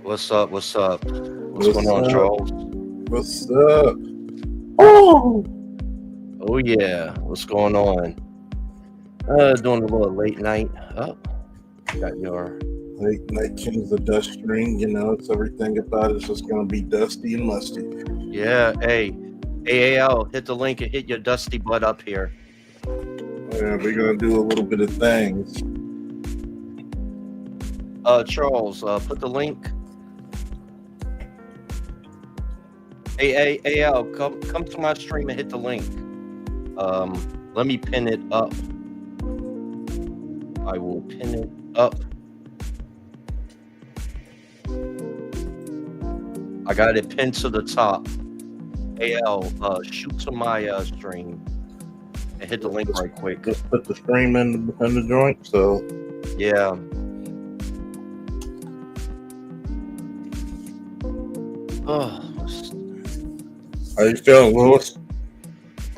What's up? What's up? What's going on, up? Charles? What's up? Oh, Oh yeah, what's going on? Doing a little late night. Oh, got your late night kings of dust string. You know, it's everything about it's just gonna be dusty and musty. yeah. Hey, AAL, hit the link and hit your dusty butt up here. Yeah, we're gonna do a little bit of things. Charles, put the link. Hey, AAL, come to my stream and hit the link. Let me pin it up. I will pin it up. I got it pinned to the top. AL, shoot to my stream and hit the link right quick. Just put the stream in the joint. So yeah. Oh, how you feeling, Lewis?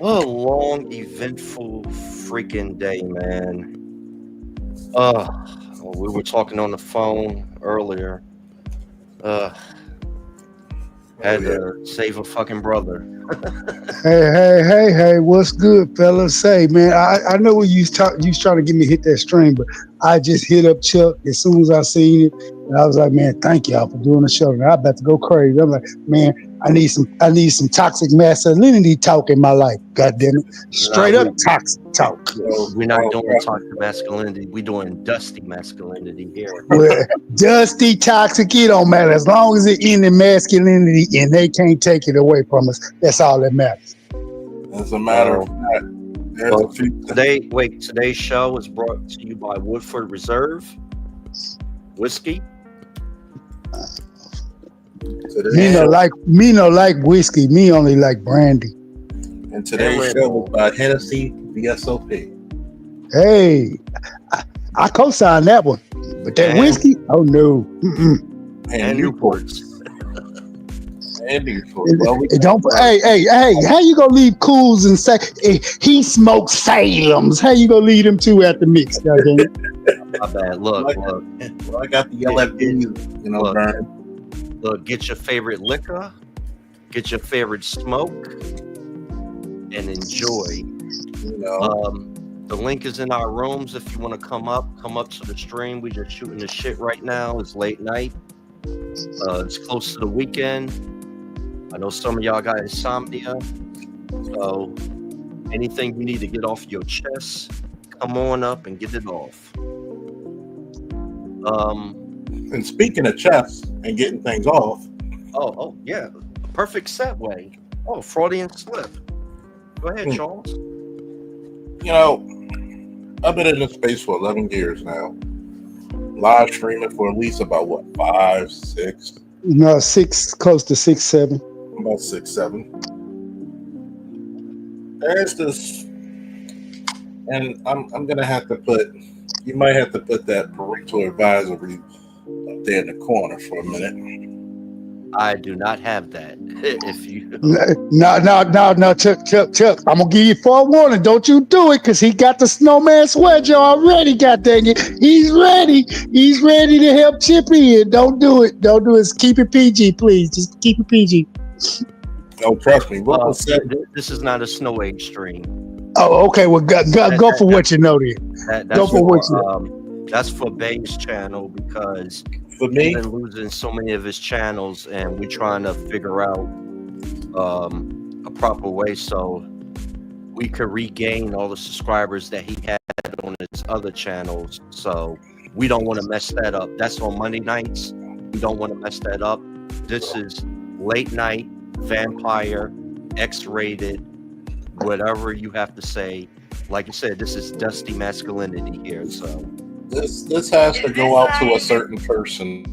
what a long, eventful freaking day, man. We were talking on the phone earlier. Had to save a fucking brother. Hey, what's good, fellas? Say, man, I know when you was trying to get me to hit that stream, but I just hit up Chuck as soon as I seen it, and I was like, man, thank y'all for doing the show. And I'm about to go crazy. I'm like, man, I need some toxic masculinity talk in my life. God damn it, straight up toxic talk. We're not doing toxic masculinity. We're doing dusty masculinity here. Well, dusty, toxic, it don't matter as long as it in the masculinity and they can't take it away from us. That's all that matters. As a matter of fact, today's show is brought to you by Woodford Reserve Whiskey. Me no like whiskey. Me only like brandy. And today's show is by Hennessy VSOP. Hey, I co-signed that one, but that whiskey, oh no. And Newports. And Newports. Well, hey, how you gonna leave Cools and say he smokes Salem's? How you gonna leave them two at the mix? Goddamn it. My bad. Look. Well, I got the LFD, burn. Look, get your favorite liquor, get your favorite smoke, and enjoy You know, The link is in our rooms. If you want to come up to the stream. We just shooting the shit right now. It's late night. It's close to the weekend. I know some of y'all got insomnia. So anything you need to get off your chest, come on up and get it off. and speaking of chess and getting things off, Oh yeah, perfect segue. Oh, Freudian slip. Go ahead, Charles. you know, I've been in this space for 11 years now. Live streaming for at least about what, 5, 6? No, 6, close to 6, 7. About 6, 7. There's this, and I'm gonna have to put. You might have to put that parental advisory up there in the corner for a minute. I do not have that. If you No, Chuck. I'm gonna give you forewarning. Don't you do it, because he got the snowman sweater already. God dang it, he's ready. He's ready to help chip in. Don't do it. Keep it PG, please. Just keep it PG. Oh, trust me. What was said? This is not a snow age stream. Oh, okay. Well, go for what you know then. Go for what you know. That's for Bay's channel, because For he's me, been losing so many of his channels, and we're trying to figure out a proper way so we could regain all the subscribers that he had on his other channels. So we don't want to mess that up. That's on Monday nights. We don't want to mess that up. This is late night, vampire, X-rated, whatever you have to say. Like you said, this is dusty masculinity here. So this has to go out to a certain person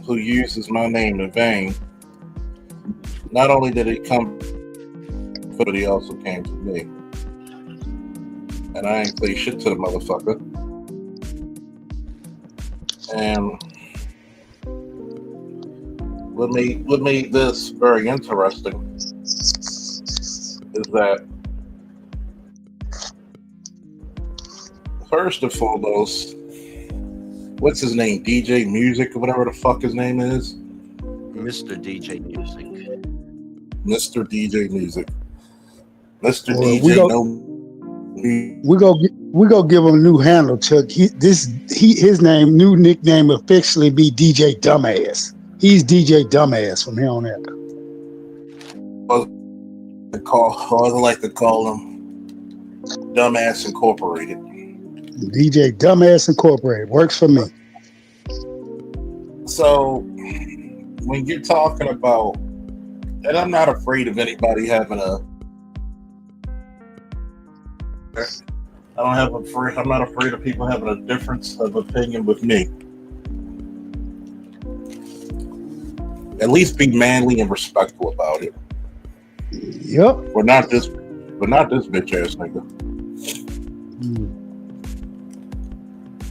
who uses my name in vain. Not only did he come, but he also came to me. And I ain't say shit to the motherfucker. And what made this very interesting is that, first and foremost, what's his name? DJ Music or whatever the fuck his name is? Mr. DJ Music. Mr. DJ Music. Mr. Well, DJ we gonna give him a new handle, Chuck. His new nickname will officially be DJ Dumbass. He's DJ Dumbass from here on out. I like to call him Dumbass Incorporated. DJ Dumbass Incorporated works for me. So when you're talking about, and I'm not afraid of anybody having I'm not afraid of people having a difference of opinion with me. At least be manly and respectful about it. Yep. But not this bitch ass nigga.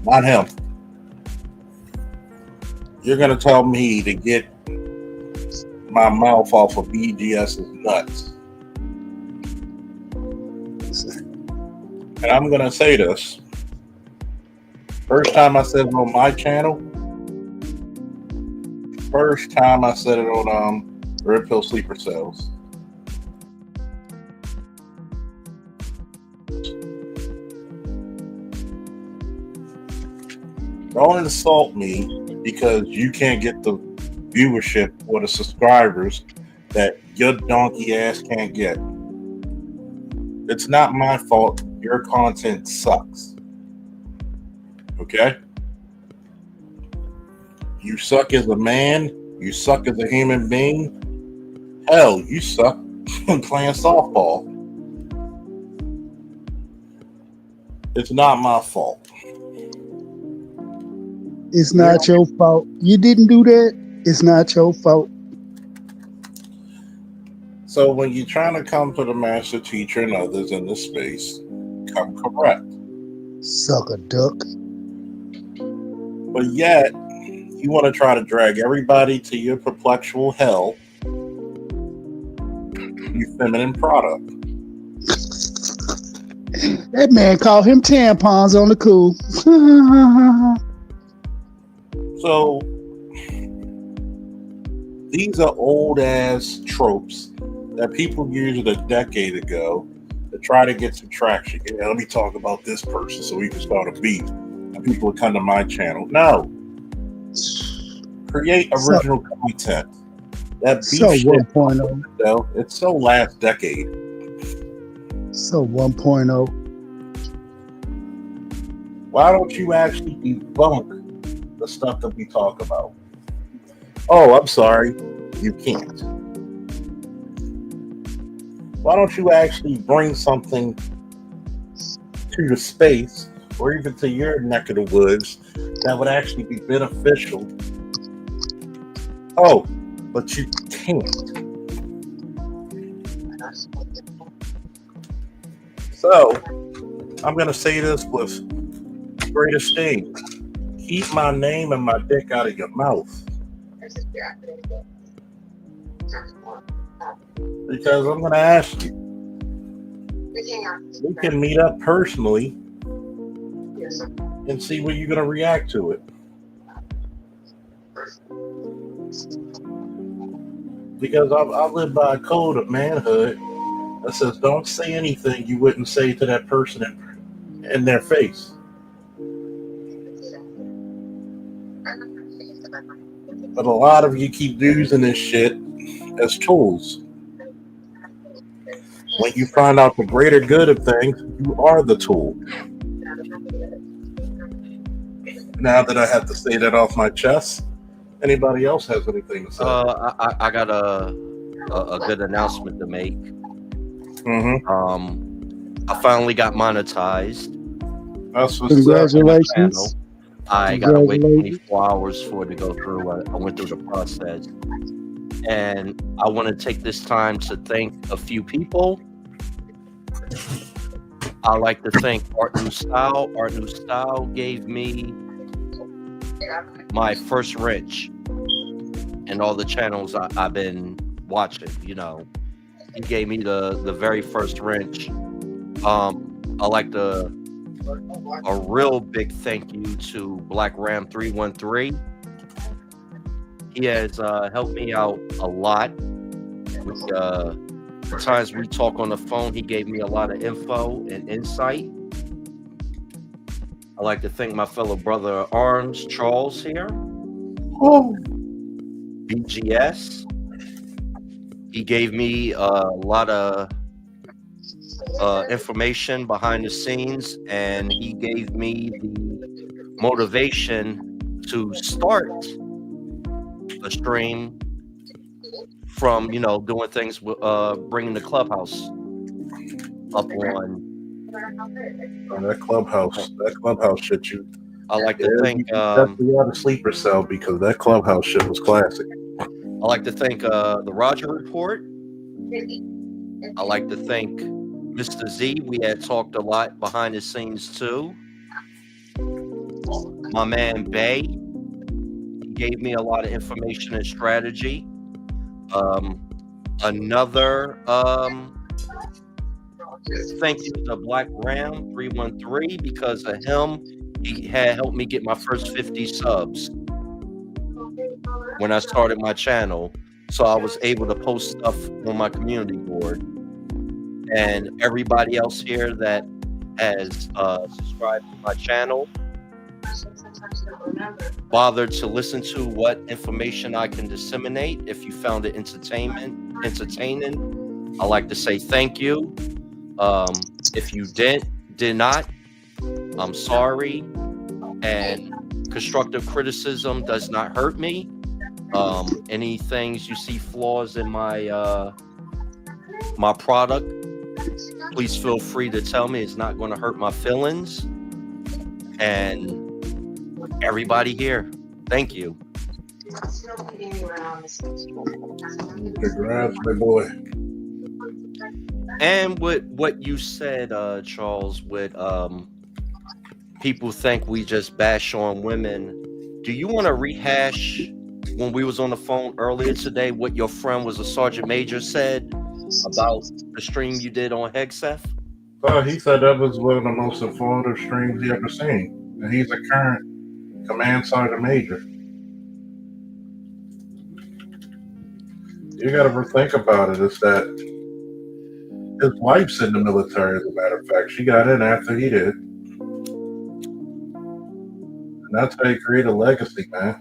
Not him. You're gonna tell me to get my mouth off of BGS's nuts. And I'm gonna say this. First time I said it on my channel. First time I said it on Red Pill Sleeper Cells. Don't insult me because you can't get the viewership or the subscribers that your donkey ass can't get. It's not my fault. Your content sucks. Okay? You suck as a man. You suck as a human being. Hell, you suck playing softball. It's not my fault. It's not your fault. You didn't do that. It's not your fault. So when you're trying to come to the master teacher and others in this space, come correct. Sucker duck. But yet, you want to try to drag everybody to your perplexual hell, you feminine product. That man called him tampons on the cool. So these are old ass tropes that people used a decade ago to try to get some traction. Yeah, let me talk about this person so we can start a beef. And people would come to my channel. No, create So, original content. That beef so shit, 1.0. though, it's so last decade. So 1.0. Why don't you actually debunk the stuff that we talk about? Oh, I'm sorry, you can't. Why don't you actually bring something to the space or even to your neck of the woods that would actually be beneficial? Oh, but you can't. So, I'm going to say this with greatest sting. Keep my name and my dick out of your mouth. Because I'm going to ask you. We can meet up personally and see where you're going to react to it. Because I live by a code of manhood that says don't say anything you wouldn't say to that person in their face. But a lot of you keep using this shit as tools. When you find out the greater good of things, you are the tool. Now that I have to say that off my chest, anybody else has anything to say? I got a good announcement to make. I finally got monetized. That's what's Congratulations. I gotta wait 24 hours for it to go through. I went through the process, and I want to take this time to thank a few people. I like to thank Art New Style. Art New Style gave me my first wrench and all the channels I've been watching. You know, he gave me the very first wrench. I like to a real big thank you to Black Ram 313. He has helped me out a lot. With, the times we talk on the phone, he gave me a lot of info and insight. I like to thank my fellow brother Arms Charles here. Oh. BGS. He gave me a lot of information behind the scenes, and he gave me the motivation to start a stream from, you know, doing things with bringing the clubhouse up on. That clubhouse shit. I like to thank definitely out of sleeper cell because that clubhouse shit was classic. I like to thank the Roger Report. I like to thank Mr. Z. We had talked a lot behind the scenes too. My man Bay, he gave me a lot of information and strategy. Another thank you to Black Ram 313, because of him, he had helped me get my first 50 subs when I started my channel. So I was able to post stuff on my community board. And everybody else here that has subscribed to my channel, bothered to listen to what information I can disseminate. If you found it entertaining, I like to say thank you. If you did not, I'm sorry. And constructive criticism does not hurt me. Any things you see flaws in my my product, please feel free to tell me. It's not going to hurt my feelings. And everybody here, thank you. Congrats, my boy. And with what you said, Charles, with people think we just bash on women, do you want to rehash when we was on the phone earlier today what your friend was a sergeant major said about the stream you did on Hegseth? He said that was one of the most informative streams he ever seen. And he's a current command sergeant major. You gotta think about it. His wife's in the military, as a matter of fact. She got in after he did. And that's how you create a legacy, man.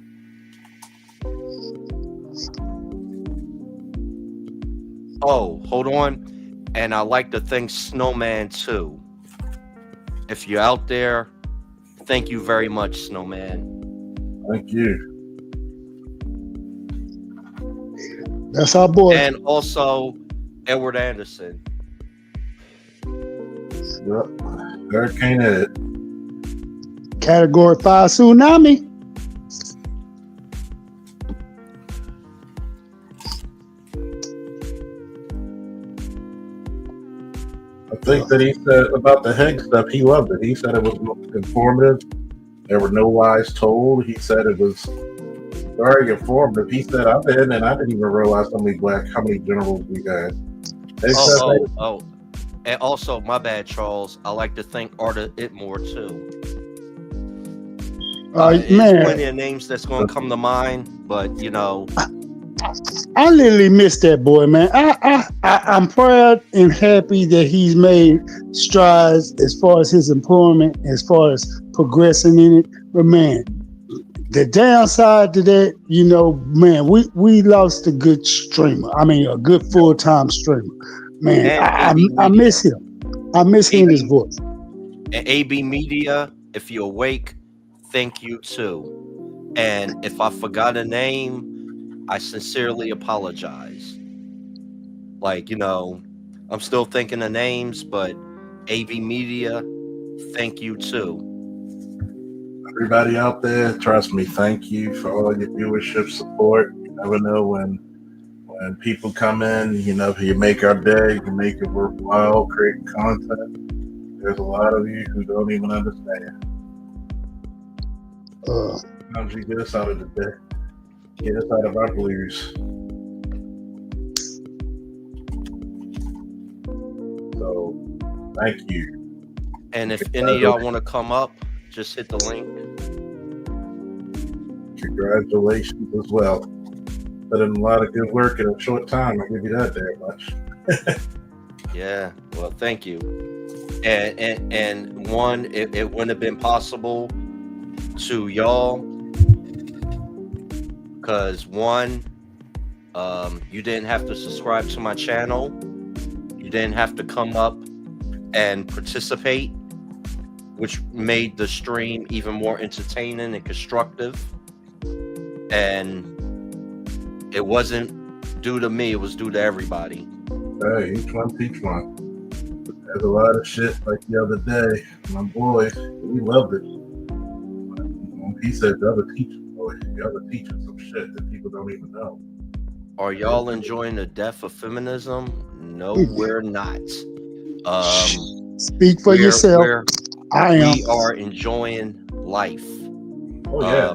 Oh, hold on. And I like to thank Snowman too. If you're out there, thank you very much, Snowman. Thank you. That's our boy. And also Edward Anderson. Yep. Hurricane Ed. Category 5 tsunami. I think that he said about the Higgs stuff, he loved it. He said it was informative. There were no lies told. He said it was very informative. He said, I've been, and I didn't even realize how many generals we had. They said And also, my bad, Charles. I like to thank Arta Itmore too. Man, there's plenty of names that's going to come to mind, but you know, I literally miss that boy, man. I'm proud and happy that he's made strides as far as his employment, as far as progressing in it. But man, the downside to that, you know, man, we lost a good streamer. I mean, a good full-time streamer. Man, I miss him. I miss hearing his voice. And AB Media, if you're awake, thank you too. And if I forgot a name, I sincerely apologize. Like, you know, I'm still thinking of names, but AB Media, thank you too. Everybody out there, trust me, thank you for all your viewership support. You never know when people come in, you know, you make our day, you make it worthwhile creating content. There's a lot of you who don't even understand. Sometimes you get us out of the day. Get us out of our blues. So, thank you. And if any of y'all want to come up, just hit the link. Congratulations as well. Put in a lot of good work in a short time. I'll give you that very much. Yeah, well, thank you. And one, it wouldn't have been possible to y'all because one, you didn't have to subscribe to my channel. You didn't have to come up and participate, which made the stream even more entertaining and constructive. And it wasn't due to me, it was due to everybody. Hey, each one teach one. There's a lot of shit like the other day. My boy, we loved it. He said the other teaching some shit that people don't even know. Are y'all enjoying the death of feminism? No, we're not. Speak for yourself. I am. We are enjoying life. Oh yeah.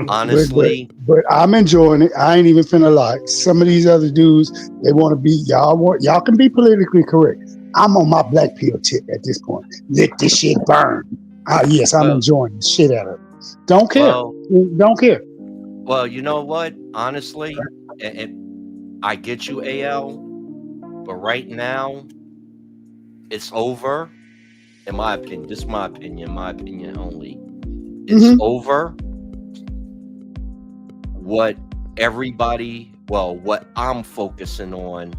Honestly, but I'm enjoying it. I ain't even finna lie. Some of these other dudes, they want to be y'all can be politically correct. I'm on my black pill tip at this point. Let this shit burn. Yes, I'm enjoying the shit out of it. Don't care. Don't care. Well, you know what? Honestly, I get you, AL, but right now, it's over. In my opinion, this is my opinion only. It's over. What I'm focusing on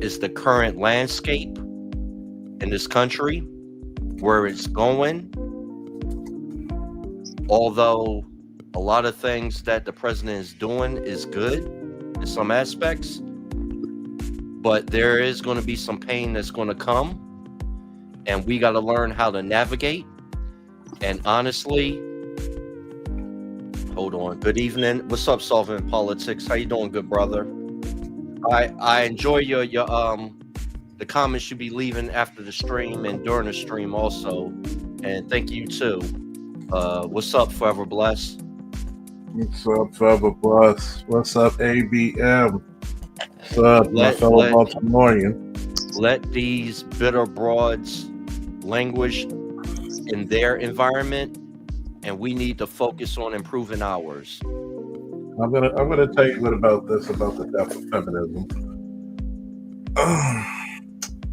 is the current landscape in this country, where it's going. Although a lot of things that the president is doing is good in some aspects, but there is going to be some pain that's going to come, and we got to learn how to navigate. And honestly, hold on. Good evening. What's up, Solving Politics? How you doing, good brother? I enjoy your the comments you be leaving after the stream and during the stream also, and thank you too. What's up, Forever Bless? What's up, Forever Bless? What's up, ABM? What's up, my fellow Baltimorean? Let these bitter broads languish in their environment, and we need to focus on improving ours. I'm gonna tell you about the death of feminism.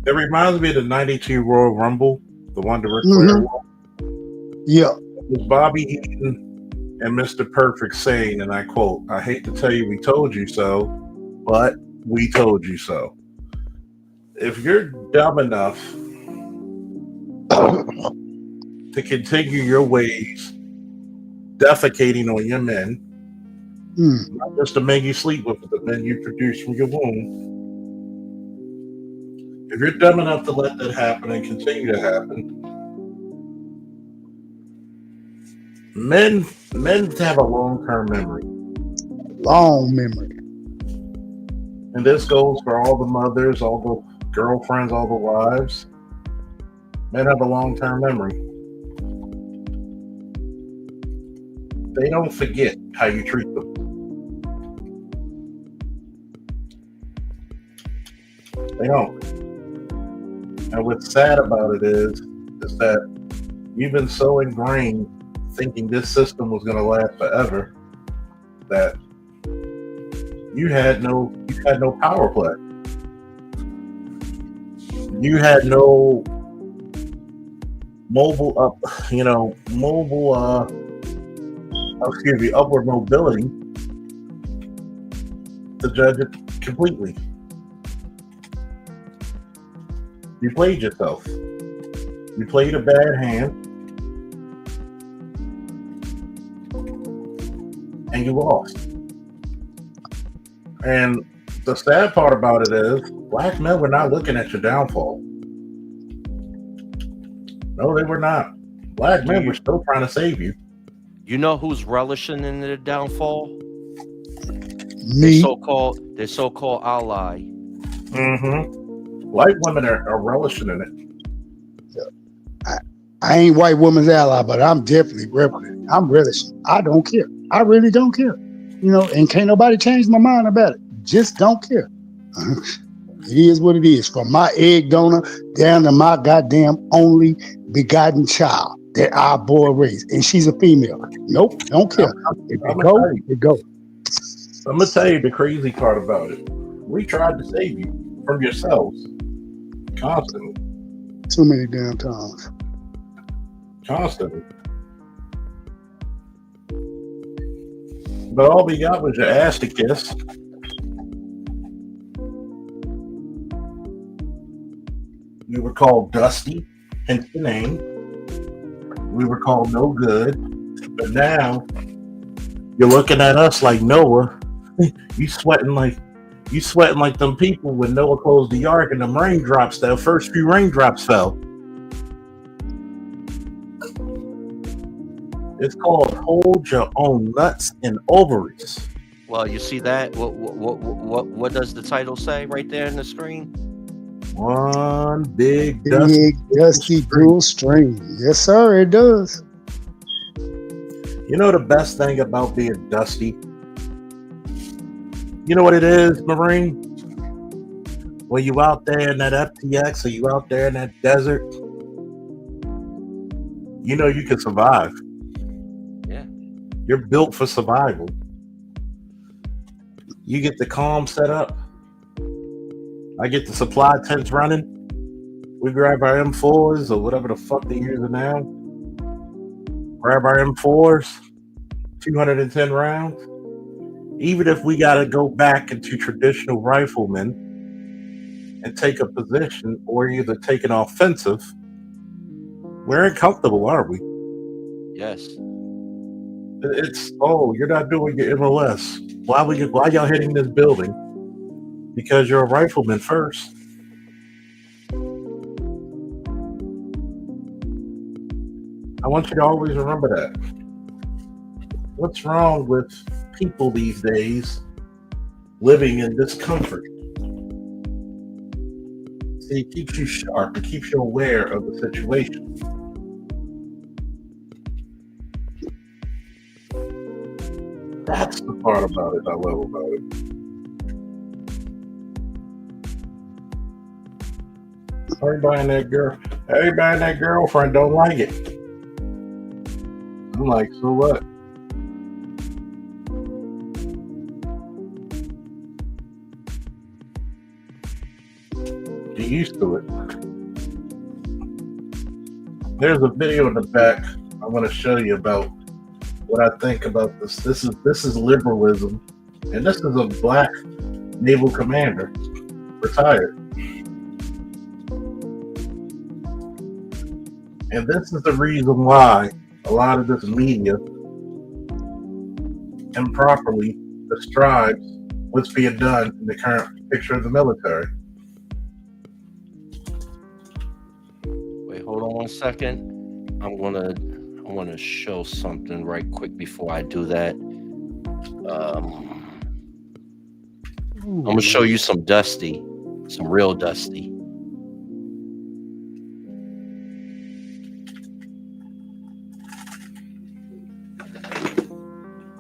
It reminds me of the '92 Royal Rumble, the one that Ric Flair Mm-hmm. won. Yeah. It was Bobby Eaton and Mr. Perfect saying, and I quote, "I hate to tell you we told you so, but we told you so." If you're dumb enough to continue your ways, defecating on your men, Mm. not just the men you sleep with, but the men you produce from your womb, if you're dumb enough to let that happen and continue to happen, men have a long term memory. Long memory. And this goes for all the mothers, all the girlfriends, all the wives. Men have a long term memory. They don't forget how you treat them. They don't. And what's sad about it is that you've been so ingrained thinking this system was going to last forever that you had no power play. You had no mobile up, mobile upward mobility to judge it completely. You played yourself. You played a bad hand, and you lost. And the sad part about it is, black men were not looking at your downfall. No, they were not. Black Do men were you still trying to save you. you know who's relishing in the downfall? Their Me. so-called ally. Mm-hmm. White women are relishing in it. I, I ain't white woman's ally, but I'm definitely representing. I'm relishing. I don't care. I really don't care. And can't nobody change my mind about it. Just don't care. It is what it is. From my egg donor down to my goddamn only begotten child that our boy raised. And she's a female. Nope, don't I'm, care. If I'm it gonna go, tell you. it go. I'm gonna tell you the crazy part about it. We tried to save you from yourselves constantly, Too many damn times. constantly. But all we got was your ass to kiss. We were called Dusty, hence the name. We were called no good. But now you're looking at us like Noah. You sweating like them people when Noah closed the ark and them raindrops, the first few raindrops fell. It's called hold your own nuts and ovaries. Well, you see that? What does the title say right there in the screen? One big Big dusty dual string. Yes, sir, it does. You know the best thing about being dusty? You know what it is, Marine? When you out there in that FTX or you out there in that desert, you know you can survive. Yeah. You're built for survival. You get the calm set up. I get the supply tents running. We grab our M4s or whatever the fuck they're using now. Grab our M4s, 210 rounds. Even if we got to go back into traditional riflemen and take a position or either take an offensive, we're uncomfortable, aren't we? Yes. It's, oh, you're not doing your MOS. Why y'all hitting this building? Because you're a rifleman first. I want you to always remember that. What's wrong with people these days living in discomfort? See, it keeps you sharp. It keeps you aware of the situation. That's the part about it I love about it. Everybody and that girlfriend don't like it. I'm like, so what? Get used to it. There's a video in the back I want to show you about what I think about this. This is liberalism, and this is a black naval commander, retired. And this is the reason why a lot of this media improperly describes what's being done in the current picture of the military. Wait, hold on one second. I want to show something right quick before I do that. I'm gonna show you some Dusty, some real Dusty.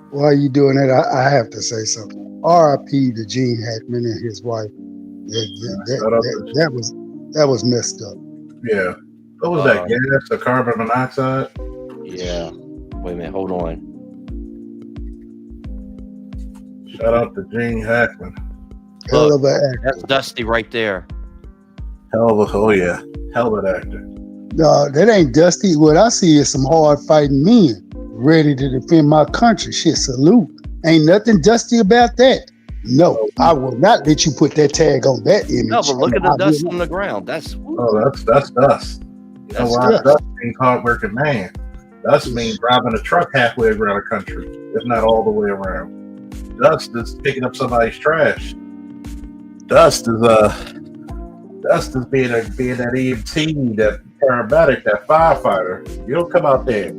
While you doing that, I have to say something. R.I.P. to Gene Hackman and his wife. That was messed up. Yeah. What was that gas? The carbon monoxide? Yeah. Wait a minute. Hold on. Shout out to Gene Hackman. Hell of an actor. That's Dusty right there. Hell of an actor. No, that ain't Dusty. What I see is some hard fighting men ready to defend my country. Shit, salute. Ain't nothing dusty about that. No, I will not let you put that tag on that image. No, but look at the dust on the ground. That's dust. Dust means hard-working man. Dust means driving a truck halfway around the country, if not all the way around. Dust is picking up somebody's trash. Dust is being that EMT, that paramedic, that firefighter. You don't come out there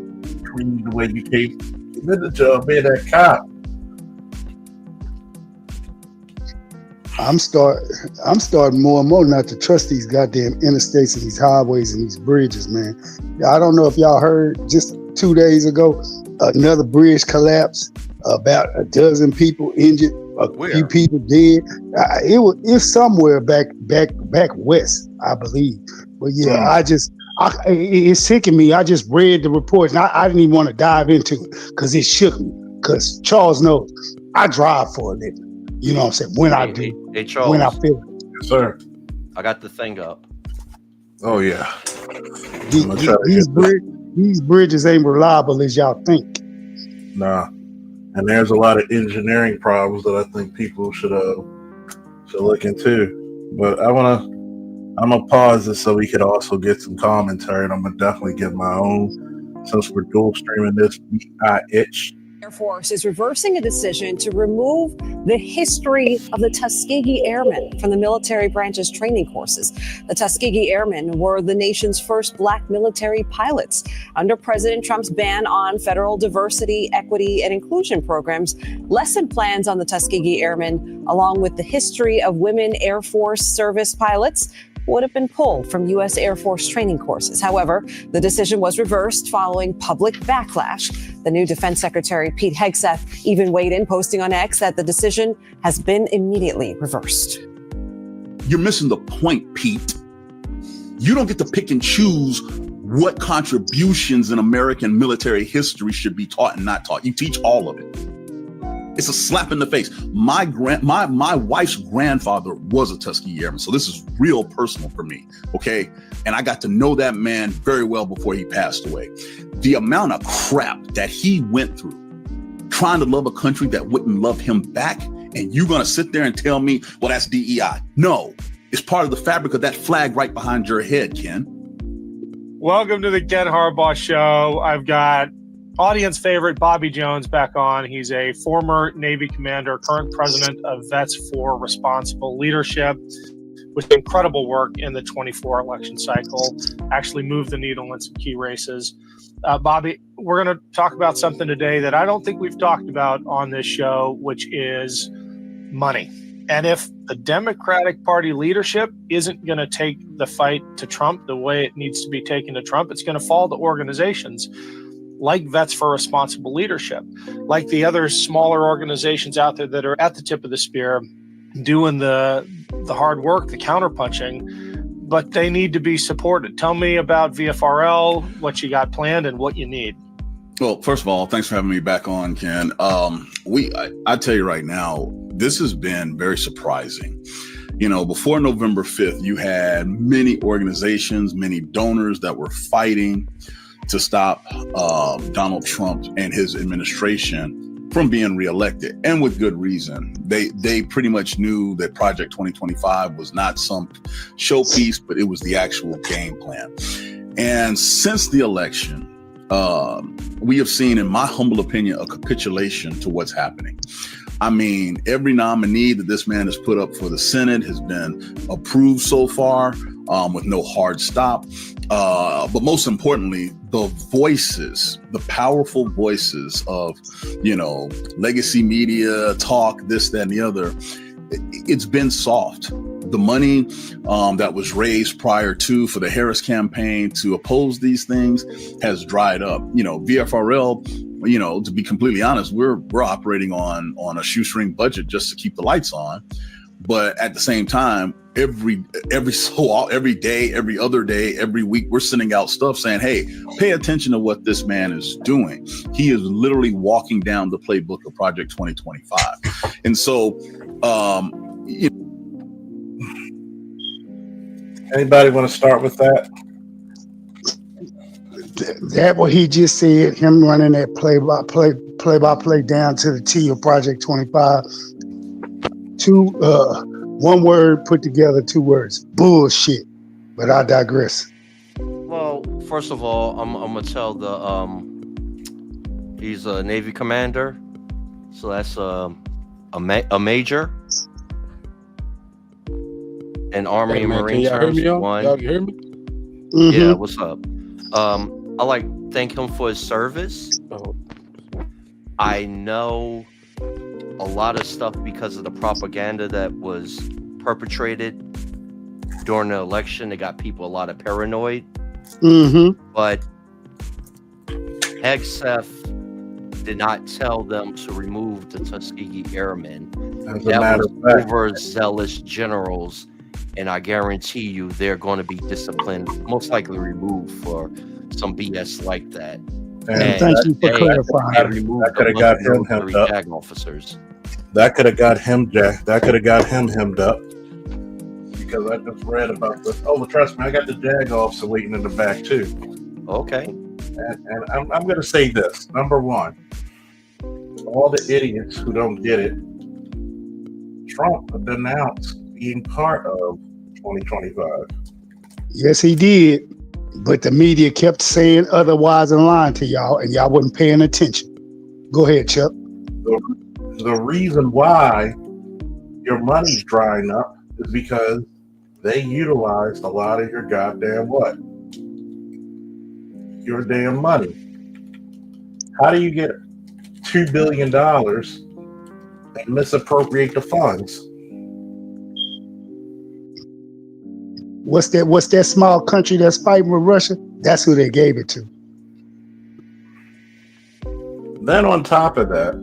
clean the way you came. You did the job being that cop. I'm starting more and more not to trust these goddamn interstates and these highways and these bridges, man. I don't know if y'all heard just 2 days ago, another bridge collapsed, about a dozen people injured, few people dead. It's somewhere back west, I believe. But yeah, it's sicking me. I just read the reports and I didn't even want to dive into it because it shook me. Because Charles knows I drive for a living. You know what I'm saying? When I do, hey, Charles, when I feel it. Yes, sir. I got the thing up. Oh yeah. These bridges ain't reliable as y'all think. Nah. And there's a lot of engineering problems that I think people should look into. But I'm gonna pause this so we could also get some commentary, and I'm gonna definitely get my own. Since we're dual streaming this, I itch. Air Force is reversing a decision to remove the history of the Tuskegee Airmen from the military branch's training courses. The Tuskegee Airmen were the nation's first Black military pilots. Under President Trump's ban on federal diversity, equity, and inclusion programs, lesson plans on the Tuskegee Airmen, along with the history of women Air Force service pilots, would have been pulled from U.S. Air Force training courses. However, the decision was reversed following public backlash. The new Defense Secretary, Pete Hegseth, even weighed in, posting on X that the decision has been immediately reversed. You're missing the point, Pete. You don't get to pick and choose what contributions in American military history should be taught and not taught. You teach all of it. It's a slap in the face. My wife's grandfather was a Tuskegee Airman, so this is real personal for me, okay? And I got to know that man very well before he passed away. The amount of crap that he went through trying to love a country that wouldn't love him back, and you're gonna sit there and tell me, well, that's DEI. No, it's part of the fabric of that flag right behind your head, Ken. Welcome to the Ken Harbaugh Show. I've got audience favorite Bobby Jones back on. He's a former Navy commander, current president of Vets for Responsible Leadership, with incredible work in the 24 election cycle, actually moved the needle in some key races. Bobby, we're going to talk about something today that I don't think we've talked about on this show, which is money. And if the Democratic Party leadership isn't going to take the fight to Trump the way it needs to be taken to Trump, it's going to fall to organizations like Vets for Responsible Leadership, like the other smaller organizations out there that are at the tip of the spear, doing the hard work, the counterpunching, but they need to be supported. Tell me about VFRL, what you got planned and what you need. Well, first of all, thanks for having me back on, Ken. I tell you right now, this has been very surprising. Before November 5th, you had many organizations, many donors that were fighting to stop Donald Trump and his administration from being reelected, and with good reason. They pretty much knew that Project 2025 was not some showpiece, but it was the actual game plan. And since the election, we have seen, in my humble opinion, a capitulation to what's happening. I mean, every nominee that this man has put up for the Senate has been approved so far, with no hard stop. But most importantly, the voices, the powerful voices of, legacy media, talk, this, that, and the other, it's been soft. The money that was raised prior to for the Harris campaign to oppose these things has dried up. VFRL, to be completely honest, we're operating on a shoestring budget just to keep the lights on. But at the same time, every day, every other day, every week, we're sending out stuff saying, hey, pay attention to what this man is doing. He is literally walking down the playbook of Project 2025. And so, anybody want to start with that? That what he just said, him running that play-by-play down to the T of Project 25. One word put together, two words: bullshit. But I digress. Well, first of all, I'm gonna tell he's a Navy commander, so that's a major. An Army and Marine terms. Y'all can hear me? Mm-hmm. Yeah, what's up? I like thank him for his service. Oh. I know a lot of stuff because of the propaganda that was perpetrated during the election. It got people a lot of paranoid. Mm-hmm. But HEGSEF did not tell them to remove the Tuskegee Airmen. That was overzealous generals, and I guarantee you they're going to be disciplined, most likely removed for some BS like that. And thank you for clarifying. That could have got him hemmed up. JAG officers. That could have got him hemmed up. Because I just read about this. Oh, trust me, I got the JAG officer waiting in the back too. Okay. And I'm going to say this. Number one, all the idiots who don't get it, Trump denounced being part of 2025. Yes, he did. But the media kept saying otherwise and lying to y'all, and y'all wasn't paying attention. Go ahead, Chuck. The reason why your money's drying up is because they utilized a lot of your goddamn what? Your damn money. How do you get $2 billion and misappropriate the funds? What's that small country that's fighting with Russia? That's who they gave it to. Then on top of that,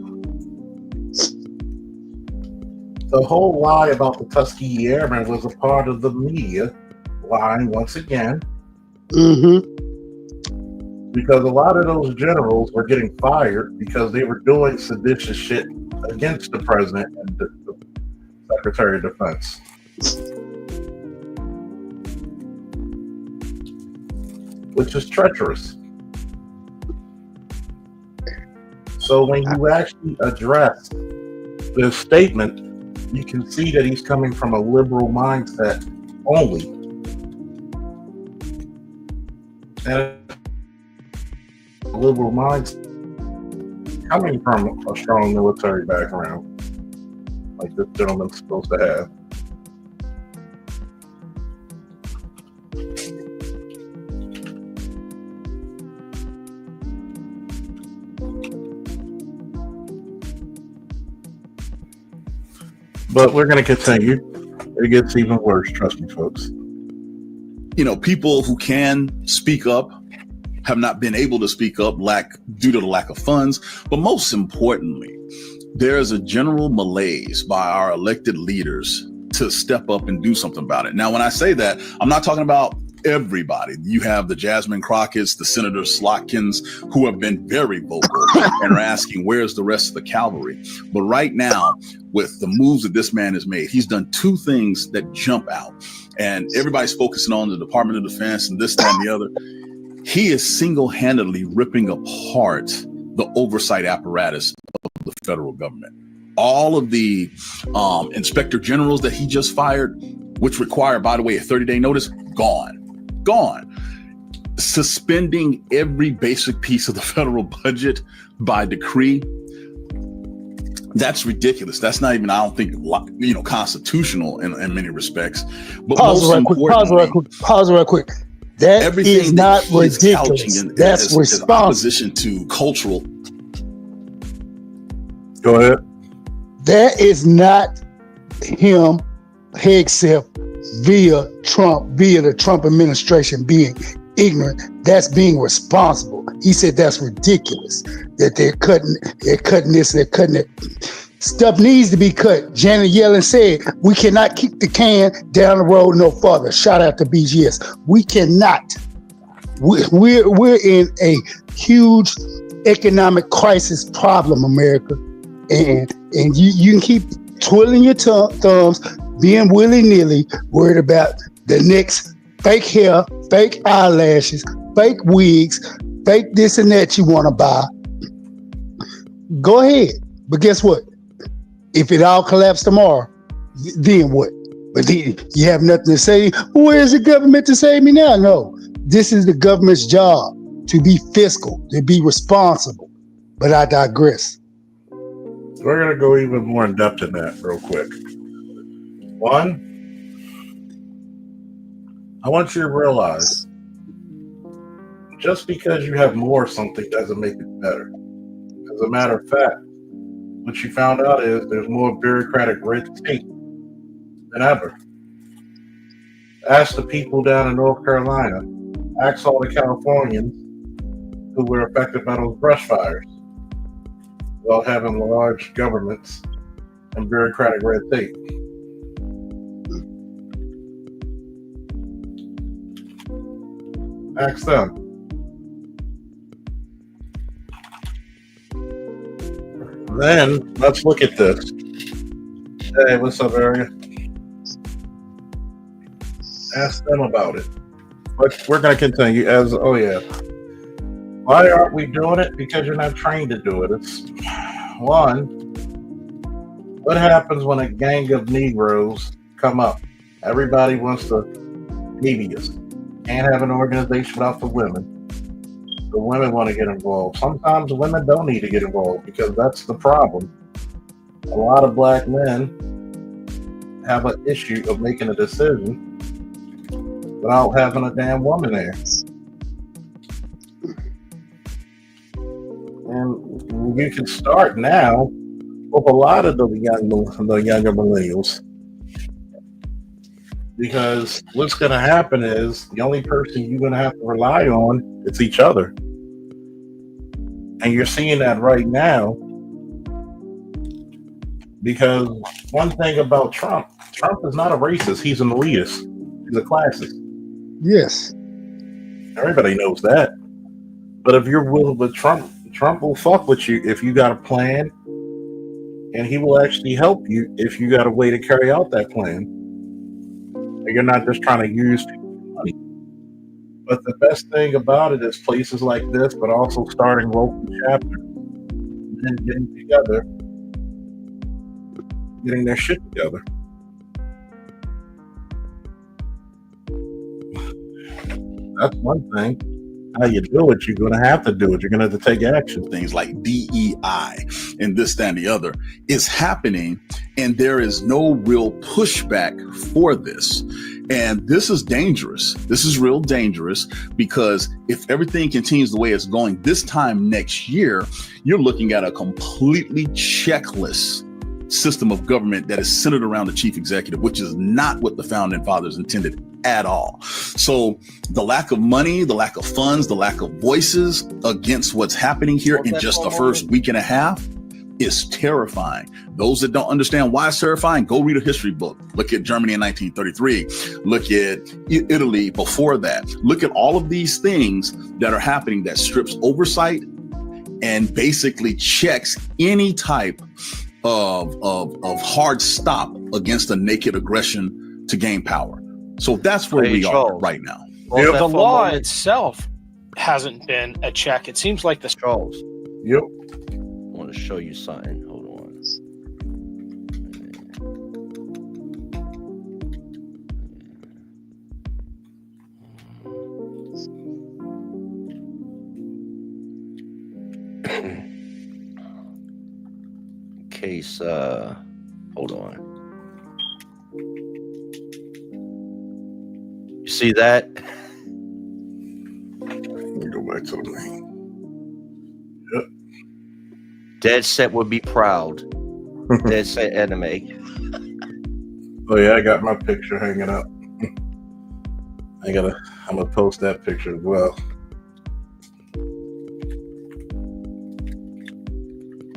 the whole lie about the Tuskegee Airmen was a part of the media lying once again. Mm-hmm. Because a lot of those generals were getting fired because they were doing seditious shit against the president and the Secretary of Defense. Which is treacherous. So when you actually address the statement, you can see that he's coming from a liberal mindset only. And a liberal mindset coming from a strong military background, like this gentleman's supposed to have. But we're going to continue. It gets even worse, trust me, folks. People who can speak up have not been able to speak up due to the lack of funds. But most importantly, there is a general malaise by our elected leaders to step up and do something about it. Now, when I say that, I'm not talking about everybody. You have the Jasmine Crockett's, the Senator Slotkins, who have been very vocal and are asking, where's the rest of the cavalry? But right now, with the moves that this man has made, he's done two things that jump out. And everybody's focusing on the Department of Defense and this, that, and the other. He is single-handedly ripping apart the oversight apparatus of the federal government. All of the inspector generals that he just fired, which require, by the way, a 30-day notice, gone. Suspending every basic piece of the federal budget by decree. That's ridiculous. That's not even, I don't think, constitutional in many respects. But Pause right quick. That is not ridiculous. That's responsible. Opposition to cultural. Go ahead. That is not him, except via the Trump administration being ignorant. That's being responsible. He said that's ridiculous that they're cutting this, they're cutting it. Stuff needs to be cut. Janet Yellen said we cannot kick the can down the road no further. Shout out to BGS. We cannot. We're in a huge economic crisis problem, America, and you can keep twiddling your thumbs, being willy-nilly, worried about the next fake hair, fake eyelashes, fake wigs, fake this and that you want to buy. Go ahead. But guess what? If it all collapsed tomorrow, then what? But then you have nothing to say. Where's the government to save me now? No. This is the government's job, to be fiscal, to be responsible. But I digress. We're going to go even more in depth in that real quick. One, I want you to realize just because you have more of something doesn't make it better. As a matter of fact, what you found out is there's more bureaucratic red tape than ever. Ask the people down in North Carolina. Ask all the Californians who were affected by those brush fires while having large governments and bureaucratic red tape. Ask them. Then let's look at this. Hey, what's up, area? Ask them about it. But we're going to continue as, why aren't we doing it? Because you're not trained to do it. It's one, what happens when a gang of Negroes come up? Everybody wants to baby us. Can't have an organization without the women. The women want to get involved. Sometimes women don't need to get involved because that's the problem. A lot of black men have an issue of making a decision without having a damn woman there. And you can start now with a lot of the younger millennials. Because what's going to happen is the only person you're going to have to rely on is each other. And you're seeing that right now. Because one thing about Trump is not a racist. He's an elitist. He's a classist. Yes. Everybody knows that. But if you're willing with Trump will fuck with you if you got a plan. And he will actually help you if you got a way to carry out that plan. You're not just trying to use money. But the best thing about it is places like this, but also starting local chapters and then getting together, getting their shit together. That's one thing. How you do it, you're going to have to do it. You're going to have to take action. Things like DEI and this, that, and the other is happening, and there is no real pushback for this. And this is dangerous. This is real dangerous because if everything continues the way it's going this time next year, you're looking at a completely checklist system of government that is centered around the chief executive, which is not what the founding fathers intended at all. So the lack of money, the lack of funds, the lack of voices against what's happening here in just the first week and a half is terrifying. Those that don't understand why it's terrifying, go read a history book. Look at Germany in 1933. Look at Italy before that. Look at all of these things that are happening that strips oversight and basically checks any type of hard stop against a naked aggression to gain power. So that's where we are right now. Well, The law itself hasn't been a check. It seems like the Charles. Yep. I want to show you something. Hold on. Case, hold on. You see that? Let me go back to the name. Yep. Dead Set would be proud. Dead Set Anime. Oh yeah, I got my picture hanging up. I'm gonna post that picture as well.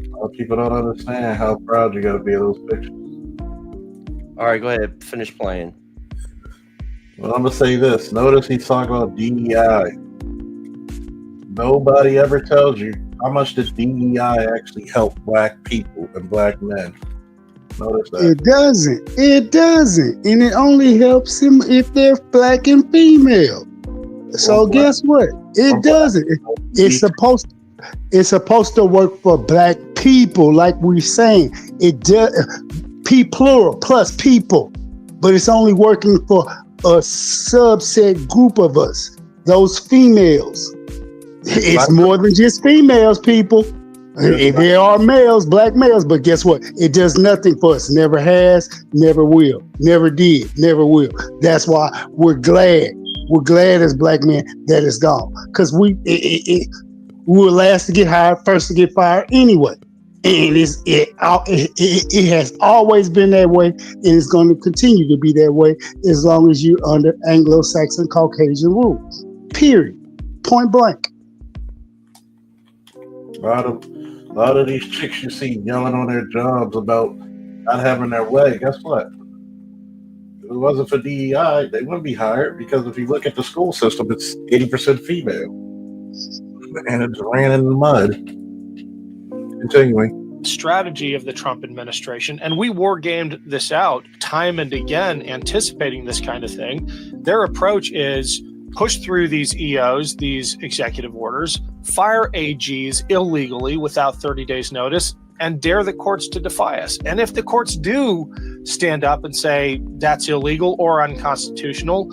A lot of people don't understand how proud you gotta be of those pictures. All right, go ahead. Finish playing. Well, I'm gonna say this. Notice he's talking about DEI. Nobody ever tells you how much does DEI actually help black people and black men. Notice that. It doesn't. It doesn't. And it only helps them if they're black and female. So guess what? It doesn't. It's supposed to work for black people, like we're saying. It does P plural plus people. But it's only working for a subset group of us, those females. It's more than just females, people. There are males, black males, but guess what? It does nothing for us. Never has, never will, never did, never will. That's why we're glad. We're glad as black men that it's gone. Because we were last to get hired, first to get fired anyway. And it has always been that way, and it's going to continue to be that way as long as you're under Anglo-Saxon Caucasian rules. Period. Point blank. A lot of these chicks you see yelling on their jobs about not having their way. Guess what? If it wasn't for DEI, they wouldn't be hired, because if you look at the school system, it's 80% female. And it's ran in the mud. Continuing. strategy of the Trump administration, and we war gamed this out time and again, anticipating this kind of thing. Their approach is push through these EOs, these executive orders, fire AGs illegally without 30 days notice, and dare the courts to defy us. And if the courts do stand up and say that's illegal or unconstitutional,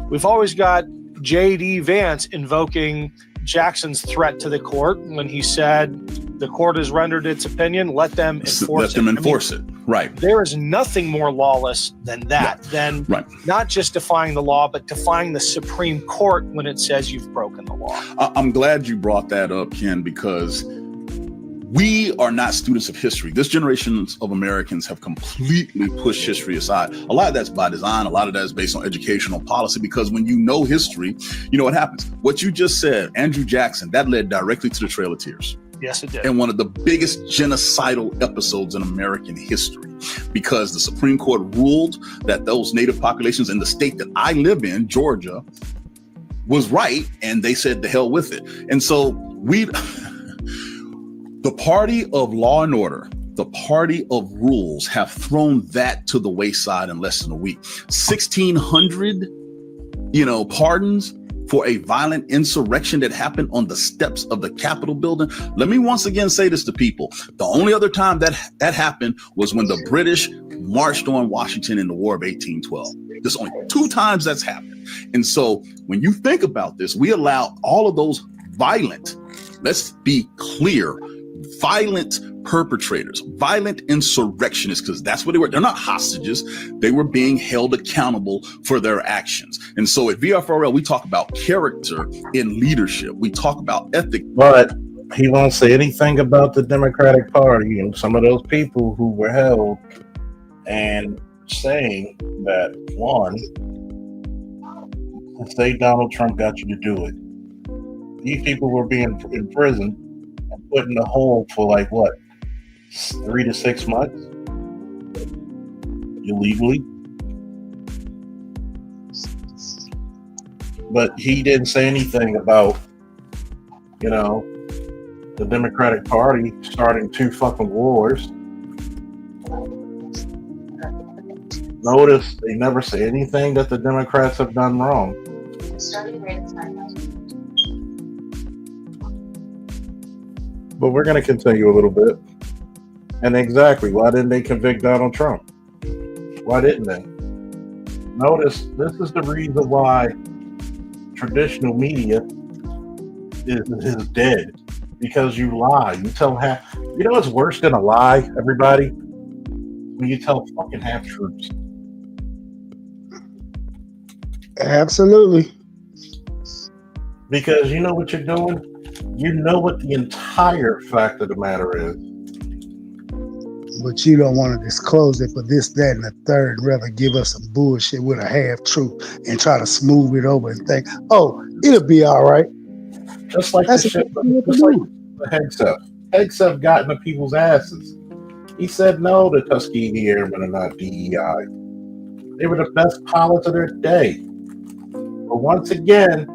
we've always got J.D. Vance invoking Jackson's threat to the court when he said the court has rendered its opinion, let them enforce it. Right. There is nothing more lawless than that, than not just defying the law, but defying the Supreme Court when it says you've broken the law. I'm glad you brought that up, Ken, because we are not students of history. This generation of Americans have completely pushed history aside. A lot of that's by design. A lot of that is based on educational policy, because when you know history, you know what happens. What you just said, Andrew Jackson, that led directly to the Trail of Tears. Yes, it did. And one of the biggest genocidal episodes in American history, because the Supreme Court ruled that those native populations in the state that I live in, Georgia, was right. And they said, the hell with it. And so the party of law and order, the party of rules, have thrown that to the wayside in less than a week. 1,600, pardons for a violent insurrection that happened on the steps of the Capitol building. Let me once again say this to people. The only other time that happened was when the British marched on Washington in the War of 1812. There's only 2 times that's happened. And so when you think about this, we allow all of those violent, let's be clear, violent perpetrators, violent insurrectionists, because that's what they were. They're not hostages. They were being held accountable for their actions. And so at VFRL, we talk about character in leadership. We talk about ethics. But he won't say anything about the Democratic Party and some of those people who were held, and saying that, one, say Donald Trump got you to do it. These people were being in prison and put in the hole for 3 to 6 months illegally. But he didn't say anything about, the Democratic Party starting 2 fucking wars. Notice they never say anything that the Democrats have done wrong. But we're going to continue a little bit. And exactly, why didn't they convict Donald Trump? Why didn't they? Notice, this is the reason why traditional media is dead. Because you lie. You tell half. You know what's worse than a lie, everybody? When you tell fucking half truths. Absolutely. Because you know what you're doing? You know what the entire fact of the matter is. But you don't want to disclose it for this, that, and the third. Rather give us some bullshit with a half truth and try to smooth it over and think, oh, it'll be all right. Just like That's the shit, just like the Hegseth. Hegseth got into people's asses. He said no, the Tuskegee Airmen are not DEI. They were the best pilots of their day. But once again,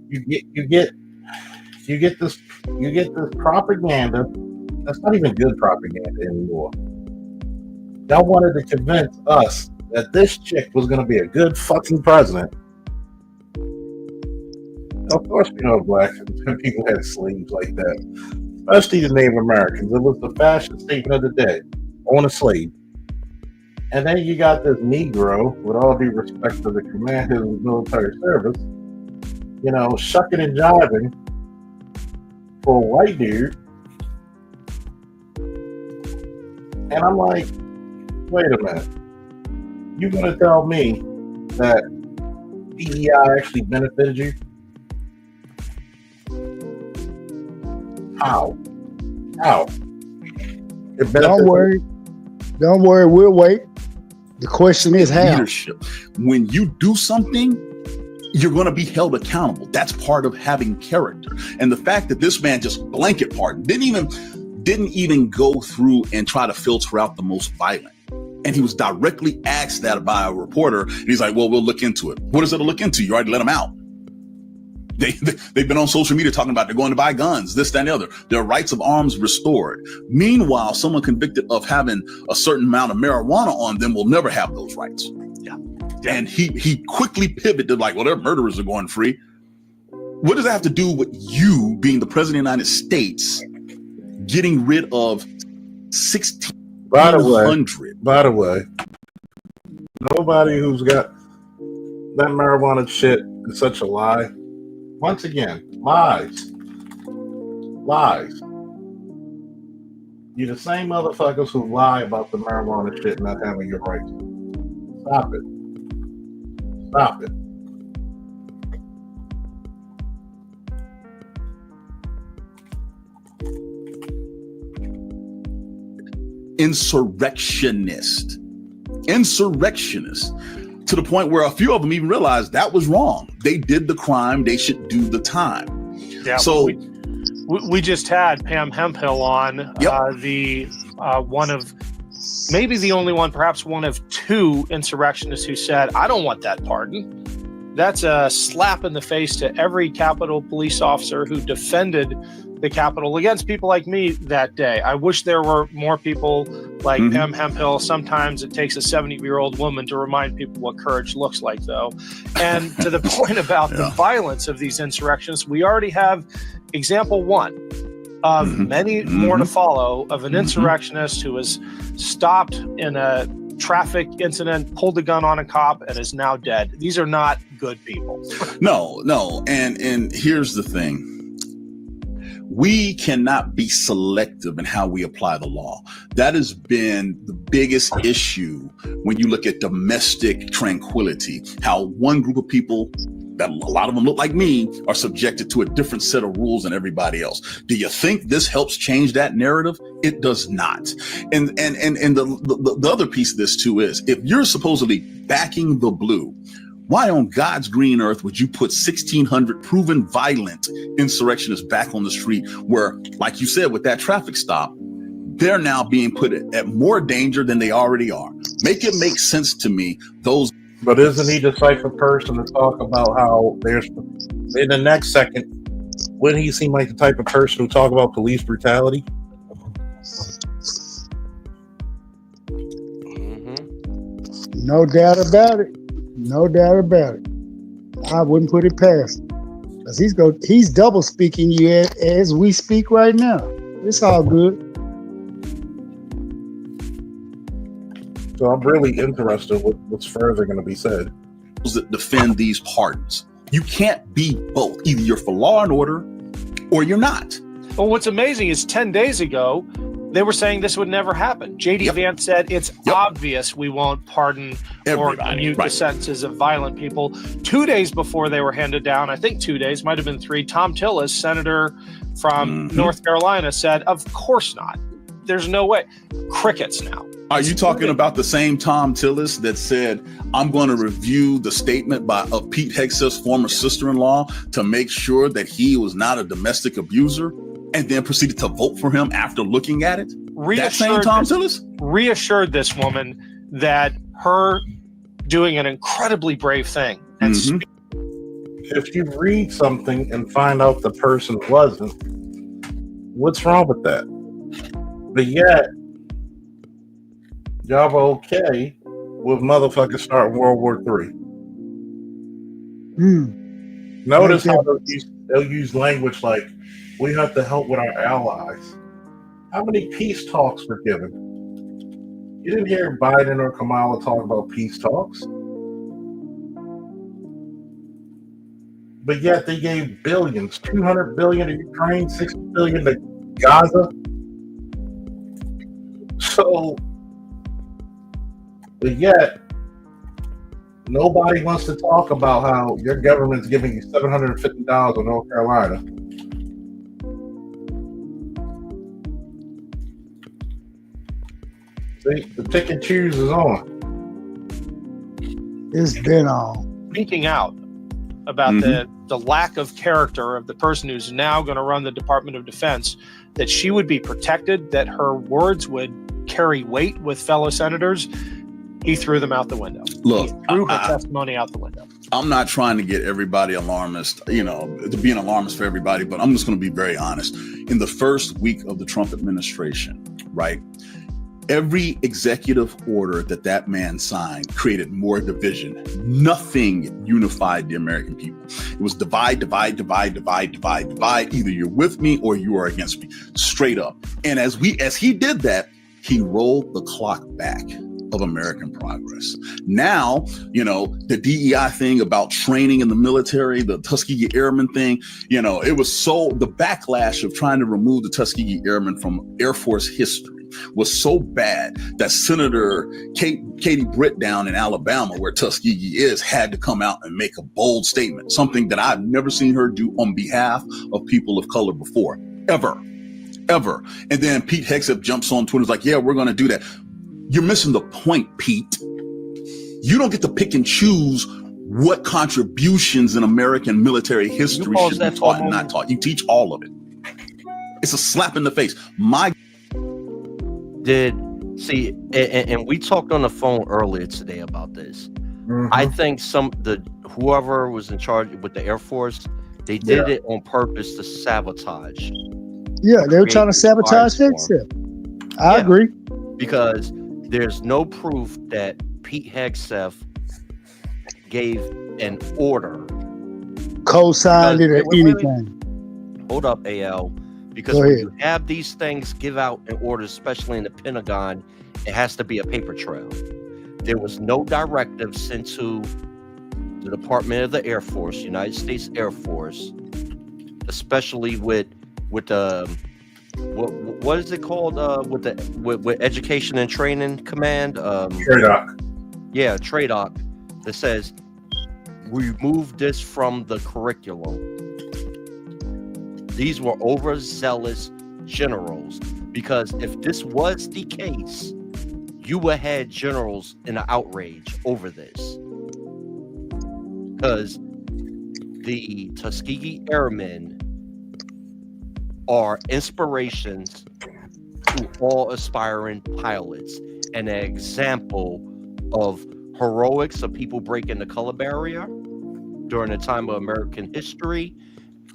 you get this propaganda. That's not even good propaganda anymore. Y'all wanted to convince us that this chick was going to be a good fucking president. Of course, black people had slaves like that, especially the Native Americans. It was the fashion statement of the day: own a slave. And then you got this Negro, with all due respect to the commander of the military service, shucking and jiving for a white dude. And I'm like, wait a minute. You gonna tell me that DEI actually benefited you? How? Don't worry, we'll wait. The question is how. Leadership. When you do something, you're going to be held accountable. That's part of having character. And the fact that this man just blanket pardoned, didn't even go through and try to filter out the most violent. And he was directly asked that by a reporter. And he's like, well, we'll look into it. What is it to look into? You already let him out. They've been on social media talking about they're going to buy guns, this, that, and the other. Their rights of arms restored. Meanwhile, someone convicted of having a certain amount of marijuana on them will never have those rights. Yeah. And he quickly pivoted like, well, their murderers are going free. What does that have to do with you being the president of the United States, getting rid of 1,600? By the way, nobody who's got that marijuana shit is such a lie. Once again, lies. You're the same motherfuckers who lie about the marijuana shit not having your rights. Stop it. Insurrectionist to the point where a few of them even realized that was wrong. They did the crime. They should do the time. Yeah. So we just had Pam Hemphill on, the one of maybe the only one, perhaps one of 2 insurrectionists who said, I don't want that pardon. That's a slap in the face to every Capitol police officer who defended the Capitol against people like me that day. I wish there were more people like Pam Hemphill. Sometimes it takes a 70-year-old woman to remind people what courage looks like, though. And to the point about the violence of these insurrections, we already have example 1 of many more to follow of an insurrectionist who was stopped in a traffic incident, pulled a gun on a cop, and is now dead. These are not good people. No. And here's the thing. We cannot be selective in how we apply the law. That has been the biggest issue when you look at domestic tranquility, how one group of people, that a lot of them look like me, are subjected to a different set of rules than everybody else. Do you think this helps change that narrative? It does not. And the other piece of this too is, if you're supposedly backing the blue, why on God's green earth would you put 1,600 proven violent insurrectionists back on the street where, like you said, with that traffic stop, they're now being put at more danger than they already are. Make it make sense to me. But isn't he the type of person to talk about how there's in the next second? Wouldn't he seem like the type of person who talk about police brutality? No doubt about it. No doubt about it. I wouldn't put it past him. 'Cause he's double speaking you as we speak right now. It's all good. So I'm really interested in what's further going to be said. That defend these pardons. You can't be both. Either you're for law and order or you're not. Well, what's amazing is 10 days ago, they were saying this would never happen. J.D. Vance said it's obvious we won't pardon everybody, or commute the sentences of violent people. 2 days before they were handed down, I think 2 days, might have been 3, Tom Tillis, senator from North Carolina, said, of course not. There's no way. Crickets now. Are you talking about the same Tom Tillis that said, I'm going to review the statement of Pete Hegseth's former sister-in-law to make sure that he was not a domestic abuser, and then proceeded to vote for him after looking at it? That same Tom Tillis? Reassured this woman that her doing an incredibly brave thing. And if you read something and find out the person wasn't, what's wrong with that? But yet, y'all were okay with motherfuckers starting World War III. Notice how they'll use language like, we have to help with our allies. How many peace talks were given? You didn't hear Biden or Kamala talk about peace talks. But yet they gave billions, 200 billion to Ukraine, 60 billion to Gaza. So, but yet, nobody wants to talk about how your government's giving you $750 in North Carolina. See, the pick and choose is on. It's been on. Speaking out about the lack of character of the person who's now going to run the Department of Defense, that she would be protected, that her words would carry weight with fellow senators, he threw them out the window. Look, he threw her testimony out the window. I'm not trying to get everybody alarmist, to be an alarmist for everybody, but I'm just going to be very honest. In the first week of the Trump administration, right, every executive order that man signed created more division. Nothing unified the American people. It was divide. Either you're with me or you are against me, straight up. And as he did that, he rolled the clock back of American progress. Now, the DEI thing about training in the military, the Tuskegee Airmen thing, it was the backlash of trying to remove the Tuskegee Airmen from Air Force history was so bad that Senator Katie Britt down in Alabama, where Tuskegee is, had to come out and make a bold statement, something that I've never seen her do on behalf of people of color before, ever. And then Pete Hegseth jumps on Twitter, is like, yeah, we're going to do that. You're missing the point, Pete. You don't get to pick and choose what contributions in American military history should be taught and not taught. You teach all of it. It's a slap in the face. And we talked on the phone earlier today about this. I think whoever was in charge with the Air Force, they did it on purpose to sabotage. Yeah, they were trying to sabotage Hegseth. I agree. Because there's no proof that Pete Hegseth gave an order, co-signed it, or anything. Hold up, AL. Because when you have these things give out in orders, especially in the Pentagon, it has to be a paper trail. There was no directive sent to the Department of the Air Force, United States Air Force, especially with the what is it called with Education and Training Command? TRADOC. Yeah, TRADOC, that says remove this from the curriculum. These were overzealous generals, because if this was the case, you would have had generals in an outrage over this. Because the Tuskegee Airmen are inspirations to all aspiring pilots and an example of heroics of people breaking the color barrier during a time of American history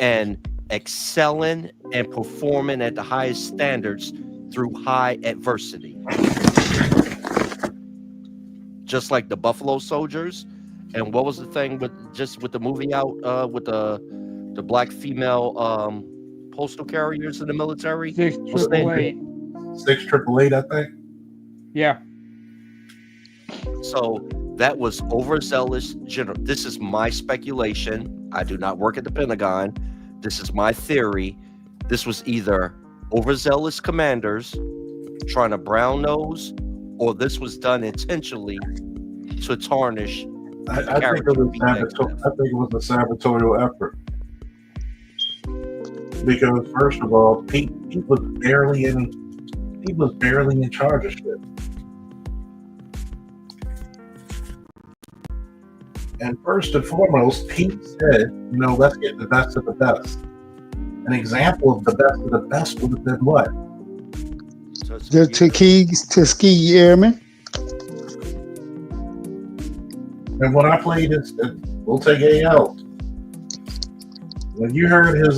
and excelling and performing at the highest standards through high adversity. Just like the Buffalo Soldiers. And what was the thing with the movie out with the black female postal carriers in the military? 6888. 6888, I think. Yeah. So that was overzealous general. This is my speculation. I do not work at the Pentagon. This is my theory. This was either overzealous commanders trying to brown nose, or this was done intentionally to tarnish. I think it was a sabotorial effort. Because first of all, Pete was barely in charge of shit. And first and foremost, Pete said, let's get the best of the best. An example of the best of the best would have been what? The Tuskegee Airmen. And when I played this, we'll take A out. When you heard his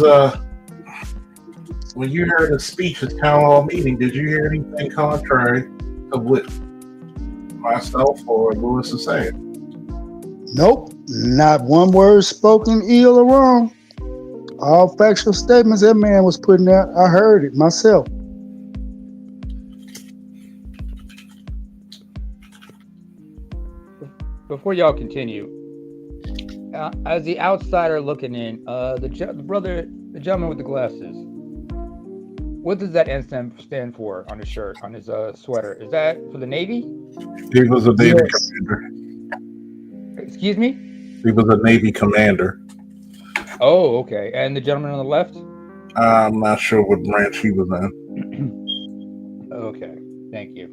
speech at town hall meeting, did you hear anything contrary to what myself or Lewis is saying? Nope, not one word spoken ill or wrong. All factual statements that man was putting out, I heard it myself. Before y'all continue, as the outsider looking in, the gentleman with the glasses, what does that N stand for on his shirt, on his sweater? Is that for the Navy? He was a Navy commander. Excuse me? He was a Navy commander. Oh, okay. And the gentleman on the left? I'm not sure what branch he was in. Okay, thank you.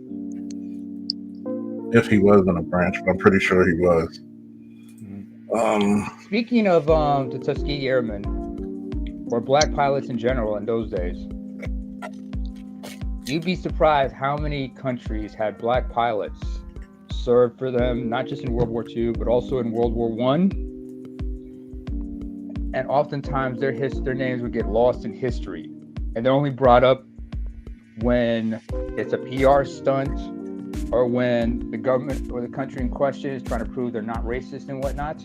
If he was in a branch, but I'm pretty sure he was. Speaking of the Tuskegee Airmen, or black pilots in general in those days, you'd be surprised how many countries had black pilots serve for them, not just in World War II, but also in World War I. And oftentimes their names would get lost in history. And they're only brought up when it's a PR stunt or when the government or the country in question is trying to prove they're not racist and whatnot.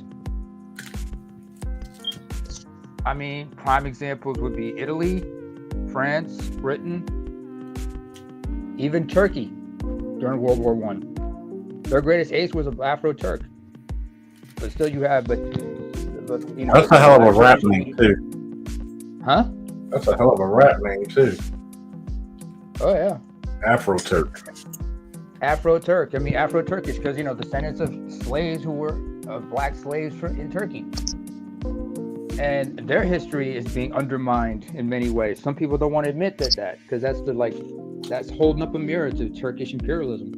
I mean, prime examples would be Italy, France, Britain, even Turkey during World War I. Their greatest ace was an Afro-Turk. But still that's a hell of a rap name too. Huh? That's a hell of a rap name too. Oh yeah. Afro-Turk. Afro-Turk. I mean, Afro-Turkish because, descendants of slaves who were black slaves in Turkey. And their history is being undermined in many ways. Some people don't want to admit that because that's that's holding up a mirror to Turkish imperialism.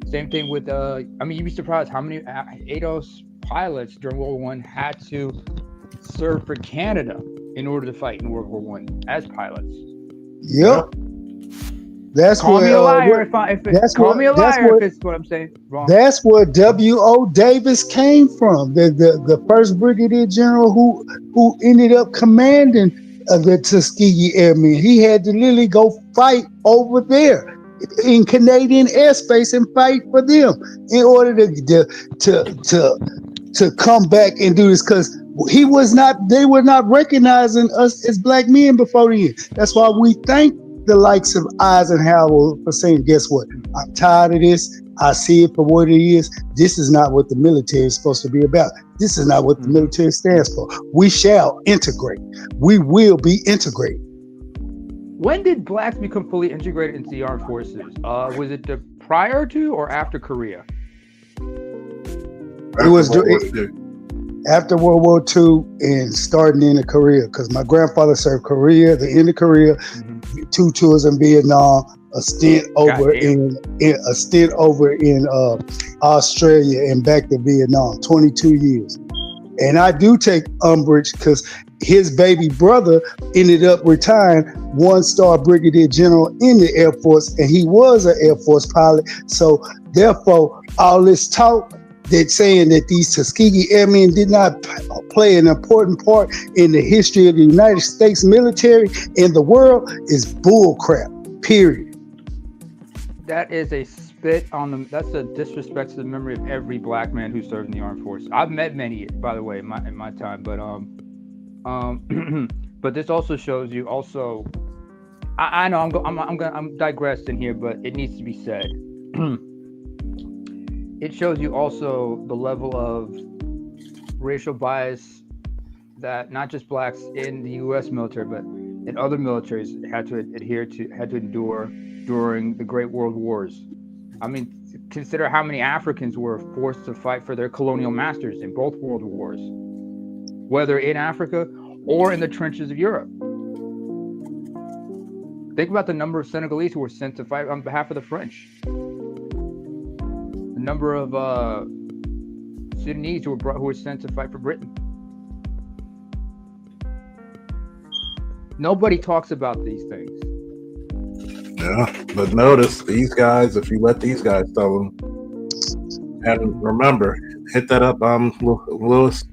Same thing with, you'd be surprised how many ADOS pilots during World War I had to serve for Canada in order to fight in World War I as pilots. Yep. That's call me a liar if it's what I'm saying wrong. That's where W.O. Davis came from. The first brigadier general who ended up commanding the Tuskegee Airmen. He had to literally go fight over there in Canadian airspace and fight for them in order to come back and do this because they were not recognizing us as black men before then. That's why we thank the likes of Eisenhower for saying, guess what? I'm tired of this. I see it for what it is. This is not what the military is supposed to be about. This is not what the military stands for. We shall integrate. We will be integrated. When did blacks become fully integrated into the armed forces? Was it prior to or after Korea? It was after World War II and starting into Korea, because my grandfather served Korea, the end of Korea, 2 tours in Vietnam, a stint over in Australia, and back to Vietnam, 22 years. And I do take umbrage because his baby brother ended up retiring 1-star brigadier general in the Air Force, and he was an Air Force pilot. So therefore, all this talk that saying that these Tuskegee Airmen did not play an important part in the history of the United States military and the world is bull crap, period. That is a spit on them. That's a disrespect to the memory of every black man who served in the armed forces. I've met many, by the way, in my time, but but this also shows you. Also, I know I'm digressing here, but it needs to be said. It shows you also the level of racial bias that not just blacks in the U.S. military, but in other militaries had to endure during the Great World Wars. I mean, consider how many Africans were forced to fight for their colonial masters in both World Wars, whether in Africa or in the trenches of Europe. Think about the number of Senegalese who were sent to fight on behalf of the French. The number of Sudanese who were sent to fight for Britain. Nobody talks about these things. Yeah, but notice these guys, if you let these guys tell them, and remember, hit that up, Lewis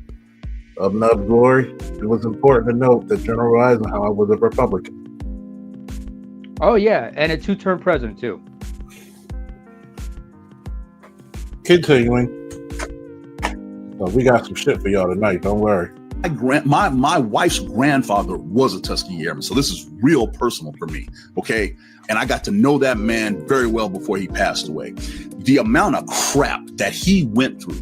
of Nub Glory. It was important to note that General Eisenhower was a Republican. Oh yeah, and a 2-term president too. Continuing. Well, we got some shit for y'all tonight, don't worry. My wife's grandfather was a Tuskegee Airman, so this is real personal for me, okay? And I got to know that man very well before he passed away. The amount of crap that he went through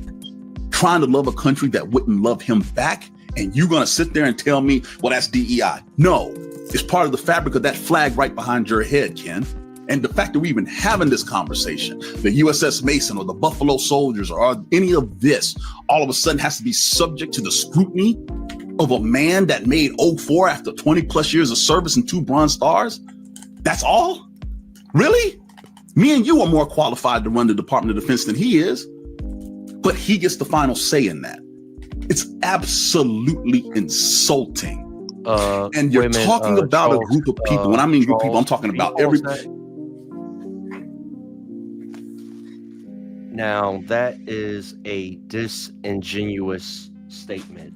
trying to love a country that wouldn't love him back, and you're going to sit there and tell me, well, that's DEI. No, it's part of the fabric of that flag right behind your head, Ken. And the fact that we're even having this conversation, the USS Mason or the Buffalo Soldiers or any of this, all of a sudden has to be subject to the scrutiny of a man that made 04 after 20 plus years of service and 2 Bronze Stars? That's all? Really? Me and you are more qualified to run the Department of Defense than he is, but he gets the final say in that. It's absolutely insulting. And you're talking about Charles, a group of people. When I mean group of people, I'm talking about everybody. Now, that is a disingenuous statement.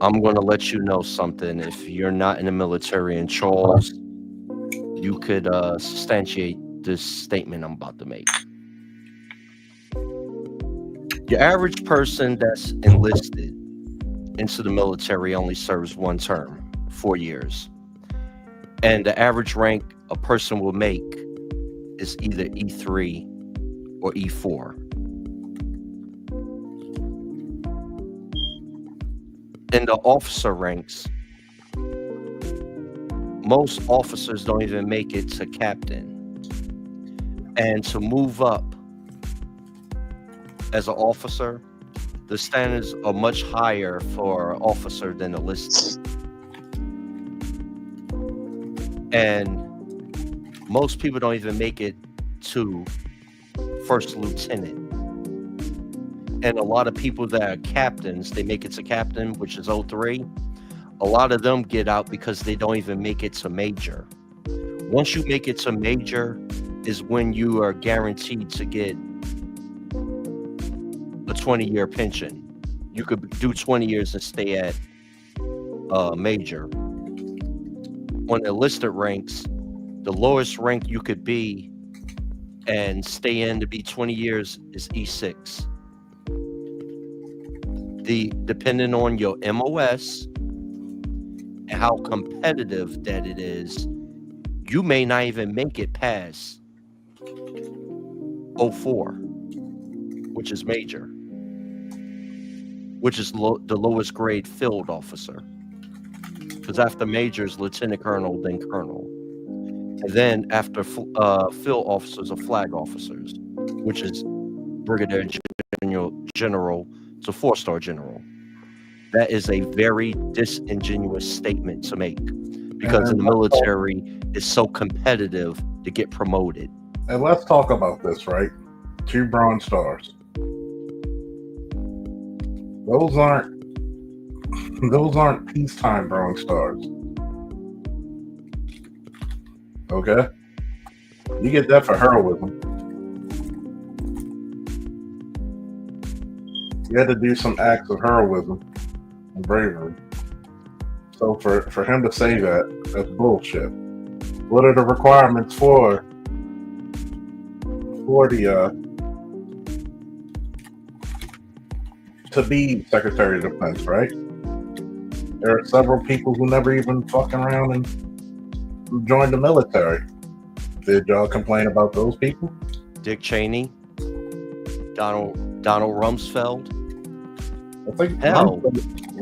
I'm going to let you know something. If you're not in the military, and Charles, you could substantiate this statement I'm about to make. Your average person that's enlisted into the military only serves 1 term, 4 years. And the average rank a person will make is either E3 or E4. In the officer ranks, most officers don't even make it to captain. And to move up as an officer, the standards are much higher for an officer than enlisted. And most people don't even make it to first lieutenant. And a lot of people that are captains, they make it to captain, which is 03. A lot of them get out because they don't even make it to major. Once you make it to major is when you are guaranteed to get a 20-year pension. You could do 20 years and stay at major. On the enlisted ranks, the lowest rank you could be and stay in to be 20 years is E6. Depending on your MOS and how competitive that it is, you may not even make it past 04, which is major, which is the lowest grade field officer. Because after major is lieutenant colonel, then colonel. And then after field officers are flag officers, which is brigadier general to 4-star general. That is a very disingenuous statement to make, because in the military it's so competitive to get promoted. And let's talk about this, right? 2 Bronze Stars. Those aren't peacetime throwing stars. Okay? You get that for heroism. You had to do some acts of heroism and bravery. So for him to say that, that's bullshit. What are the requirements for the to be Secretary of Defense, right? There are several people who never even fucking around and joined the military. Did y'all complain about those people? Dick Cheney, Donald Rumsfeld. I think Hell,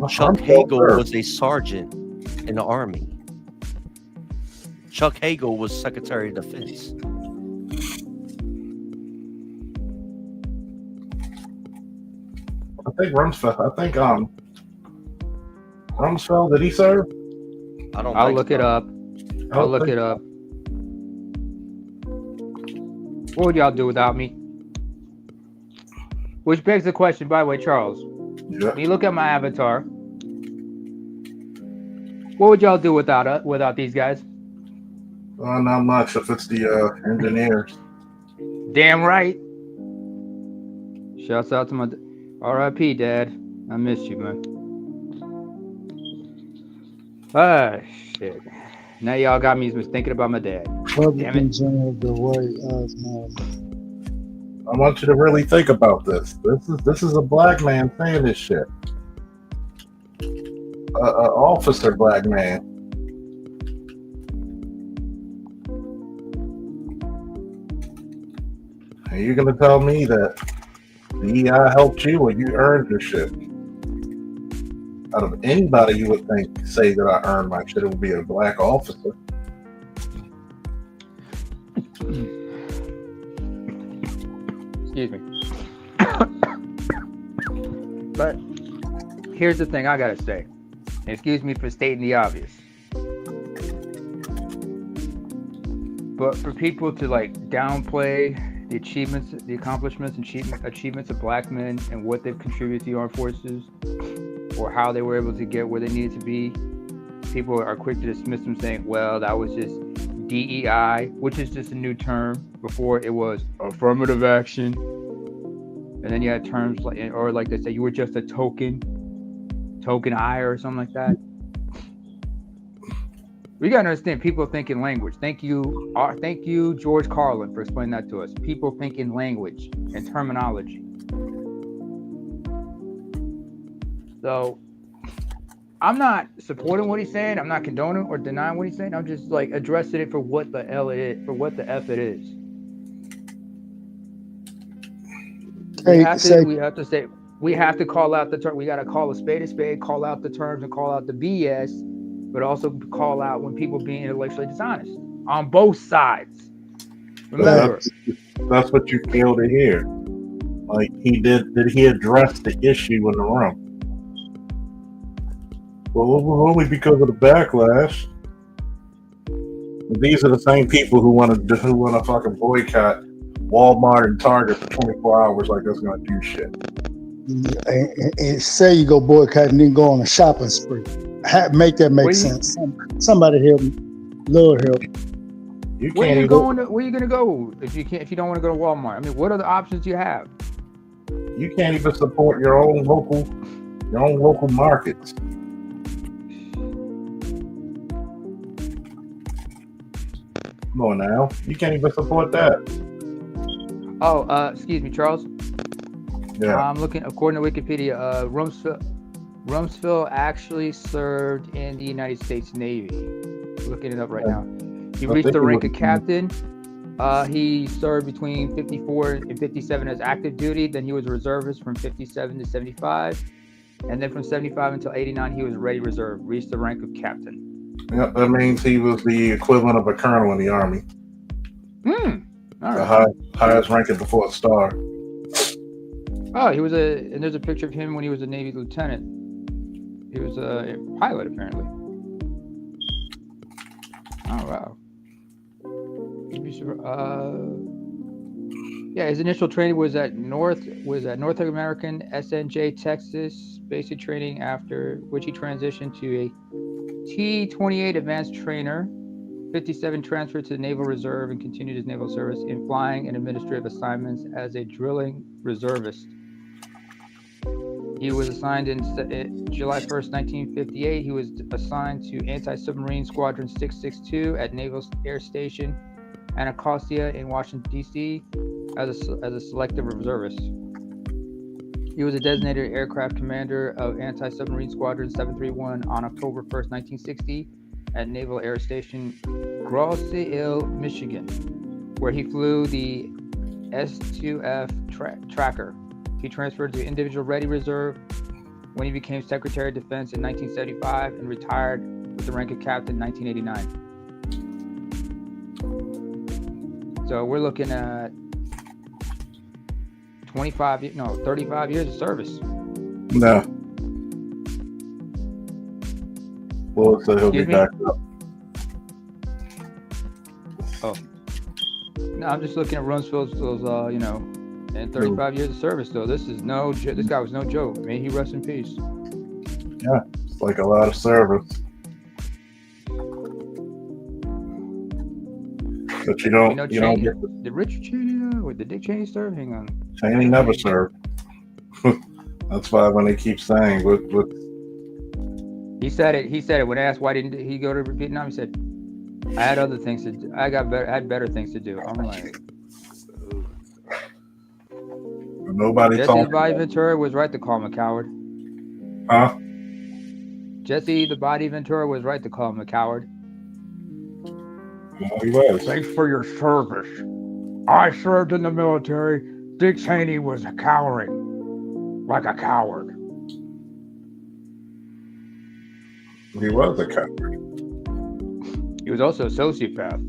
Chuck Rumsfeld Hagel served. was a sergeant in the Army. Chuck Hagel was Secretary of Defense. I think Rumsfeld, did he serve? I don't. I'll think look so. it up. I'll look it up. What would y'all do without me? Which begs the question, by the way, Charles. Yeah. When you look at my avatar, what would y'all do without these guys? Not much if it's the engineers. Damn right. Shouts out to my R.I.P. Dad. I miss you, man. Ah, shit. Now y'all got me thinking about my dad. Republican General Dwight Eisenhower. I want you to really think about this. This is a black man saying this shit. A officer black man. And you're gonna tell me that the EI helped you or you earned your shit? Out of anybody you would say that I earned my shit, it would be a black officer. Excuse me. But here's the thing I gotta say. Excuse me for stating the obvious. But for people to downplay the achievements, the accomplishments, and achievements of black men and what they've contributed to the armed forces, or how they were able to get where they needed to be, people are quick to dismiss them, saying, "Well, that was just DEI," which is just a new term. Before it was affirmative action, and then you had terms like they say, you were just a token I or something like that. We gotta understand, people think in language. Thank you, George Carlin, for explaining that to us. People think in language and terminology. So I'm not supporting what he's saying. I'm not condoning or denying what he's saying. I'm just addressing it for what the F it is. We have to call out the term. We got to call a spade, call out the terms and call out the BS, but also call out when people being intellectually dishonest on both sides. Remember, that's what you feel to hear. Like did he address the issue in the room? Well, only because of the backlash. These are the same people who want to fucking boycott Walmart and Target for 24 hours like that's gonna do shit. And say you go boycott and then go on a shopping spree. Make that make sense. Somebody help me. Lord help. Where are you gonna go if you don't want to go to Walmart? I mean, what other options do you have? You can't even support your own local markets. Come on now. You can't even support that. Oh, excuse me, Charles. Yeah. I'm looking, according to Wikipedia, Rumsfeld actually served in the United States Navy. Looking it up right now. He reached the rank of captain. He served between 54 and 57 as active duty. Then he was a reservist from 57 to 75. And then from 75 until 89, he was ready reserve. Reached the rank of captain. Yeah, that means he was the equivalent of a colonel in the Army. All right. The highest ranking before a star. Oh, and there's a picture of him when he was a Navy lieutenant. He was a pilot, apparently. Oh, wow. Yeah, his initial training was at North American SNJ Texas basic training, after which he transitioned to a T-28 advanced trainer. 57 transferred to the Naval Reserve and continued his naval service in flying and administrative assignments as a drilling reservist. He was assigned in July 1st, 1958. He was assigned to Anti-Submarine Squadron 662 at Naval Air Station Anacostia in Washington, D.C. as a selective reservist. He was a designated aircraft commander of Anti-Submarine Squadron 731 on October 1st, 1960 at Naval Air Station Grosse-Ile, Michigan, where he flew the S-2F Tracker. He transferred to Individual Ready Reserve when he became Secretary of Defense in 1975 and retired with the rank of captain in 1989. So we're looking at 35 years of service. No. Well, so he'll be back up. Oh. No, I'm just looking at Rumsfeld's, and 35 years of service, though. This guy was no joke. May he rest in peace. Yeah, it's like a lot of service. But you don't get Did Richard Cheney or did Dick Cheney serve? Hang on. Cheney never served. That's why when they keep saying what He said it when asked why didn't he go to Vietnam. He said, "I had other things to do. I had better things to do." I'm like, nobody Jesse talking. the Body Ventura was right to call him a coward. Huh? Jesse the Body Ventura was right to call him a coward. Well, he was. Thanks for your service. I served in the military. Dick Cheney was cowering like a coward. He was a coward. He was also a sociopath.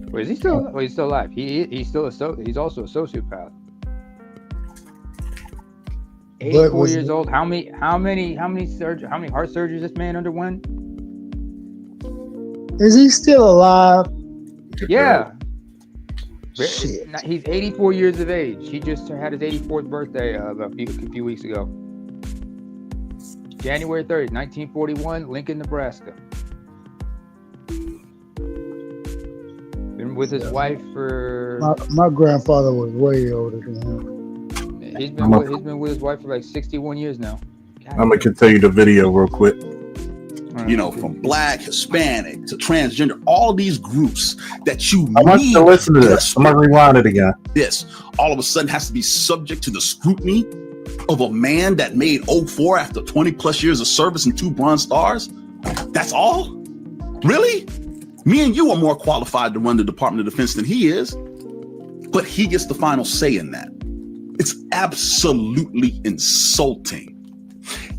Wait, is he still? Oh, he's still alive. He's also a sociopath. 84 years old. How many heart surgeries this man underwent? Is he still alive? Yeah. Shit. He's 84 years of age. He just had his 84th birthday a few weeks ago. January 30th, 1941, Lincoln, Nebraska. Been with his wife for... My grandfather was way older than him. He's been with his wife for like 61 years now. I'm going to continue the video real quick. From Black, Hispanic to transgender, all these groups that you I want you to listen to this. I'm going to rewind it again. This all of a sudden has to be subject to the scrutiny of a man that made 04 after 20 plus years of service and 2 Bronze Stars. That's all? Really? Me and you are more qualified to run the Department of Defense than he is, but he gets the final say in that. It's absolutely insulting.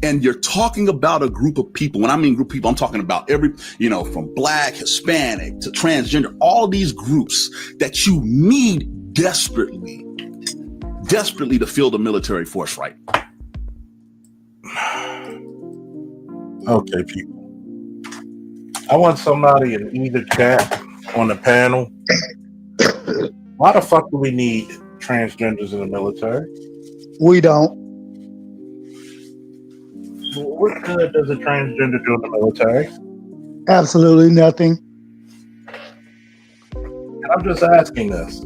And you're talking about a group of people. When I mean group of people, I'm talking about every, from Black, Hispanic to transgender, all these groups that you need desperately to fill the military force, right? Okay, people. I want somebody in either chat on the panel. Why the fuck do we need transgenders in the military? We don't. What good does a transgender do in the military? Absolutely nothing. And I'm just asking this.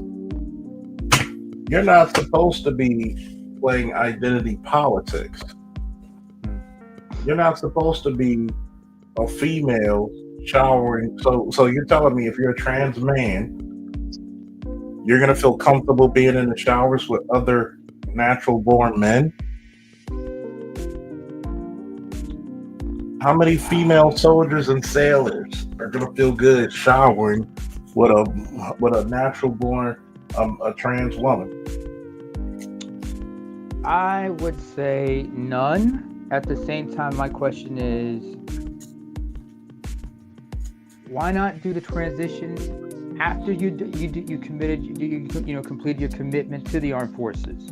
You're not supposed to be playing identity politics. You're not supposed to be a female showering. So you're telling me if you're a trans man, you're going to feel comfortable being in the showers with other natural born men? How many female soldiers and sailors are going to feel good showering with a natural born a trans woman? I would say none. At the same time, my question is, why not do the transition after you completed your commitment to the armed forces?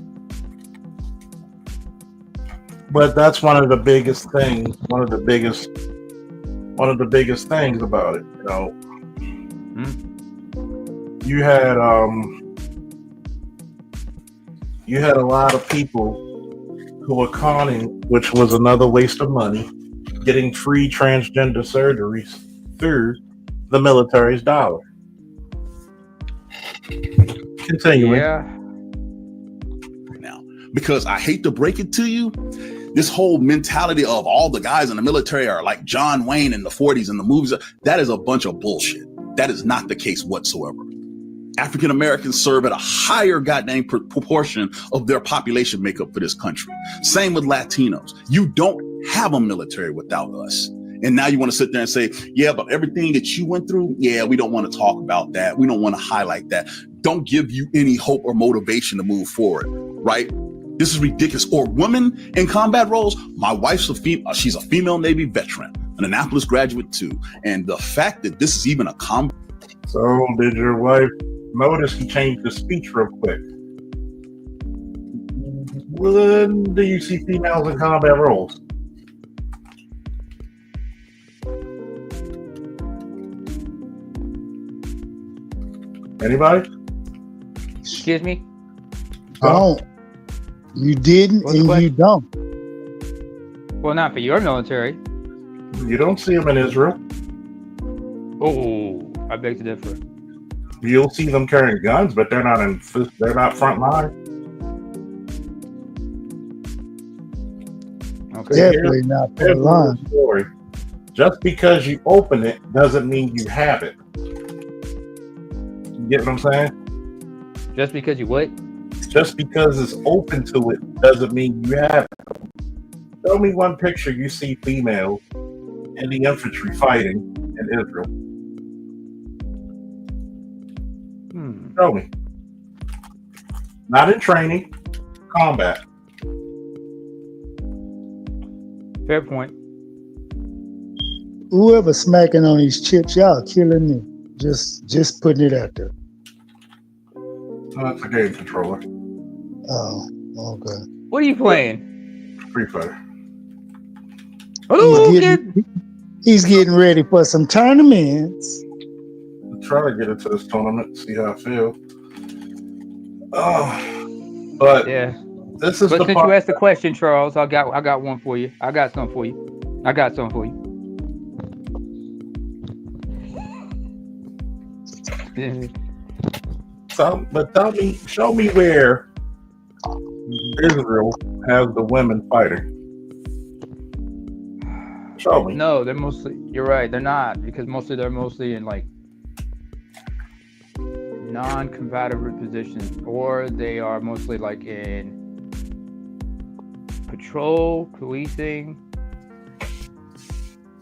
But that's one of the biggest things. One of the biggest things about it. You had you had a lot of people who were conning, which was another waste of money, getting free transgender surgeries through the military's dollar. Continuing. Yeah. Now, because I hate to break it to you, this whole mentality of all the guys in the military are like John Wayne in the 40s and the movies, that is a bunch of bullshit. That is not the case whatsoever. African Americans serve at a higher goddamn proportion of their population makeup for this country. Same with Latinos. You don't have a military without us. And now you want to sit there and say, yeah, but everything that you went through, yeah, we don't want to talk about that. We don't want to highlight that. Don't give you any hope or motivation to move forward, right? This is ridiculous. Or women in combat roles. My wife's she's a female Navy veteran, an Annapolis graduate too. And the fact that this is even a combat. So did your wife notice he changed his speech real quick? When do you see females in combat roles? Anybody? Excuse me? Don't. You didn't What's the and question? you don't. Well, not for your military. You don't see them in Israel. Oh, I beg to differ. You'll see them carrying guns, but they're not front line. Okay. Definitely not for Here's the the line. story. Just because you open it doesn't mean you have it. You get what I'm saying? Just because you what? Just because it's open to it doesn't mean you have it. Show me one picture you see females in the infantry fighting in Israel. Show me. Not in training, combat. Fair point. Whoever smacking on these chips, y'all killing me. Just putting it out there. That's a game controller. Oh, okay. What are you playing? Free Fire. Oh, He's getting ready for some tournaments. Try to get into this tournament, see how I feel. But yeah. This is but the since part you asked the question, Charles, I got one for you. I got something for you. But show me where Israel has the women fighting. Show me. No, they're mostly. You're right. They're not, because they're mostly in like non-combative positions, or they are mostly like in patrol, policing,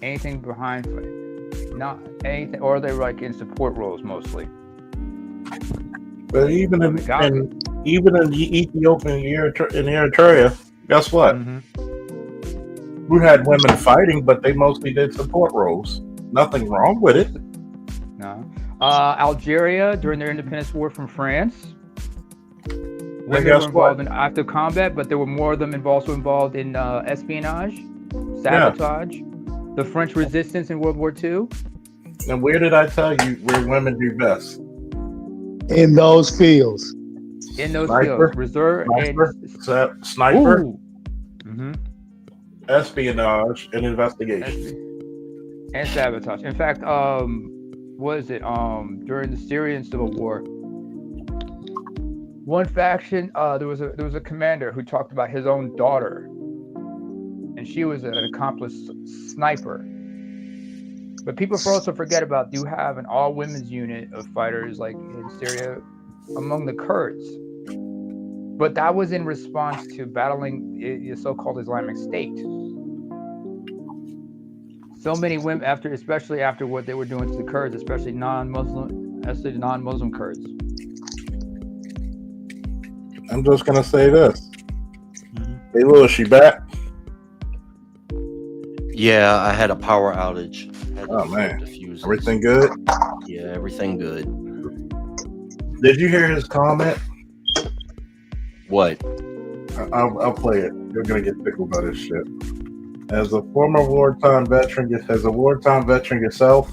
anything behind, not anything, or they're like in support roles mostly. But even in the Ethiopian in Eritrea, guess what? We had women fighting, but they mostly did support roles. Nothing wrong with it. No. Algeria, during their independence war from France, women were involved in active combat, but there were more of them also involved in espionage, sabotage, the French resistance in World War II. And where did I tell you where women do best? In those fields. In those fields. Reserve sniper, espionage, and investigation. And sabotage. In fact, during the Syrian Civil War, one faction, there was a commander who talked about his own daughter, and she was an accomplished sniper. But people also forget about, you have an all-women's unit of fighters like in Syria among the Kurds. But that was in response to battling the so-called Islamic State. So many women, especially after what they were doing to the Kurds, especially non-Muslim Kurds. I'm just gonna say this. Hey, Lewis, you back? Yeah, I had a power outage. Oh man, everything good? Yeah, everything good. Did you hear his comment? What? I'll play it. You're gonna get tickled by this shit. As a wartime veteran yourself,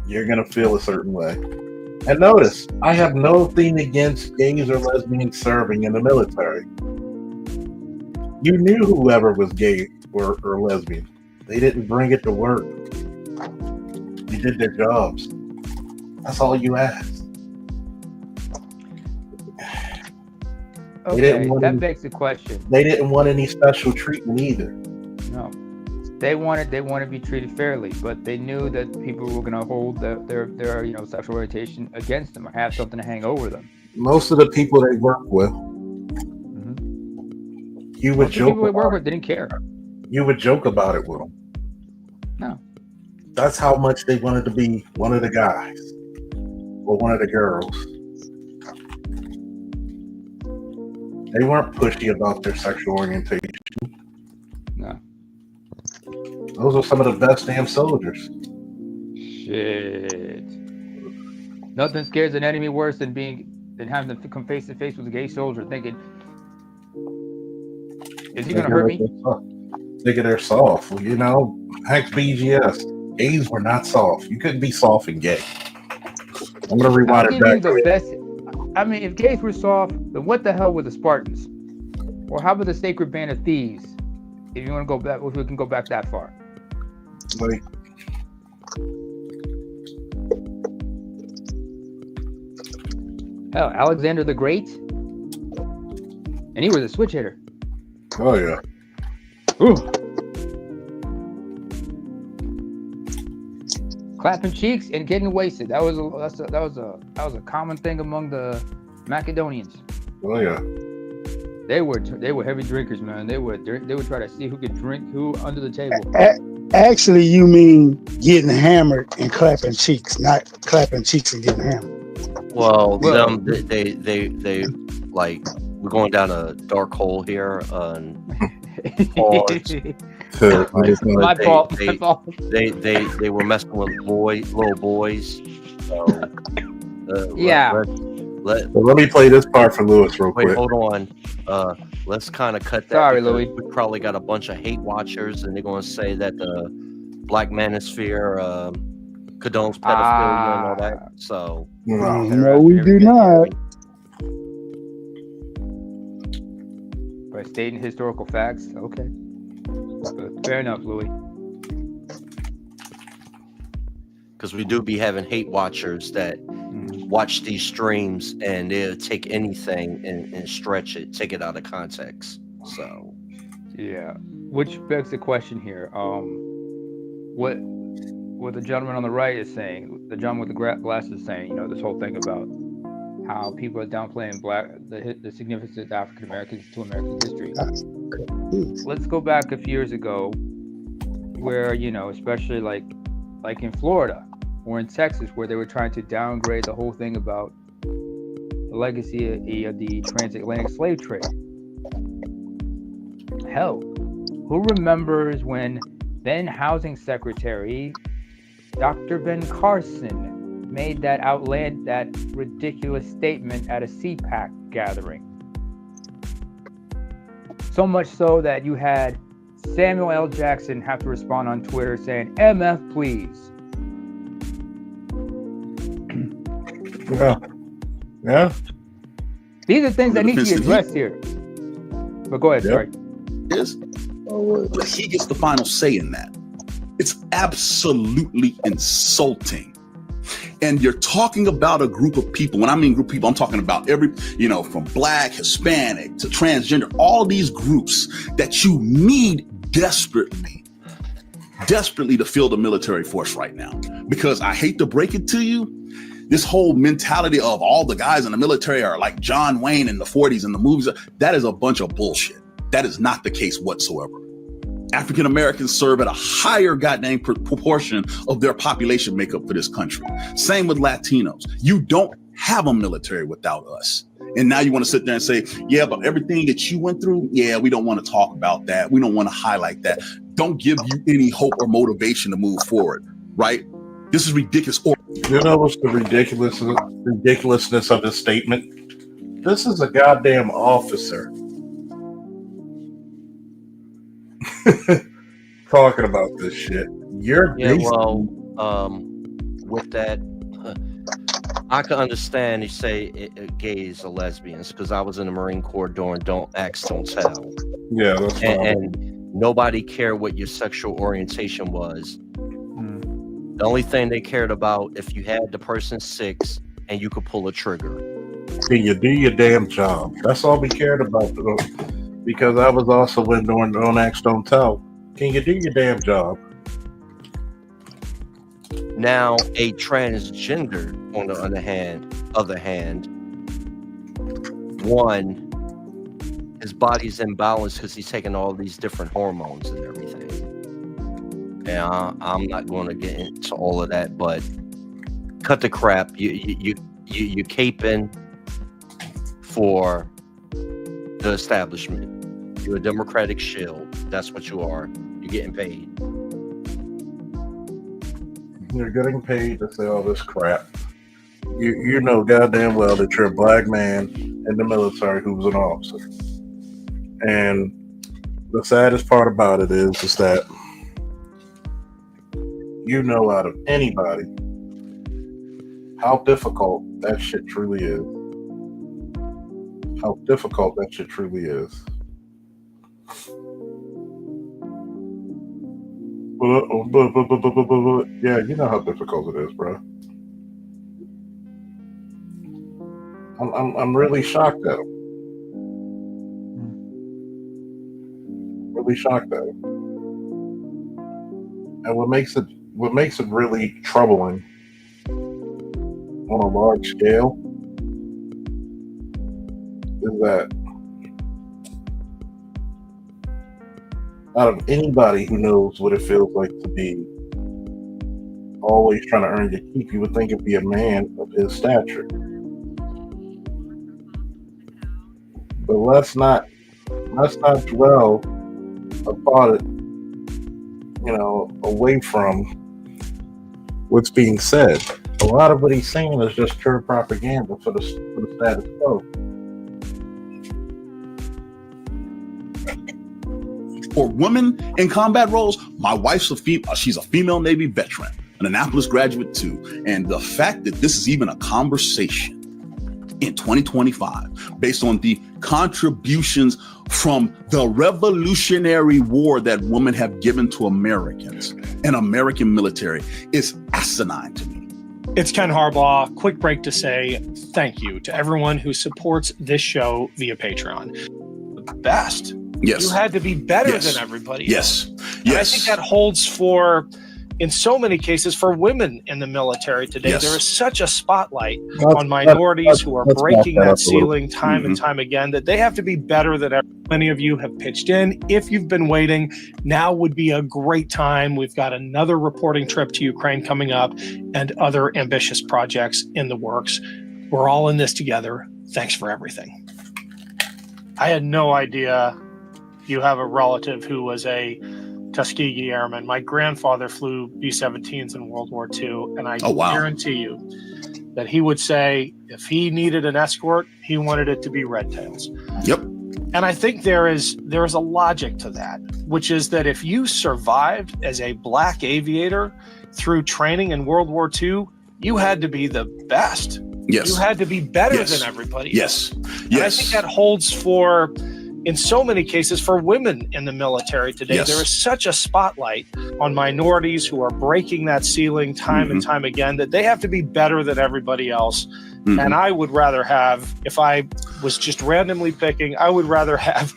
you're gonna feel a certain way. And notice, I have no thing against gays or lesbians serving in the military. You knew whoever was gay or lesbian. They didn't bring it to work. You did their jobs. That's all you asked. Okay, that begs the question. They didn't want any special treatment either. No, they wanted to be treated fairly, but they knew that people were going to hold their sexual orientation against them or have something to hang over them. Most of the people they work with, you would joke. People we work with didn't care. You would joke about it with them. No, that's how much they wanted to be one of the guys or one of the girls. They weren't pushy about their sexual orientation. No. Those are some of the best damn soldiers. Shit. Nothing scares an enemy worse than having to come face to face with a gay soldier thinking, is he going to hurt me? Thinking they're soft. Well, you know, heck, BGS. Gays were not soft. You couldn't be soft and gay. I'm going to rewind it back. I mean, if gays were soft, then what the hell were the Spartans? Or how about the Sacred Band of Thieves? If you want to go back, if we can go back that far. Like, hell, Alexander the Great, and he was a switch hitter. Oh yeah. Ooh. Clapping cheeks and getting wasted. That was a common thing among the Macedonians. Oh yeah. They were heavy drinkers, man. They would try to see who could drink who under the table. Actually, you mean getting hammered and clapping cheeks, not clapping cheeks and getting hammered. Well, they like, we're going down a dark hole here. My fault. They were messing with little boys. So, yeah. Let me play this part for Lewis real quick. Wait, hold on. Let's kind of cut that. Sorry, Louis. We probably got a bunch of hate watchers, and they're going to say that the Black Manosphere condones pedophilia and all that. So, no, we do not. By stating historical facts, okay. Fair enough, Louis. because we do be having hate watchers that watch these streams and they'll take anything and stretch it, take it out of context. So, yeah, which begs the question here: what the gentleman on the right is saying, the gentleman with the glasses is saying, this whole thing about how people are downplaying the significance of African Americans to American history. Let's go back a few years ago, where especially like in Florida or in Texas, where they were trying to downgrade the whole thing about the legacy of the transatlantic slave trade. Hell, who remembers when then Housing Secretary Dr. Ben Carson made that ridiculous statement at a CPAC gathering? So much so that you had Samuel L. Jackson have to respond on Twitter saying, "MF, please." Yeah. These are things that need to be addressed here. But go ahead, sorry. He gets the final say in that. It's absolutely insulting. And you're talking about a group of people. When I mean group of people, I'm talking about every, from Black, Hispanic to transgender, all these groups that you need desperately to fill the military force right now. Because I hate to break it to you, this whole mentality of all the guys in the military are like John Wayne in the 40s in the movies, that is a bunch of bullshit. That is not the case whatsoever. African Americans serve at a higher goddamn proportion of their population makeup for this country. Same with Latinos. You don't have a military without us. And now you want to sit there and say, yeah, but everything that you went through, yeah, we don't want to talk about that. We don't want to highlight that. Don't give you any hope or motivation to move forward, right? This is ridiculous. You know what's the ridiculousness of this statement? This is a goddamn officer talking about this shit. You're with that, I can understand you say gays or lesbians because I was in the Marine Corps during Don't Ask, Don't Tell. Yeah, that's fine. And nobody cared what your sexual orientation was. The only thing they cared about if you had the person 6 and you could pull a trigger. Can you do your damn job? That's all we cared about. Because I was also in during Don't Ask, Don't Tell. Can you do your damn job? Now, a transgender, on the other hand, one, his body's imbalanced because he's taking all these different hormones and everything. And I'm not going to get into all of that, but cut the crap. You caping for the establishment. You're a Democratic shield. That's what you are. You're getting paid. You're getting paid to say all this crap. You know goddamn well that you're a black man in the military who's an officer. And the saddest part about it is that you know out of anybody how difficult that shit truly is. How difficult that shit truly is. Yeah, you know how difficult it is, bro. I'm really shocked at him. Really shocked at him. And what makes it really troubling on a large scale is that out of anybody who knows what it feels like to be always trying to earn your keep, you would think it'd be a man of his stature. But let's not dwell about it, away from what's being said. A lot of what he's saying is just pure propaganda for the status quo. For women in combat roles, my wife's she's a female Navy veteran, an Annapolis graduate too. And the fact that this is even a conversation in 2025, based on the contributions from the Revolutionary War that women have given to Americans and American military, is asinine to me. It's Ken Harbaugh. Quick break to say thank you to everyone who supports this show via Patreon. The best. Yes. You had to be better Yes. than everybody Yes. else. Yes. And I think that holds for, in so many cases, for women in the military today. Yes. There is such a spotlight on minorities who are breaking that ceiling time and time again that they have to be better than everybody. Many of you have pitched in. If you've been waiting, now would be a great time. We've got another reporting trip to Ukraine coming up and other ambitious projects in the works. We're all in this together. Thanks for everything. I had no idea you have a relative who was a Tuskegee Airman. My grandfather flew B-17s in World War II, and I guarantee you that he would say if he needed an escort, he wanted it to be Red Tails. Yep. And I think there is a logic to that, which is that if you survived as a black aviator through training in World War II, you had to be the best. Yes. You had to be better Yes. than everybody Yes. else. Yes. And I think that holds for, in so many cases, for women in the military today. Yes. There is such a spotlight on minorities who are breaking that ceiling time and time again that they have to be better than everybody else. And I would rather have, if I was just randomly picking, I would rather have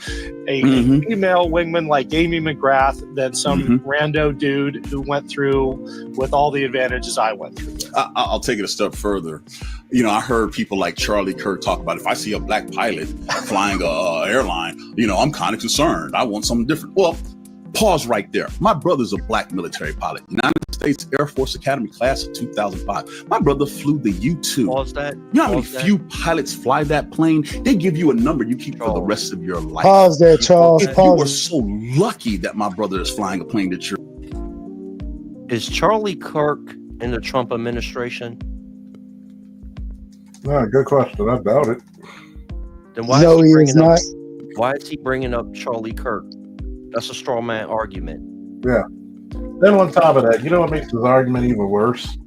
a female wingman like Amy McGrath than some rando dude who went through with all the advantages I went through. I'll take it a step further. I heard people like Charlie Kirk talk about if I see a black pilot flying a airline, I'm kind of concerned. I want something different. Well, pause right there. My brother's a black military pilot, United States Air Force Academy class of 2005. My brother flew the U-2. Pause that. You know how many few pilots fly that plane? They give you a number you keep for the rest of your life. Pause there, Charles. If you were so lucky that my brother is flying a plane that you're... Is Charlie Kirk in the Trump administration? No, good question. I doubt it. Then why No, is he he bringing is up? not. Why is he bringing up Charlie Kirk? That's a straw man argument. Yeah. Then on top of that, you know what makes his argument even worse?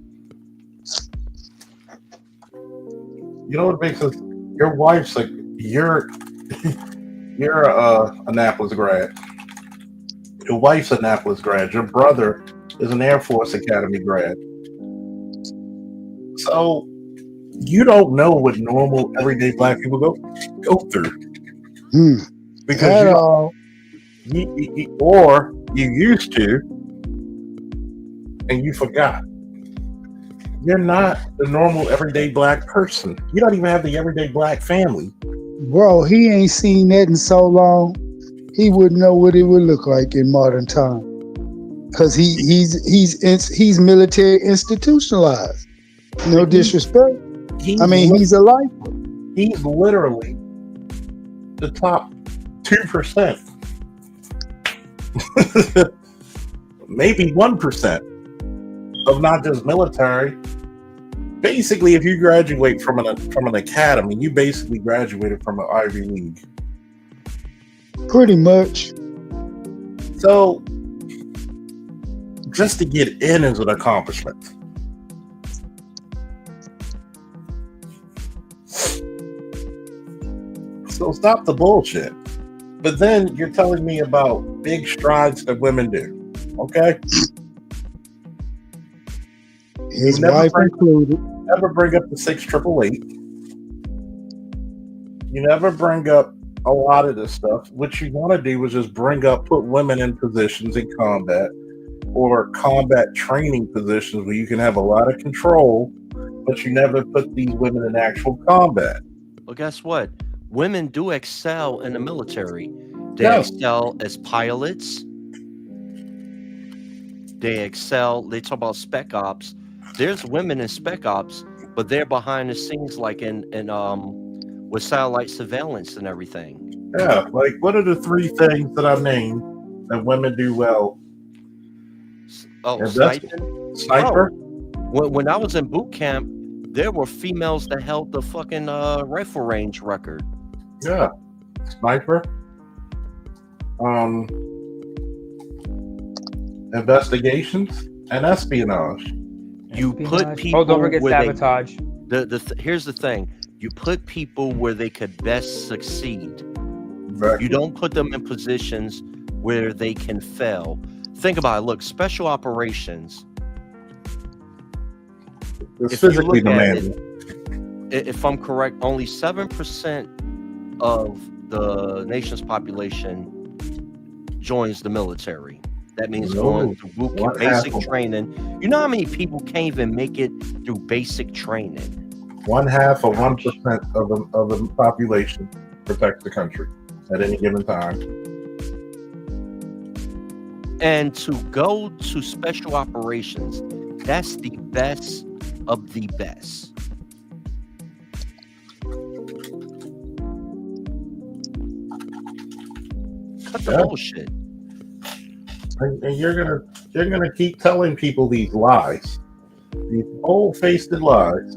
You know what makes us? Your wife's like you're Annapolis grad. Your wife's Annapolis grad. Your brother is an Air Force Academy grad. So you don't know what normal everyday black people go through because or you used to and you forgot. You're not the normal everyday black person. You don't even have the everyday black family. Bro, he ain't seen that in so long. He wouldn't know what it would look like in modern time. Cause he's military institutionalized. No disrespect. He's a lifer. He's literally the top 2%. Maybe 1% of not just military. Basically, if you graduate from an academy, you basically graduated from an Ivy League. Pretty much. So, just to get in is an accomplishment. So stop the bullshit. But then you're telling me about big strides that women do. Okay? His wife included. Never bring up the 6888. You never bring up a lot of this stuff. What you want to do is just put women in positions in combat or combat training positions where you can have a lot of control, but you never put these women in actual combat. Well, guess what? Women do excel in the military. They excel as pilots. They talk about spec ops. There's women in spec ops, but they're behind the scenes, like in with satellite surveillance and everything. Yeah, like what are the 3 things that I named that women do well? Oh, sniper. Oh, When I was in boot camp, there were females that held the fucking rifle range record. Yeah, sniper. Investigations and espionage. You put people. Oh, don't forget sabotage. Here's the thing: you put people where they could best succeed. Exactly. You don't put them in positions where they can fail. Think about it. Look, special operations. It's physically demanding. If I'm correct, only 7% of the nation's population joins the military. That means going through boot camp, basic training. You know how many people can't even make it through basic training? 1/2 of 1% of the population protects the country at any given time. And to go to special operations, that's the best of the best. Cut the bullshit. And you're gonna keep telling people these lies, these old-faced lies.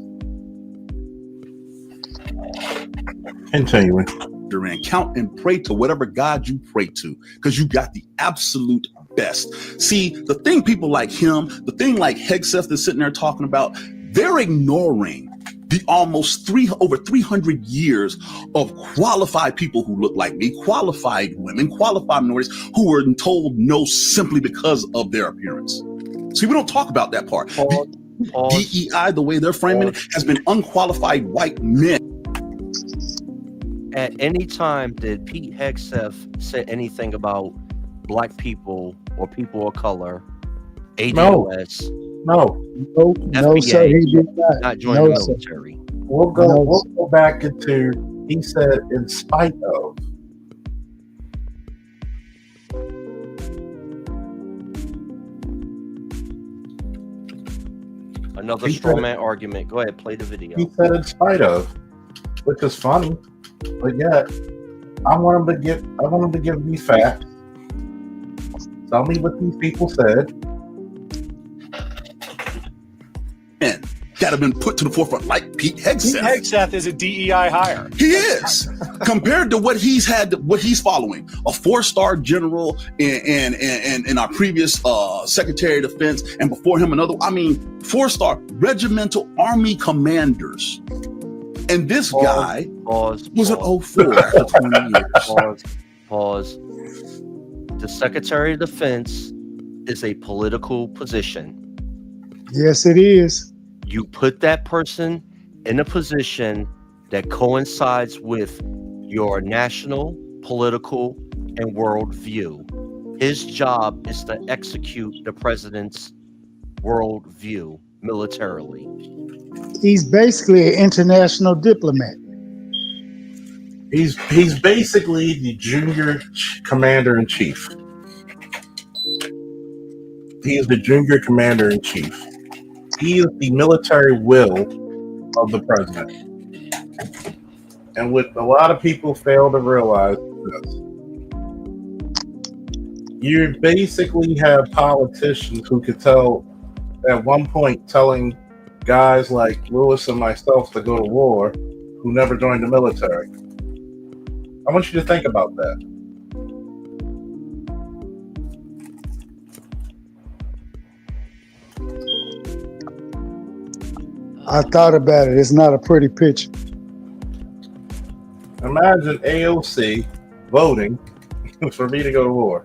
Continuing. And count and pray to whatever God you pray to, because you got the absolute best. See, the thing people like him, the thing like Hegseth that's sitting there talking about, they're ignoring the almost over 300 years of qualified people who look like me, qualified women, qualified minorities who were told no simply because of their appearance. See, we don't talk about that part. DEI, the way they're framing it, has been unqualified white men. At any time did Pete Hegseth say anything about black people or people of color, ADOS? No, FBA, sir, he did not. Join the military. We'll go back into, he said, in spite of. Another straw man argument. Go ahead, play the video. He said in spite of, which is funny, but yet I want him to give me facts. Tell me what these people said. And that have been put to the forefront, like Pete Hegseth. Pete Hegseth is a DEI hire. He is, compared to what he's following. A 4-star general in our previous Secretary of Defense, and before him another. 4-star regimental army commanders. And this guy Pause. was an 04 after 20 years. Pause. The Secretary of Defense is a political position. Yes, it is. You put that person in a position that coincides with your national, political, and world view. His job is to execute the president's world view militarily. He's basically an international diplomat. He's basically the junior commander in chief. He is the junior commander in chief. He is the military will of the president. And what a lot of people fail to realize is this. You basically have politicians who could tell, at one point, telling guys like Lewis and myself to go to war who never joined the military. I want you to think about that. I thought about it. It's not a pretty picture. Imagine AOC voting for me to go to war.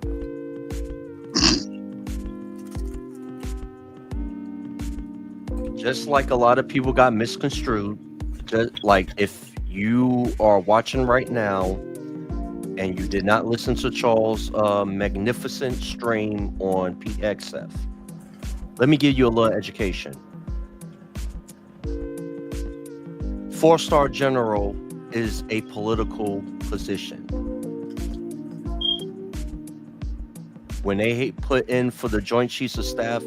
Just like a lot of people got misconstrued, just like if you are watching right now and you did not listen to Charles' magnificent stream on PXF, let me give you a little education. 4-star general is a political position. When they put in for the Joint Chiefs of Staff,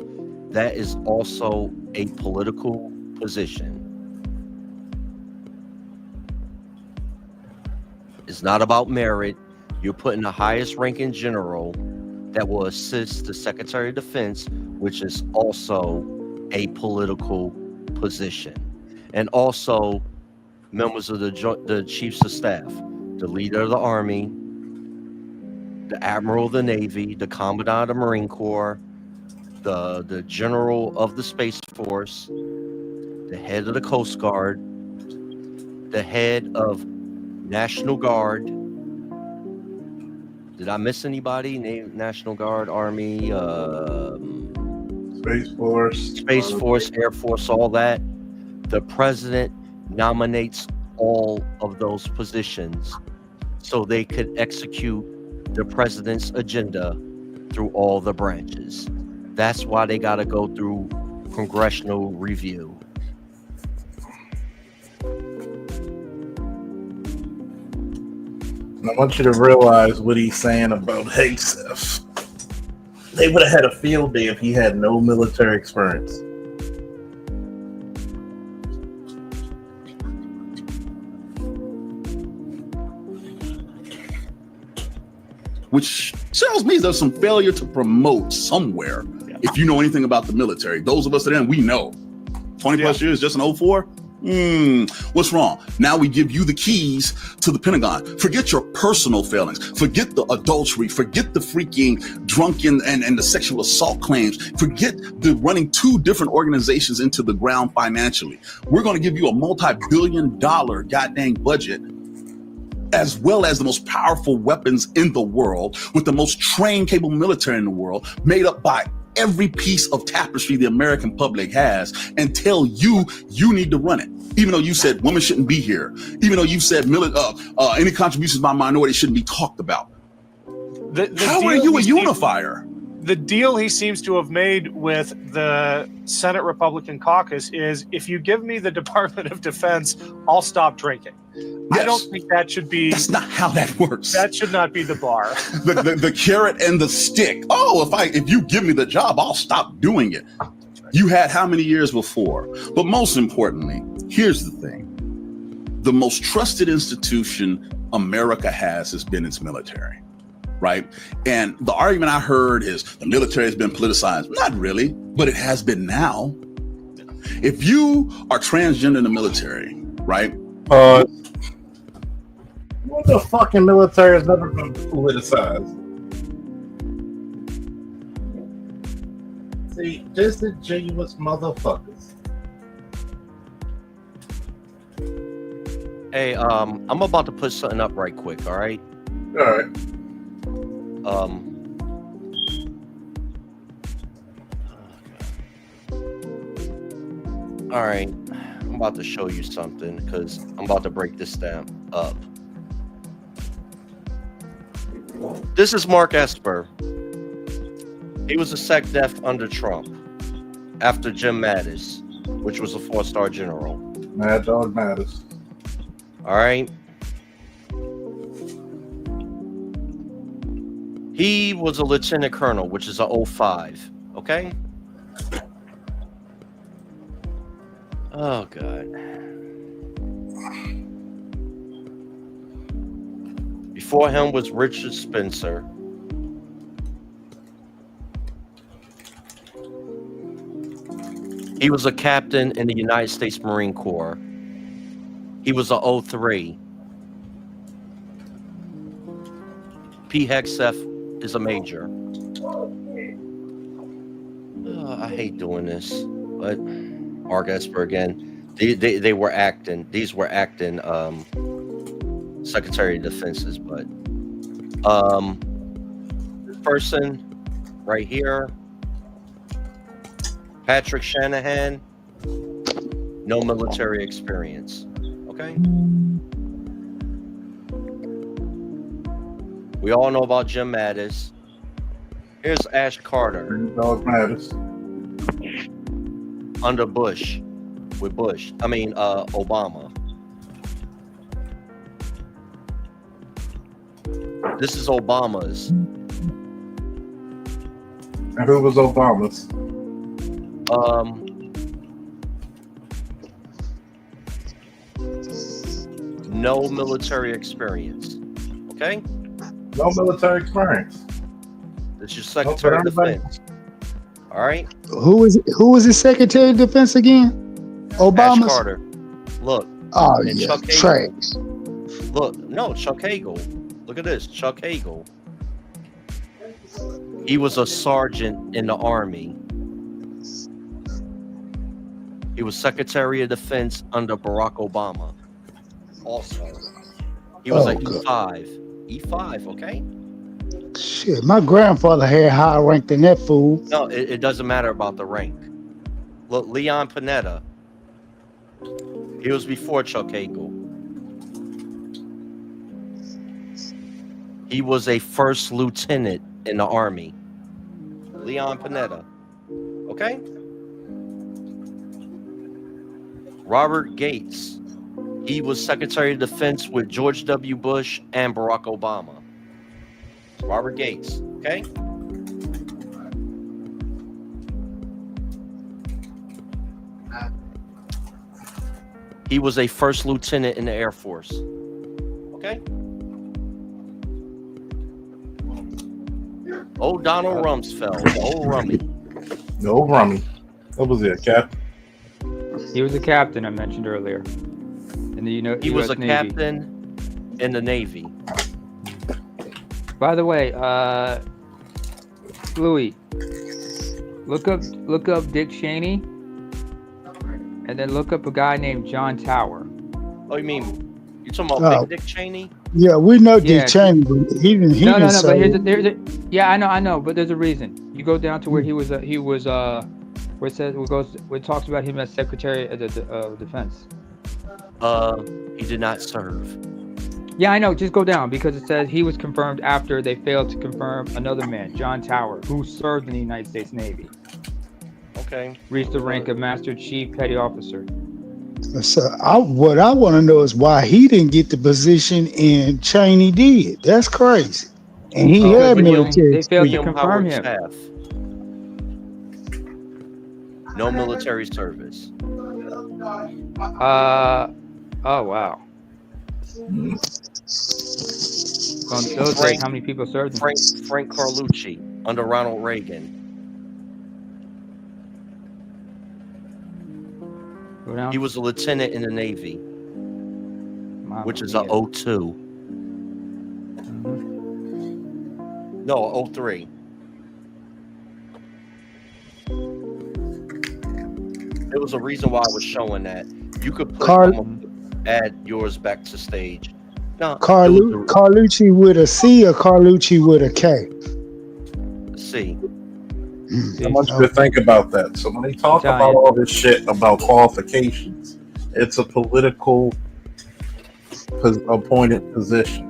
that is also a political position. It's not about merit. You're putting the highest ranking general that will assist the Secretary of Defense, which is also a political position. And also members of the Chiefs of Staff, the leader of the Army, the Admiral of the Navy, the Commandant of the Marine Corps, the General of the Space Force, the head of the Coast Guard, the head of National Guard. Did I miss anybody? National Guard, Army, Space Force, Air Force, all that. The president nominates all of those positions so they could execute the president's agenda through all the branches. That's why they got to go through congressional review. I want you to realize what he's saying about Hegseth. They would have had a field day if he had no military experience. Which tells me there's some failure to promote somewhere. If you know anything about the military, those of us that are in, we know. 20 plus years, just an 04? What's wrong? Now we give you the keys to the Pentagon. Forget your personal failings. Forget the adultery. Forget the freaking drunken and the sexual assault claims. Forget the running 2 different organizations into the ground financially. We're going to give you a multi-billion-dollar goddamn budget, as well as the most powerful weapons in the world, with the most trained, capable military in the world, made up by every piece of tapestry the American public has, and tell you need to run it. Even though you said women shouldn't be here, even though you said any contributions by minorities shouldn't be talked about. How are you a unifier? The deal he seems to have made with the Senate Republican caucus is, if you give me the Department of Defense, I'll stop drinking. Yes. I don't think that should be. That's not how that works. That should not be the bar. the carrot and the stick. Oh, if you give me the job, I'll stop doing it. You had how many years before? But most importantly, here's the thing. The most trusted institution America has been its military, right? And the argument I heard is the military has been politicized. Not really, but it has been now. If you are transgender in the military, right? What the fucking military has never been politicized? See, disingenuous motherfuckers. Hey, I'm about to put something up right quick. All right. All right. All right. I'm about to show you something because I'm about to break this down up. This is Mark Esper. He was a SecDef under Trump after Jim Mattis, which was a 4-star general. Mad Dog Mattis. All right. He was a lieutenant colonel, which is a 05. Okay. Oh, God. Before him was Richard Spencer. He was a captain in the United States Marine Corps. He was a 03. P. Hexef is a major. I hate doing this, but Mark Esper again. They were acting. These were acting Secretary of Defenses, but this person right here, Patrick Shanahan, no military experience. Okay. We all know about Jim Mattis. Here's Ash Carter. Dog Mattis. Under Bush. With Bush. I mean, Obama. This is Obama's. And who was Obama's? No military experience. Okay? No military experience. This is your Secretary of Defense. All right? Who was his Secretary of Defense again? Obama. Ash Carter. Look. Oh, and yeah. Chuck Trash. Hagel. Look, no, Chuck Hagel. Look at this. Chuck Hagel. He was a sergeant in the Army. He was Secretary of Defense under Barack Obama. Also. He was an E5. E5, okay? Shit, my grandfather had higher rank than that fool. No, it doesn't matter about the rank. Look, Leon Panetta. He was before Chuck Hagel. He was a first lieutenant in the Army. Leon Panetta. Okay? Robert Gates. He was Secretary of Defense with George W. Bush and Barack Obama. Robert Gates. Okay? He was a first lieutenant in the Air Force. Okay? Old Donald Rumsfeld. Old Rummy. No Rummy. What was it, Cap? He was a captain I mentioned earlier. In the He was a Navy. captain in the Navy. By the way, Louis, look up Dick Cheney, and then look up a guy named John Tower. Oh, you talking about Big Dick Cheney? Yeah, we know Yeah. Dick Cheney, but he didn't. No. But serve. yeah, I know, but there's a reason. You go down to where he was where it says where it talks about him as Secretary of Defense. He did not serve. Yeah, I know. Just go down because it says he was confirmed after they failed to confirm another man, John Tower, who served in the United States Navy. Okay. Reached the rank of Master Chief Petty Officer. So what I want to know is why he didn't get the position and Cheney did. That's crazy. And he had military. They failed to William confirm Howard him. Taft. No military service. Oh wow. On those days, how many people served him? Frank Carlucci under Ronald Reagan. Go down. He was a lieutenant in the Navy, Mamma which is mia. a 02. No, 03. There was a reason why I was showing that. You could put add yours back to stage. No, it was Carlucci with a C or Carlucci with a K? a C. I want you to Okay. think about that. So when they talk about Italian. all this shit about qualifications, it's a political appointed position.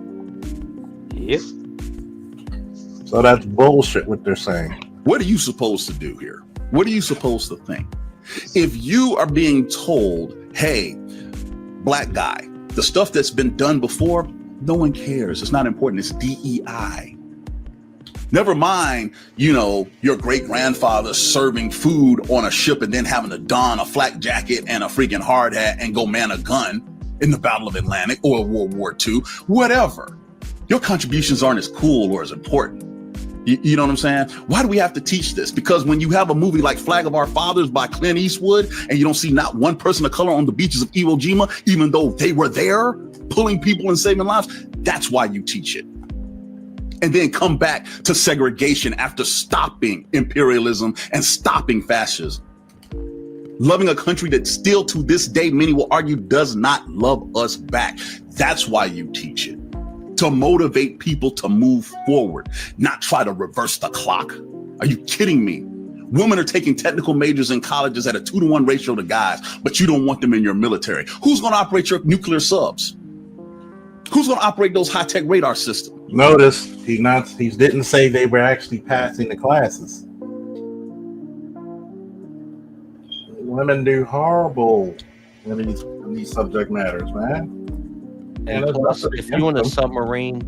Yep. So that's bullshit what they're saying. What are you supposed to do here? What are you supposed to think? If you are being told, hey, black guy, the stuff that's been done before, no one cares. It's not important. It's DEI. Never mind, your great grandfather serving food on a ship and then having to don a flak jacket and a freaking hard hat and go man a gun in the Battle of Atlantic or World War II, whatever. Your contributions aren't as cool or as important. You know what I'm saying? Why do we have to teach this? Because when you have a movie like Flag of Our Fathers by Clint Eastwood and you don't see not one person of color on the beaches of Iwo Jima, even though they were there pulling people and saving lives, that's why you teach it. And then come back to segregation after stopping imperialism and stopping fascism. Loving a country that still to this day, many will argue, does not love us back. That's why you teach it. To motivate people to move forward, not try to reverse the clock. Are you kidding me? Women are taking technical majors in colleges at a 2-to-1 ratio to guys, but you don't want them in your military. Who's going to operate your nuclear subs? Who's going to operate those high-tech radar systems? Notice he didn't say they were actually passing the classes. Women do horrible in these subject matters, man. And plus, if you're in a submarine,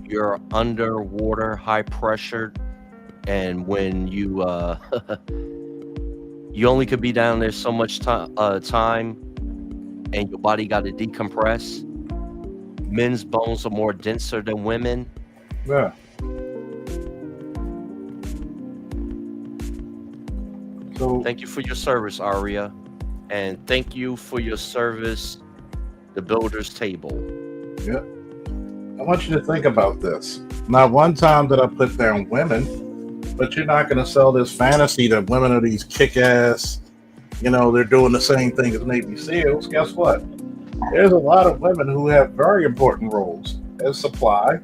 you're underwater, high pressured, and when you you only could be down there so much time, and your body got to decompress. Men's bones are more denser than women. Yeah. So thank you for your service, Aria, and thank you for your service, the Builder's Table. Yeah. I want you to think about this. Not one time did I put down women, but you're not going to sell this fantasy that women are these kick-ass, they're doing the same thing as Navy SEALs. Guess what? There's a lot of women who have very important roles as supply.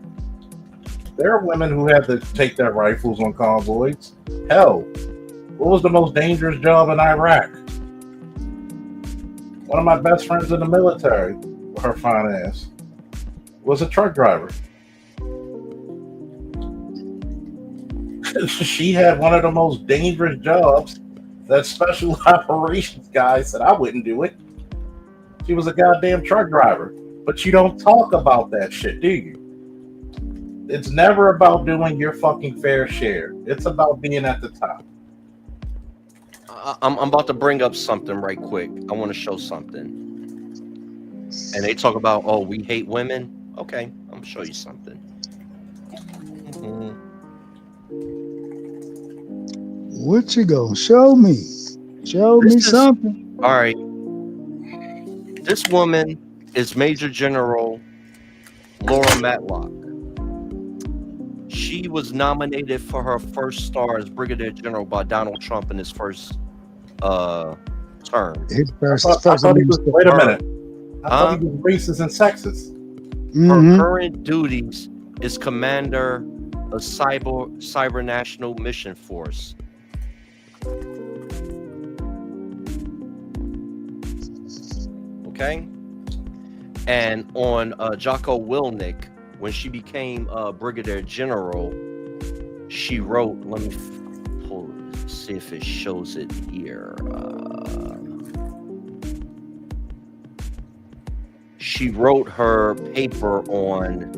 There are women who had to take their rifles on convoys. Hell, what was the most dangerous job in Iraq? One of my best friends in the military, her fine ass, was a truck driver. She had one of the most dangerous jobs that special operations guy said, I wouldn't do it. She was a goddamn truck driver. But you don't talk about that shit, do you? It's never about doing your fucking fair share. It's about being at the top. I'm about to bring up something right quick. I want to show something. And they talk about, oh, we hate women. Okay, I'm going to show you something. What you gonna show me? Show me something. All right. This woman is Major General Laura Matlock. She was nominated for her first star as Brigadier General by Donald Trump in his first term. His first, wait a minute. I thought he was racist and sexist. Her current duties is Commander of Cyber National Mission Force. Okay? And on Jocko Willink, when she became Brigadier General, she wrote, let me see if it shows it here. She wrote her paper on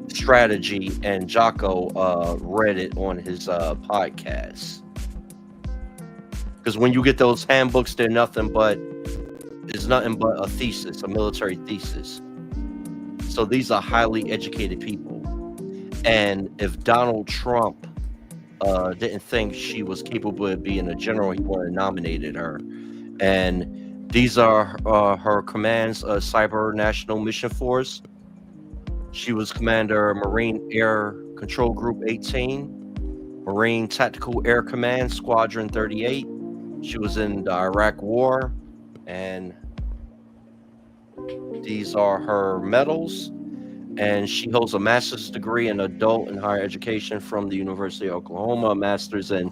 strategy, and Jocko read it on his podcast. Because when you get those handbooks, it's nothing but a thesis, a military thesis. So these are highly educated people. And if Donald Trump didn't think she was capable of being a general, he would have nominated her. And these are her commands: Cyber National Mission Force. She was Commander Marine Air Control Group 18, Marine Tactical Air Command Squadron 38. She was in the Iraq War, and These are her medals, and she holds a master's degree in adult and higher education from the University of Oklahoma, a master's in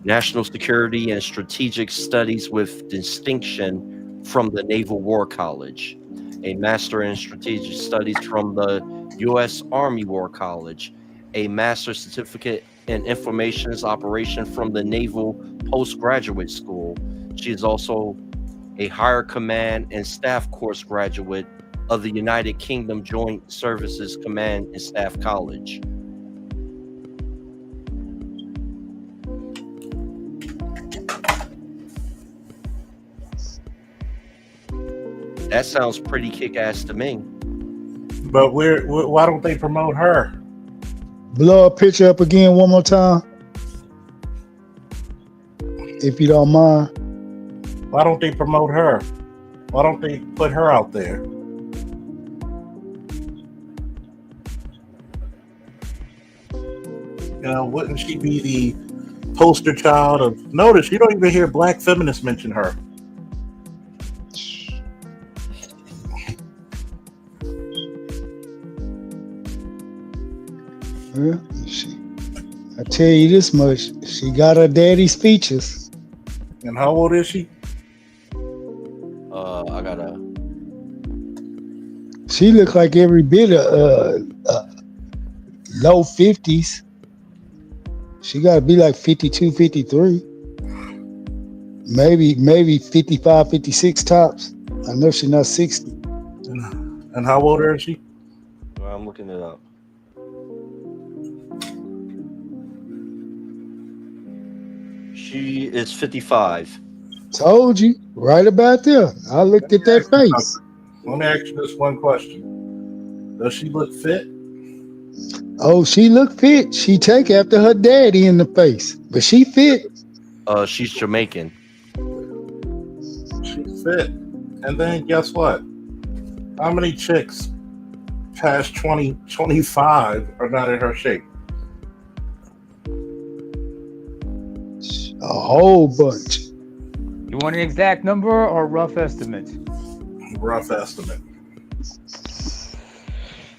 national security and strategic studies with distinction from the Naval War College, a master in strategic studies from the U.S. Army War College, a master's certificate in information operation from the Naval Postgraduate School. She is also a higher command and staff course graduate of the United Kingdom Joint Services Command and Staff College. That sounds pretty kick-ass to me. But why don't they promote her? Blow a picture up again one more time, if you don't mind. Why don't they promote her? Why don't they put her out there? Wouldn't she be the poster child of... Notice, you don't even hear black feminists mention her. Well, I tell you this much, she got her daddy's speeches. And how old is she? I gotta... She look like every bit of low 50s. She got to be like 52, 53. Maybe 55, 56 tops. I know she's not 60. And how old is she? Well, I'm looking it up. She is 55. Told you, right about there. I looked at that face. Let me ask you this one question. Does she look fit? Oh, she look fit. She take after her daddy in the face, but she fit. She's Jamaican. She's fit. And then guess what? How many chicks past 20, 25 are not in her shape? A whole bunch. You want an exact number or rough estimate? Rough estimate.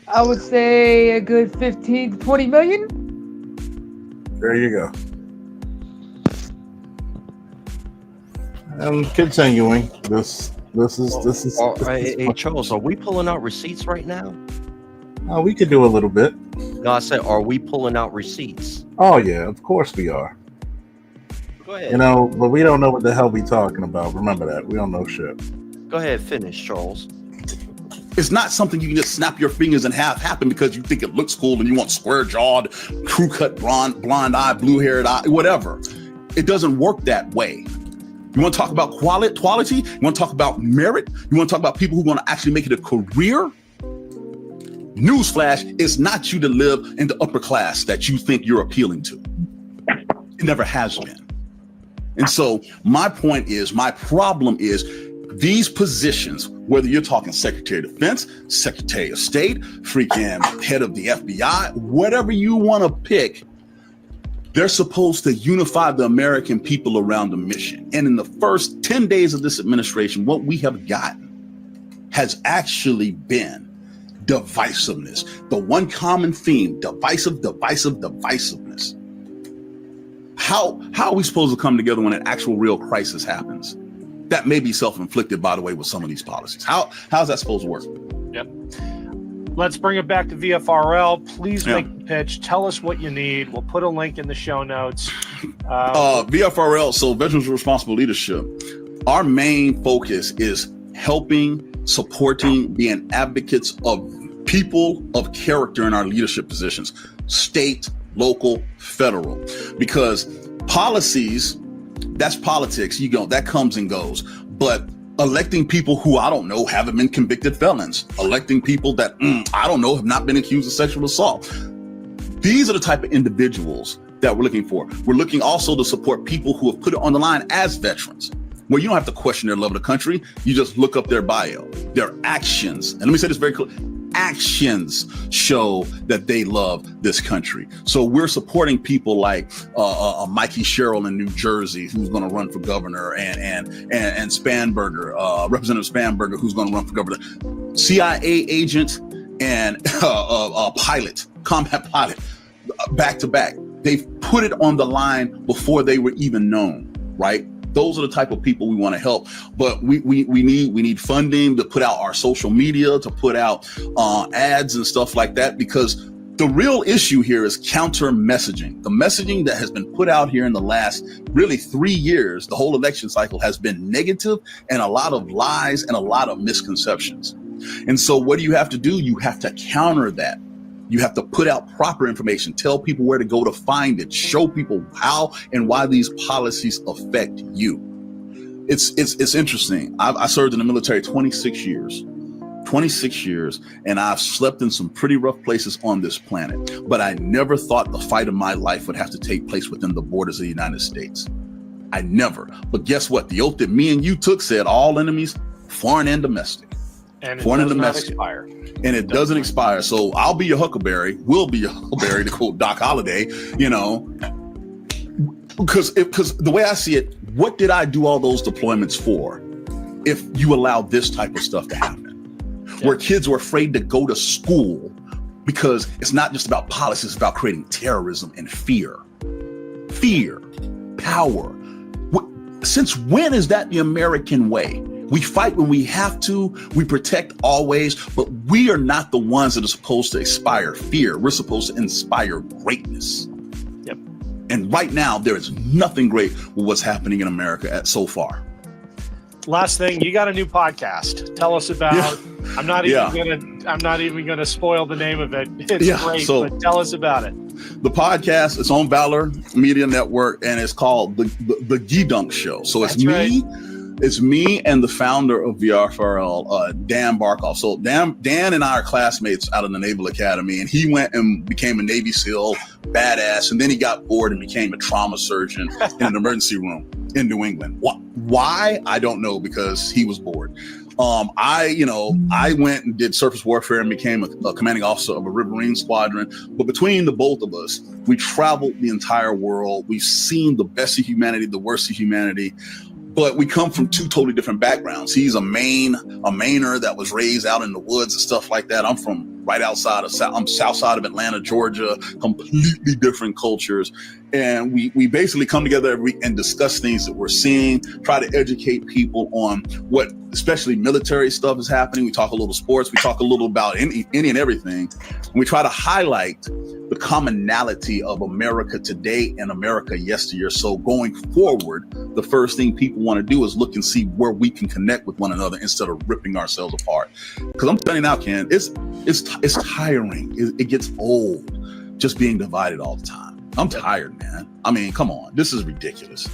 I would say a good 15 to 20 million. There you go. And continuing, this is. Hey, Charles, are we pulling out receipts right now? We could do a little bit. No, I said, are we pulling out receipts? Oh yeah, of course we are. Go ahead. You know, but we don't know what the hell we talking about. Remember that. We don't know shit. Go ahead, finish, Charles. It's not something you can just snap your fingers and have happen because you think it looks cool and you want square-jawed, crew-cut, blonde-eye, blue-haired eye, whatever. It doesn't work that way. You want to talk about quality? You want to talk about merit? You want to talk about people who want to actually make it a career? Newsflash, it's not you to live in the upper class that you think you're appealing to. It never has been. And so my problem is these positions, whether you're talking Secretary of Defense, Secretary of State, freaking head of the FBI, whatever you want to pick, they're supposed to unify the American people around a mission. And in the first 10 days of this administration, what we have gotten has actually been divisiveness. The one common theme, divisiveness. How are we supposed to come together when an actual real crisis happens? That may be self-inflicted, by the way, with some of these policies. How's that supposed to work? Yep. Let's bring it back to VFRL. Please make the pitch. Tell us what you need. We'll put a link in the show notes. VFRL, so Veterans Responsible Leadership. Our main focus is helping, supporting, being advocates of people of character in our leadership positions, state, local, federal, because policies, that's politics. That comes and goes. But electing people who, I don't know, haven't been convicted felons, electing people that, I don't know, have not been accused of sexual assault. These are the type of individuals that we're looking for. We're looking also to support people who have put it on the line as veterans, where you don't have to question their love of the country. You just look up their bio, their actions. And let me say this very clearly. actions show that they love this country. So we're supporting people like Mikey Sherrill in New Jersey, who's going to run for governor, and Spanberger, Representative Spanberger, who's going to run for governor. CIA agent and pilot, combat pilot, back to back. They've put it on the line before they were even known, right? Those are the type of people we want to help, but we need funding to put out our social media, to put out ads and stuff like that, because the real issue here is counter messaging. The messaging that has been put out here in the last really 3 years, the whole election cycle, has been negative and a lot of lies and a lot of misconceptions. And so what do you have to do? You have to counter that. You have to put out proper information, tell people where to go to find it, show people how and why these policies affect you. It's interesting. I served in the military 26 years, and I've slept in some pretty rough places on this planet, but I never thought the fight of my life would have to take place within the borders of the United States. I never. But guess what? The oath that me and you took said all enemies, foreign and domestic. And foreign and does not domestic. expire. And it doesn't expire. So I'll be your huckleberry. We'll be your huckleberry, to quote Doc Holliday, you know, because the way I see it, what did I do all those deployments for if you allow this type of stuff to happen? Yeah. Where kids are afraid to go to school because it's not just about policy, it's about creating terrorism and fear. Fear, power. Since when is that the American way? We fight when we have to, we protect always, but we are not the ones that are supposed to inspire fear. We're supposed to inspire greatness. Yep. And right now, there is nothing great with what's happening in America so far. Last thing, you got a new podcast. Tell us about. Yeah. I'm not even gonna spoil the name of it. It's great, but tell us about it. The podcast is on Valor Media Network, and it's called the G-Dunk Show. So it's me. It's me and the founder of VRFRL, Dan Barkoff. So Dan and I are classmates out of the Naval Academy, and he went and became a Navy SEAL, badass, and then he got bored and became a trauma surgeon in an emergency room in New England. Why? I don't know, because he was bored. I went and did surface warfare and became a commanding officer of a Riverine squadron. But between the both of us, we traveled the entire world. We've seen the best of humanity, the worst of humanity. But we come from two totally different backgrounds. He's a Mainer that was raised out in the woods and stuff like that. I'm from right outside of I'm south side of Atlanta, Georgia, completely different cultures. And we basically come together every week and discuss things that we're seeing, try to educate people on what especially military stuff is happening. We talk a little sports. We talk a little about any and everything. And we try to highlight the commonality of America today and America yesteryear. So going forward, the first thing people want to do is look and see where we can connect with one another instead of ripping ourselves apart. Because I'm telling you now, Ken, it's tiring. It gets old just being divided all the time. I'm tired, man. I mean, come on. This is ridiculous.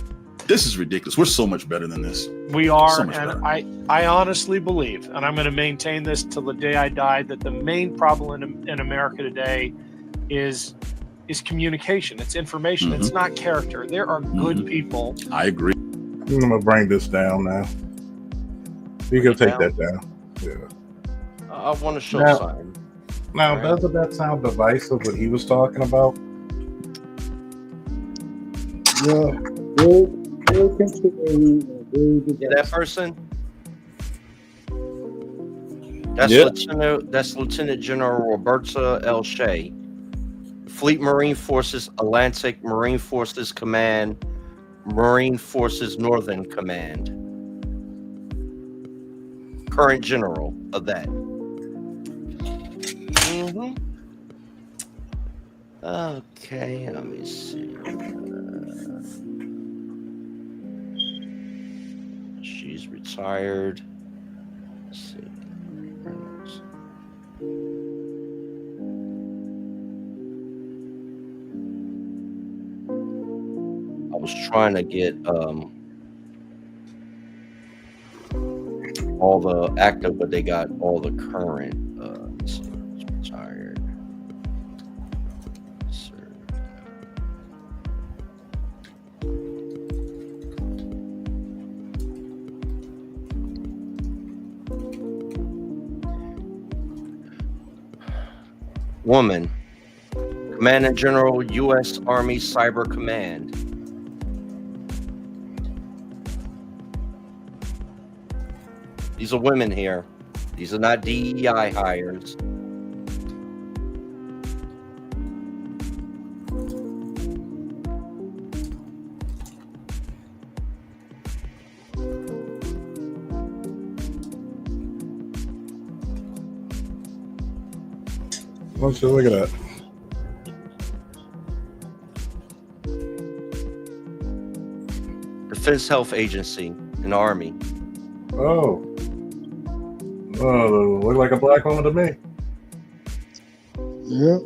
We're so much better than this. We are, so and I honestly believe, and I'm going to maintain this till the day I die, that the main problem in America today is communication. It's information. Mm-hmm. It's not character. There are good people. I agree. I'm going to bring this down now. You can take that down. Yeah. I want to show something. Now, doesn't that sound divisive what he was talking about? Yeah. That person? That's Lieutenant General Roberta L. Shea, Fleet Marine Forces Atlantic Marine Forces Command, Marine Forces Northern Command. Current general of that. Mm-hmm. Okay, let me see. She's retired. Let's see. I was trying to get all the active, but they got all the current. Let's see, retired. woman, Commander General, U.S. Army Cyber Command. These are women here. These are not DEI hires. Let's just look at that. Defense Health Agency and Army. Oh. Oh, look like a black woman to me. Yep.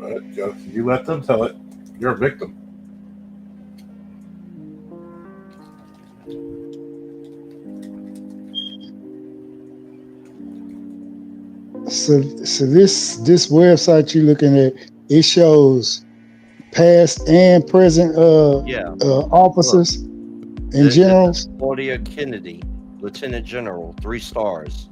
But you let them tell it. You're a victim. So this website you're looking at, it shows past and present officers and generals. Claudia Kennedy, Lieutenant General, 3 stars.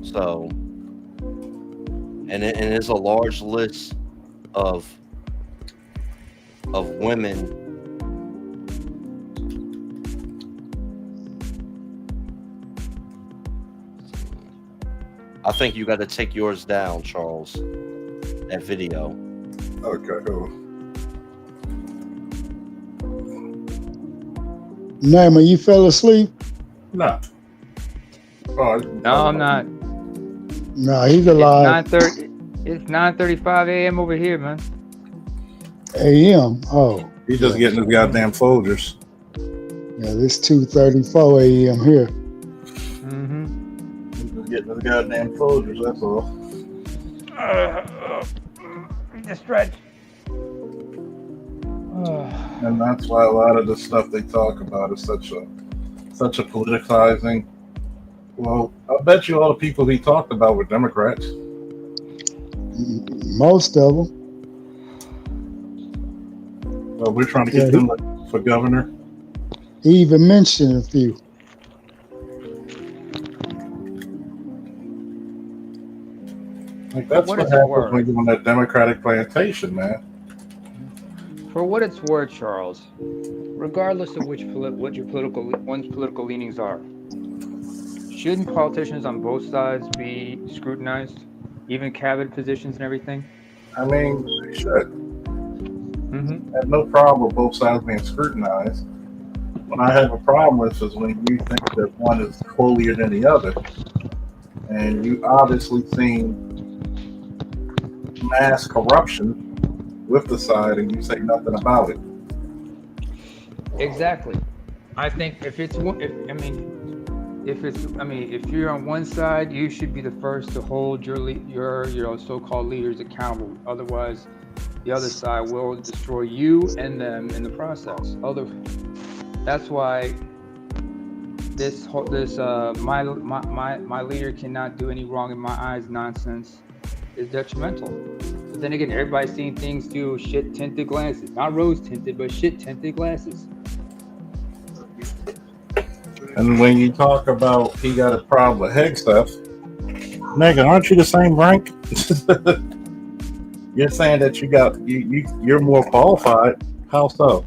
So, and there's a large list of women. I think you got to take yours down, Charles. That video. Okay, cool. Naima, you fell asleep? No. Oh, No, I'm not. No, he's alive. It's 9:35 a.m. over here, man. AM. Oh. He's just getting his goddamn Folgers. Yeah, this 2:34 AM here. Mm-hmm. He's just getting his goddamn Folgers, that's all. Just stretch. And that's why a lot of the stuff they talk about is such a politicizing. Well, I bet you all the people he talked about were Democrats. Most of them. Well, we're trying to get them for governor. He even mentioned a few. Like that's what happens when you're on that Democratic plantation, man. For what it's worth, Charles, regardless of what your one's political leanings are, shouldn't politicians on both sides be scrutinized, even cabinet positions and everything? I mean, they should. Mm-hmm. I have no problem with both sides being scrutinized. What I have a problem with is when you think that one is holier than the other, and you obviously seen mass corruption with the side, and you say nothing about it. Exactly. I think if you're on one side, you should be the first to hold your so-called leaders accountable. Otherwise, the other side will destroy you and them in the process. That's why my leader cannot do any wrong in my eyes nonsense is detrimental. But then again, everybody's seeing things through shit-tinted glasses. Not rose-tinted, but shit-tinted glasses. And when you talk about he got a problem with head stuff, nigga, aren't you the same rank? You're saying that you're more qualified. How so?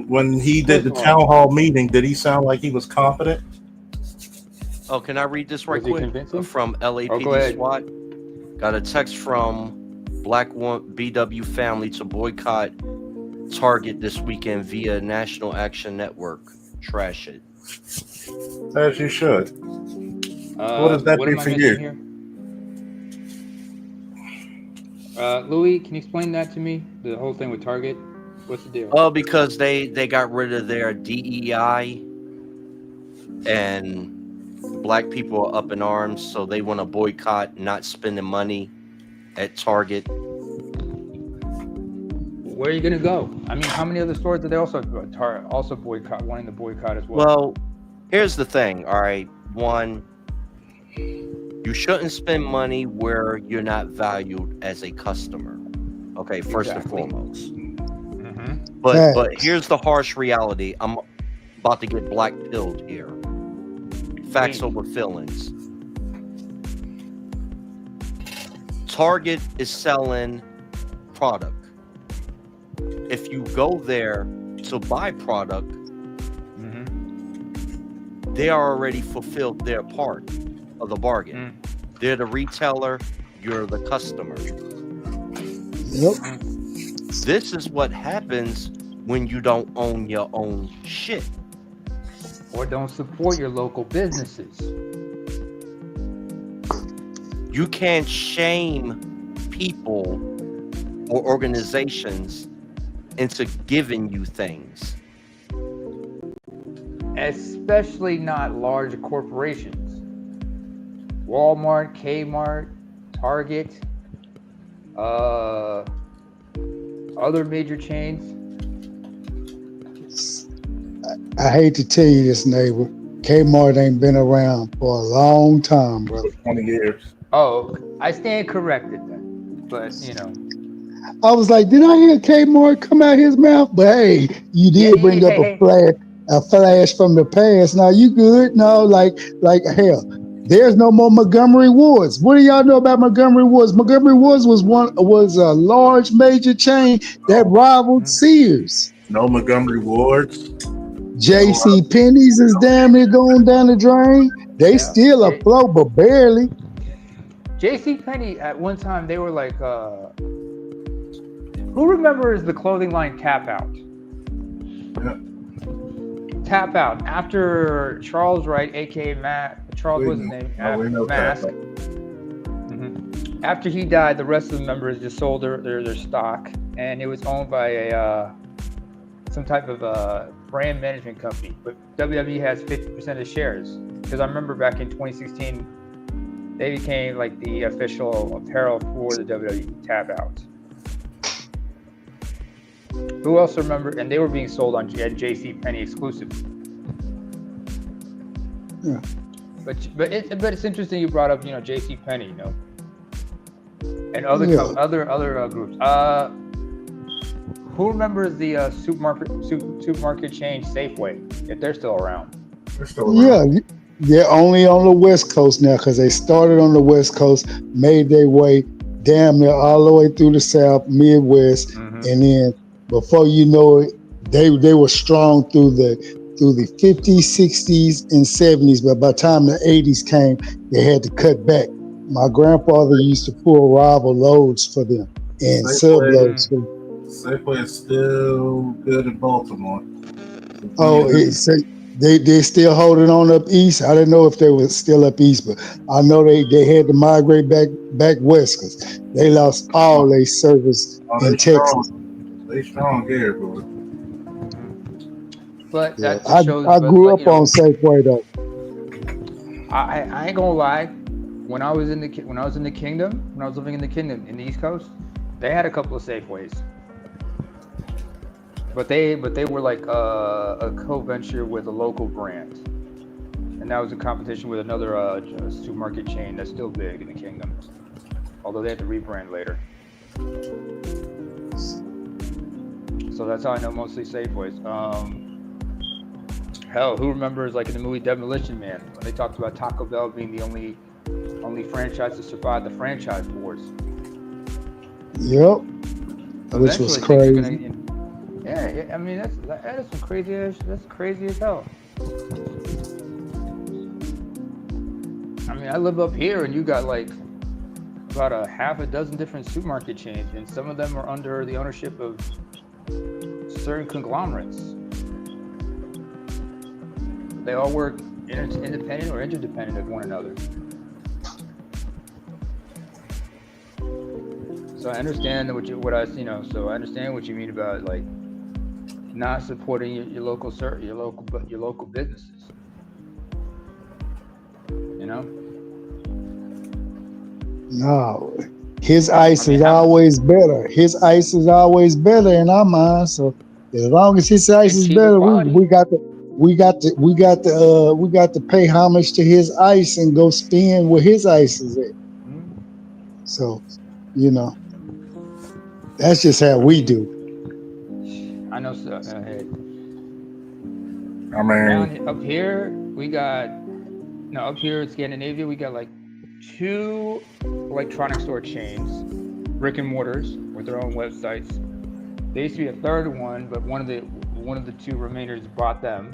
When he did the town hall meeting, did he sound like he was confident? Oh, can I read this right quick? From LAPD SWAT. Got a text from Black BW family to boycott Target this weekend via National Action Network. Trash it. As you should. What does that do for you? Louis, can you explain that to me? The whole thing with Target? What's the deal? Oh, because they got rid of their DEI and black people are up in arms, so they want to boycott not spending money at Target. Where are you gonna go? I mean, how many other stores did they also boycott, wanting to boycott as well? Well, here's the thing. All right, one, you shouldn't spend money where you're not valued as a customer. Okay, first Exactly. and foremost. Mm-hmm. But here's the harsh reality. I'm about to get black pilled here. Facts over feelings. Target is selling product. If you go there to buy product, they are already fulfilled their part of the bargain. They're the retailer, you're the customer. Yep. This is what happens when you don't own your own shit. Or don't support your local businesses. You can't shame people or organizations into giving you things. Especially not large corporations. Walmart, Kmart, Target, other major chains. I hate to tell you this, neighbor. Kmart ain't been around for a long time, brother. 20 years. Oh, I stand corrected then. But, you know. I was like, did I hear Kmart come out his mouth? But hey, you did bring up a flash from the past. Now you good? No, like hell. There's no more Montgomery Wards. What do y'all know about Montgomery Wards? Montgomery Wards was a large major chain that rivaled Sears. No Montgomery Wards. J.C. Penney's is damn near going down the drain. They still afloat, but barely. J.C. Penney at one time they were like, who remembers the clothing line Tap Out? Yeah. Tap Out after Charles Wright, aka Charles was his name, Mask. After he died, the rest of the members just sold their stock, and it was owned by some type of brand management company. But WWE has 50% of shares, because I remember back in 2016 they became like the official apparel for the WWE, Tap Out. Who else remember? And they were being sold on J.C. Penney exclusive. Yeah. But it's interesting you brought up, you know, J.C. Penney, you know, and other groups. Who remembers the supermarket chain Safeway, if they're still around? They're still around. Yeah, they're only on the West Coast now because they started on the West Coast, made their way damn near all the way through the South, Midwest, and then before you know it, they were strong through the 50s, 60s, and 70s. But by the time the 80s came, they had to cut back. My grandfather used to pull rival loads for them and sub loads for them. Safeway is still good in Baltimore. Oh, they're still holding on up east. I didn't know if they were still up east, but I know they had to migrate back west because they lost all their service in Texas. They strong here, boy. But that I shows. I grew up on Safeway though. I ain't gonna lie. When I was living in the kingdom, in the East Coast, they had a couple of Safeways. But they were like a co-venture with a local brand, and that was in competition with another supermarket chain that's still big in the kingdom. Although they had to rebrand later. So that's how I know mostly Safeways. Hell, who remembers like in the movie Demolition Man when they talked about Taco Bell being the only franchise to survive the franchise wars? Yep. Which was crazy. Yeah, I mean that is some crazy as hell. I mean, I live up here and you got like about a half a dozen different supermarket chains, and some of them are under the ownership of certain conglomerates. They all work independent or interdependent of one another. So I understand what I understand what you mean about like not supporting your local businesses. know? No, his ice I mean, is always better. His ice is always better in our minds. So as long as his ice and is cheaper better, quality. we got to pay homage to his ice and go spin where his ice is at. Mhm. So, you know, that's just how we do. I know. Hey, I mean, down up here, we got up here in Scandinavia, we got like 2 electronic store chains, brick and mortars with their own websites. There used to be a third one, but one of the 2 remainers bought them.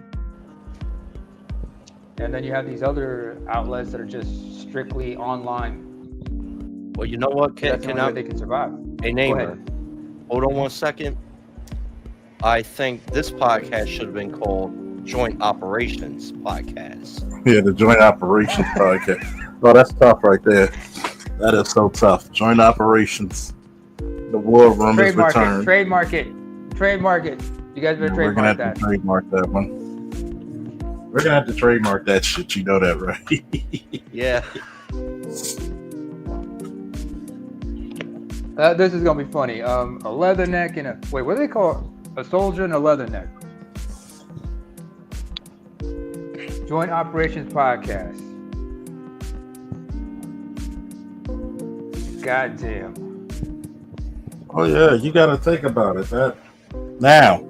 And then you have these other outlets that are just strictly online. Well, you know what? That's the only way they can survive. Hey, Go Namer, ahead. hold on 1 second. I think this podcast should have been called Joint Operations Podcast. yeah, the Joint Operations Podcast. Oh, that's tough right there. That is so tough. Joint Operations. The war room is returned. Trademark it. You guys better We're gonna trademark have that. to trademark that one. We're gonna have to trademark that shit. You know that, right? Yeah. This is gonna be funny. A leatherneck and what do they call a soldier and a leatherneck? Joint Operations Podcast. Goddamn. Oh yeah, you got to think about it. That now,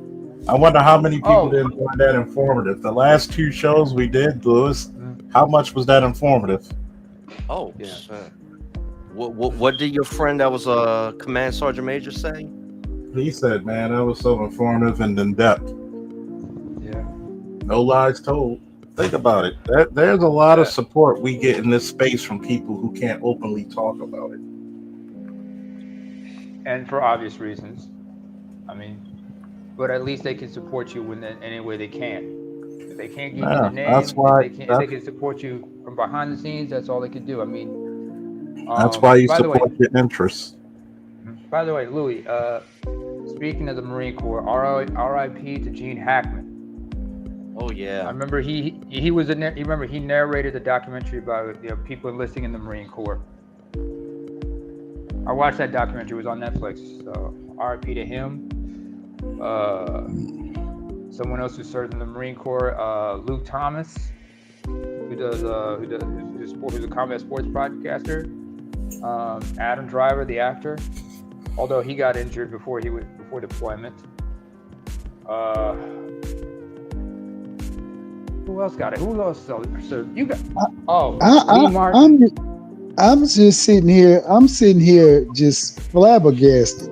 I wonder how many people didn't find that informative. The last 2 shows we did, Lewis, how much was that informative? Oh, Yeah. What did your friend that was a command sergeant major say? He said, "Man, that was so informative and in depth. Yeah. No lies told." Think about it. There's a lot of support we get in this space from people who can't openly talk about it. And for obvious reasons. I mean, but at least they can support you in any way they can. If they can't give you the name, that's why if they can support you from behind the scenes, that's all they can do. I mean, that's why you support your interests. By the way, Louis, speaking of the Marine Corps, R.I.P. to Gene Hackman. Oh yeah. I remember he narrated the documentary about people enlisting in the Marine Corps. I watched that documentary. It was on Netflix. So R.I.P. to him. Someone else who served in the Marine Corps, Luke Thomas, who's a combat sports broadcaster. Adam Driver, the actor, although he got injured before deployment. Who else got it? Who else? So you got? Lee Martin. I'm sitting here just flabbergasted.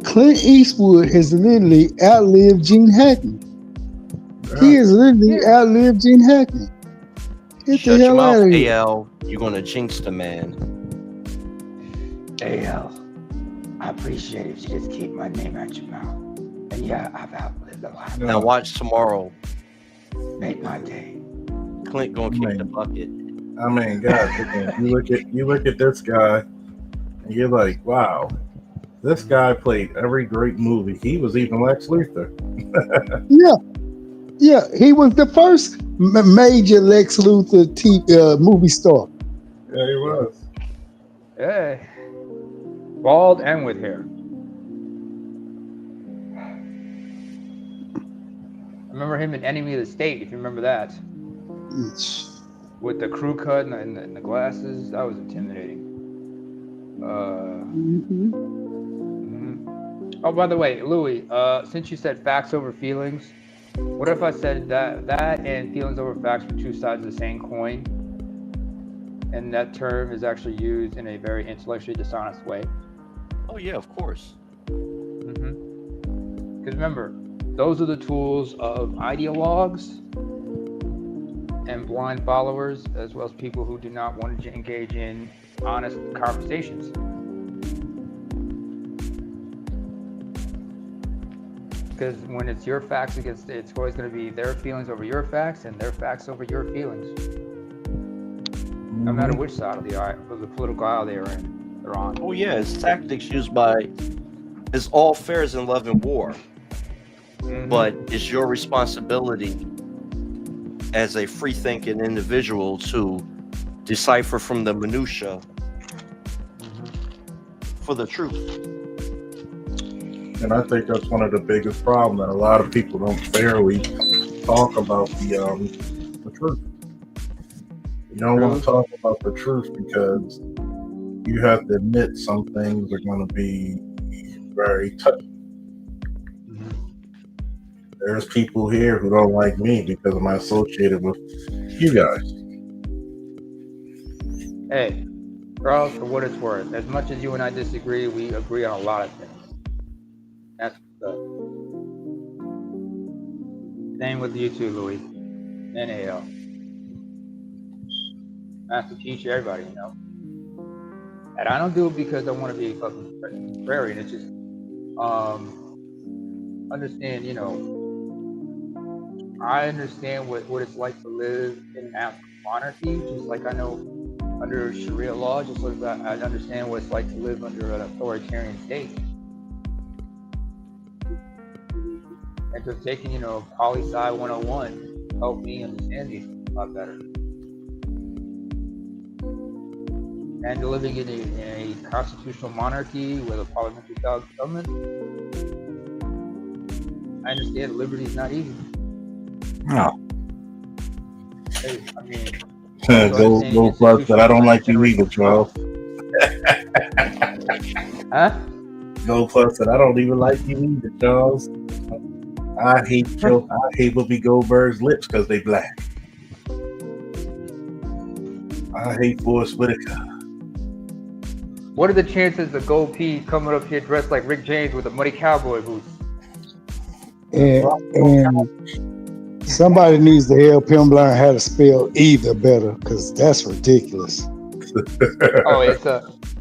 Clint Eastwood has literally outlived Gene Hackman. He has literally outlived Gene Hackman. Get Shut the your hell out mouth, of here. AL. You're gonna jinx the man. AL, I appreciate it if you just keep my name out your mouth. And yeah, I've outlived a lot. Now watch tomorrow. Make my day. Clint gonna kick the bucket. I mean, God, you look at this guy, and you're like, wow, this guy played every great movie. He was even Lex Luthor. Yeah, he was the first major Lex Luthor movie star. Yeah, he was. Hey, bald and with hair. I remember him in Enemy of the State, if you remember that. With the crew cut and the glasses, that was intimidating. Oh, by the way, Louis, since you said facts over feelings, what if I said that and feelings over facts were 2 sides of the same coin? And that term is actually used in a very intellectually dishonest way. Oh yeah, of course. Because remember, those are the tools of ideologues and blind followers, as well as people who do not want to engage in honest conversations. Because when it's your facts against it's always going to be their feelings over your facts and their facts over your feelings. No matter which side of the political aisle they're on. Oh yeah, it's tactics used by. It's all fairs in love and war, but it's your responsibility as a free thinking individual to decipher from the minutia for the truth. And I think that's one of the biggest problems that a lot of people don't fairly talk about the truth. You don't want to talk about the truth because you have to admit some things are going to be very touchy. There's people here who don't like me because I'm associated with you guys. Hey, Charles, for what it's worth, as much as you and I disagree, we agree on a lot of things. That's good. Same with you too, Louis. And AL. I have to teach everybody, you know. And I don't do it because I want to be a fucking contrarian. It's just understand, you know, I understand what it's like to live in an absolute monarchy, just like I know under Sharia law, just like I understand what it's like to live under an authoritarian state. And just taking, you know, poli-sci 101 helped me understand these a lot better. And living in a constitutional monarchy with a parliamentary style government, I understand liberty is not easy. No. Hey, I mean, Go plus that I don't like you either, Charles. Huh? Go plus that I don't even like you either, Charles. I hate Whoopi Goldberg's lips because they black. I hate Forrest Whitaker. What are the chances of Gold P coming up here dressed like Rick James with a muddy cowboy boots? And somebody needs to help him learn how to spell either better, because that's ridiculous. Oh,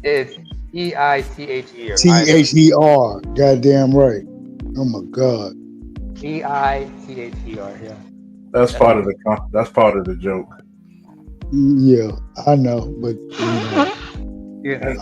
it's E-I-T-H-E-R. T-H-E-R. Goddamn right. Oh my God. E-I-T-H-E-R. Yeah. That's part of the joke. Yeah, I know, but you know, Yeah.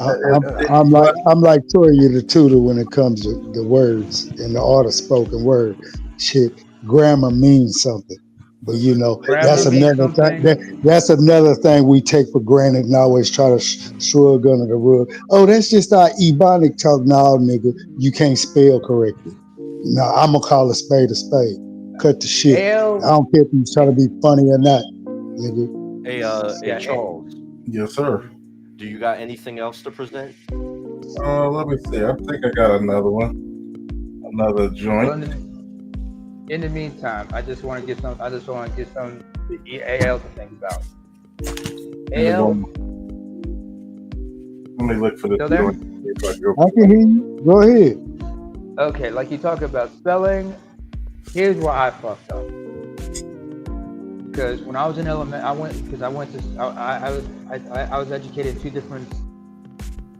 I'm like Toya the Tutor when it comes to the words and the art of spoken word. Shit, grammar means something, but you know that's another thing. That's another thing we take for granted and always try to shrug under the rug. Oh, that's just our Ebonic talk. No, nigga, you can't spell correctly. No, I'm gonna call a spade a spade. Cut the shit. I don't care if you try to be funny or not, nigga. Hey, Charles. Yes, sir. Do you got anything else to present? Let me see. I think I got another one. Another joint. Well, in the meantime, I just want to get some AL to think about. AL. Let me look for the joint. I can hear you. Go ahead. Okay, like you talk about spelling. Here's where I fucked up. Because when I was in I was educated in two different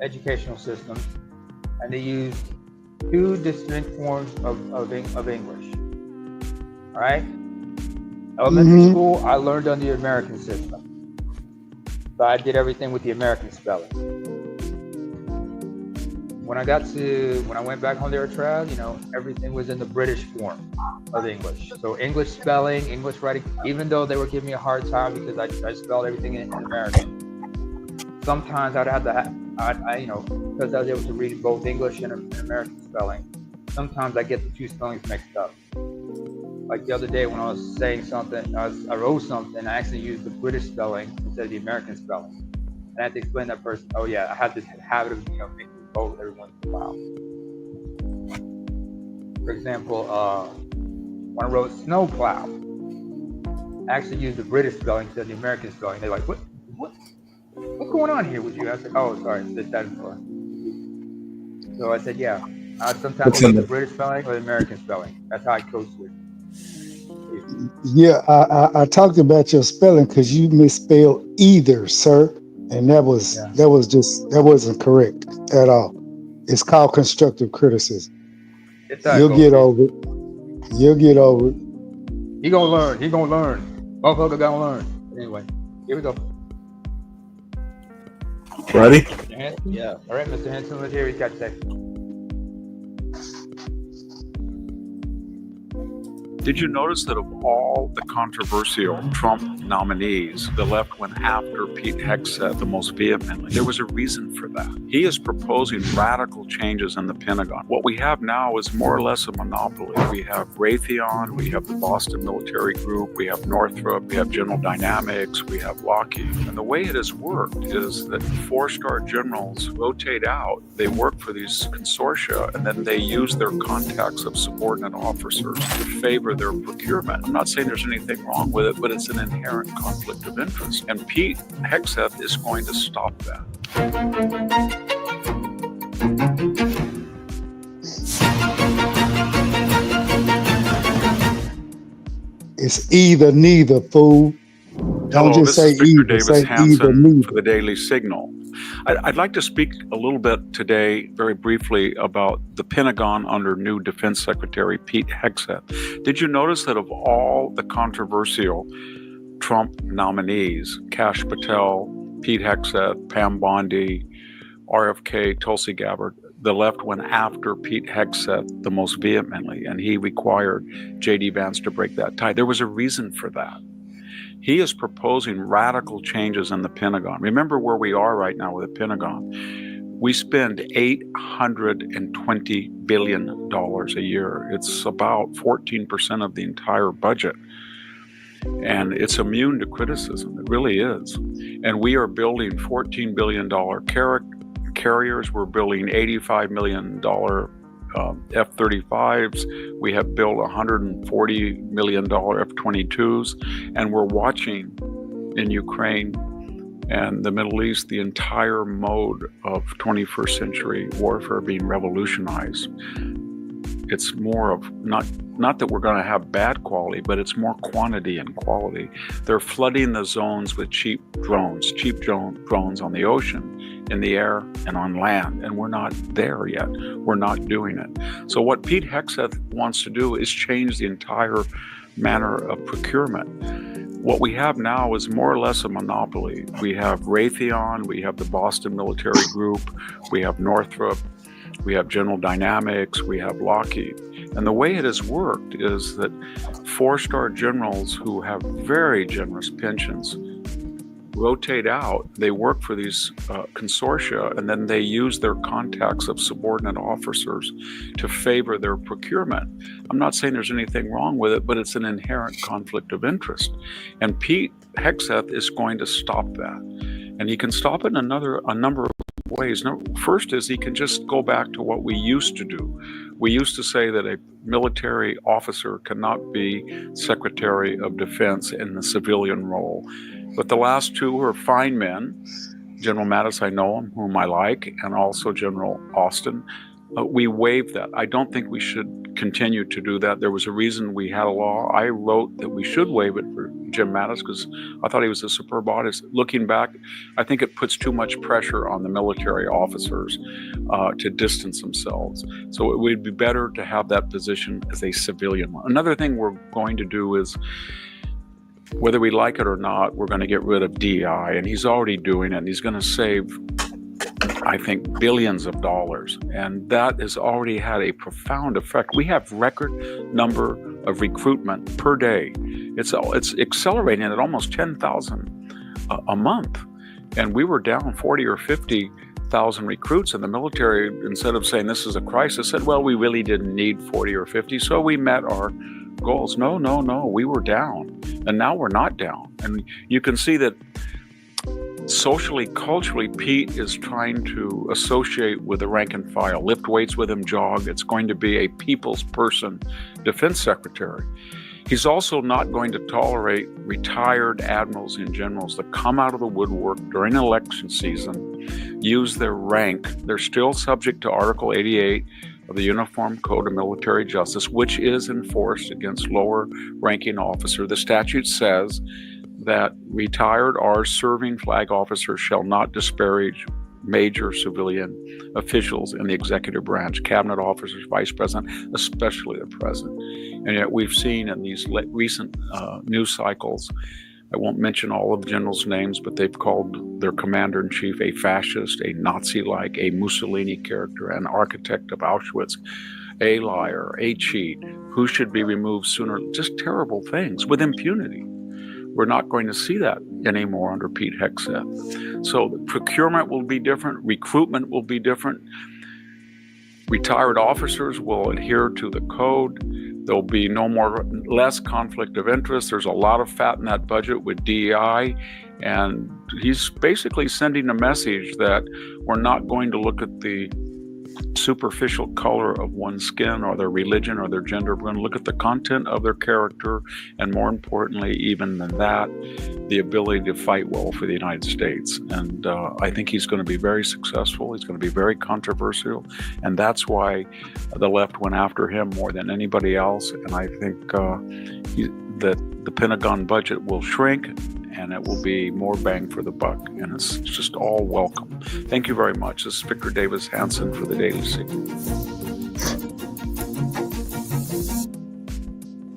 educational systems, and they used two distinct forms of English. All right. Elementary school, I learned on the American system, so I did everything with the American spelling. When I went back home to Eritrea, you know, everything was in the British form of English. So English spelling, English writing, even though they were giving me a hard time because I spelled everything in American. Sometimes I'd have to, you know, because I was able to read both English and American spelling, sometimes I get the two spellings mixed up. Like the other day when I was saying something, I wrote something, I actually used the British spelling instead of the American spelling. And I had to explain to that person, oh yeah, I had this habit of, you know, making both every once in a while. For example, when I wrote snowplow, I actually used the British spelling instead of the American spelling. They're like, what's going on here with you? I said, oh, sorry, this, that, and so. So I said, yeah, I sometimes use the British spelling or the American spelling. That's how I code switch. Yeah, I talked about your spelling because you misspelled either, sir. And that wasn't correct at all. It's called constructive criticism. You'll get over it. You'll get over it. He gonna learn. Motherfucker gonna learn. Anyway, here we go. Ready? Yeah. All right, Mr. Henson, let's hear what you got to say. Did you notice that of all the controversial Trump nominees, the left went after Pete Hegseth the most vehemently? There was a reason for that. He is proposing radical changes in the Pentagon. What we have now is more or less a monopoly. We have Raytheon, we have the Boston Military Group, we have Northrop, we have General Dynamics, we have Lockheed. And the way it has worked is that 4-star generals rotate out. They work for these consortia, and then they use their contacts of subordinate officers to favor their procurement. I'm not saying there's anything wrong with it, but it's an inherent conflict of interest. And Pete Hegseth is going to stop that. It's either neither, fool. Don't Hello, just this say is Victor either. Davis Say either Hansen neither. for the Daily Signal. I'd like to speak a little bit today, very briefly, about the Pentagon under new Defense Secretary Pete Hegseth. Did you notice that of all the controversial Trump nominees, Kash Patel, Pete Hegseth, Pam Bondi, RFK, Tulsi Gabbard, the left went after Pete Hegseth the most vehemently, and he required J.D. Vance to break that tie. There was a reason for that. He is proposing radical changes in the Pentagon. Remember where we are right now with the Pentagon. We spend $820 billion a year. It's about 14% of the entire budget. And it's immune to criticism. It really is. And we are building $14 billion carriers. We're building $85 million F-35s. We have built $140 million F-22s. And we're watching in Ukraine and the Middle East the entire mode of 21st century warfare being revolutionized. It's more of not that we're going to have bad quality, but it's more quantity and quality. They're flooding the zones with cheap drones on the ocean, in the air, and on land, and we're not there yet. We're not doing it. So what Pete Hegseth wants to do is change the entire manner of procurement. What we have now is more or less a monopoly. We have Raytheon, we have the Boston Military Group, we have Northrop, we have General Dynamics, we have Lockheed. And the way it has worked is that 4-star generals who have very generous pensions rotate out. They work for these consortia, and then they use their contacts of subordinate officers to favor their procurement. I'm not saying there's anything wrong with it, but it's an inherent conflict of interest. And Pete Hegseth is going to stop that. And he can stop it in a number of ways. Now, first is he can just go back to what we used to do. We used to say that a military officer cannot be Secretary of Defense in the civilian role. But the last two are fine men. General Mattis, I know him, whom I like, and also General Austin. We waived that. I don't think we should continue to do that. There was a reason we had a law. I wrote that we should waive it for Jim Mattis because I thought he was a superb artist. Looking back, I think it puts too much pressure on the military officers to distance themselves. So it would be better to have that position as a civilian one. Another thing we're going to do is, whether we like it or not, we're going to get rid of DEI, and he's already doing it. And he's going to save, I think, billions of dollars, and that has already had a profound effect. We have record number of recruitment per day. It's accelerating at almost 10,000 a month, and we were down 40 or 50,000 recruits. And the military, instead of saying this is a crisis, said, well, we really didn't need 40 or 50, so we met our goals. No, we were down, and now we're not down. And you can see that socially, culturally, Pete is trying to associate with the rank and file, lift weights with him, jog. It's going to be a people's person, defense secretary. He's also not going to tolerate retired admirals and generals that come out of the woodwork during election season, use their rank. They're still subject to Article 88 of the Uniform Code of Military Justice, which is enforced against lower ranking officer. The statute says that retired or serving flag officers shall not disparage major civilian officials in the executive branch, cabinet officers, vice president, especially the president. And yet we've seen in these recent news cycles I won't mention all of the generals' names, but they've called their commander-in-chief a fascist, a Nazi-like, a Mussolini character, an architect of Auschwitz, a liar, a cheat, who should be removed sooner. Just terrible things with impunity. We're not going to see that anymore under Pete Hegseth. So the procurement will be different. Recruitment will be different. Retired officers will adhere to the code. There'll be less conflict of interest. There's a lot of fat in that budget with DEI. And he's basically sending a message that we're not going to look at the superficial color of one's skin or their religion or their gender. We're going to look at the content of their character, and more importantly, even than that, the ability to fight well for the United States. And I think he's going to be very successful. He's going to be very controversial, and that's why the left went after him more than anybody else. And I think that the Pentagon budget will shrink, and it will be more bang for the buck, and it's just all welcome. Thank you very much. This is Victor Davis Hanson for the Daily Signal.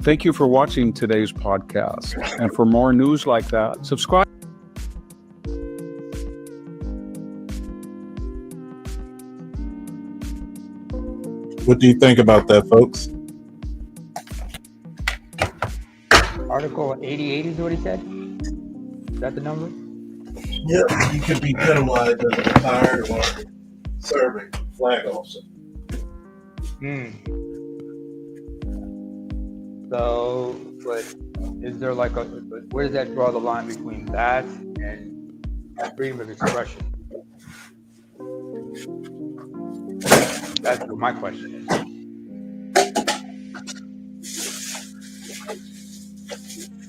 Thank you for watching today's podcast. And for more news like that, subscribe. What do you think about that, folks? Article 88 is what he said? Is that the number? Yep, you could be penalized as a retired or serving flag officer. So, but is there like where does that draw the line between that and freedom of expression? That's what my question is.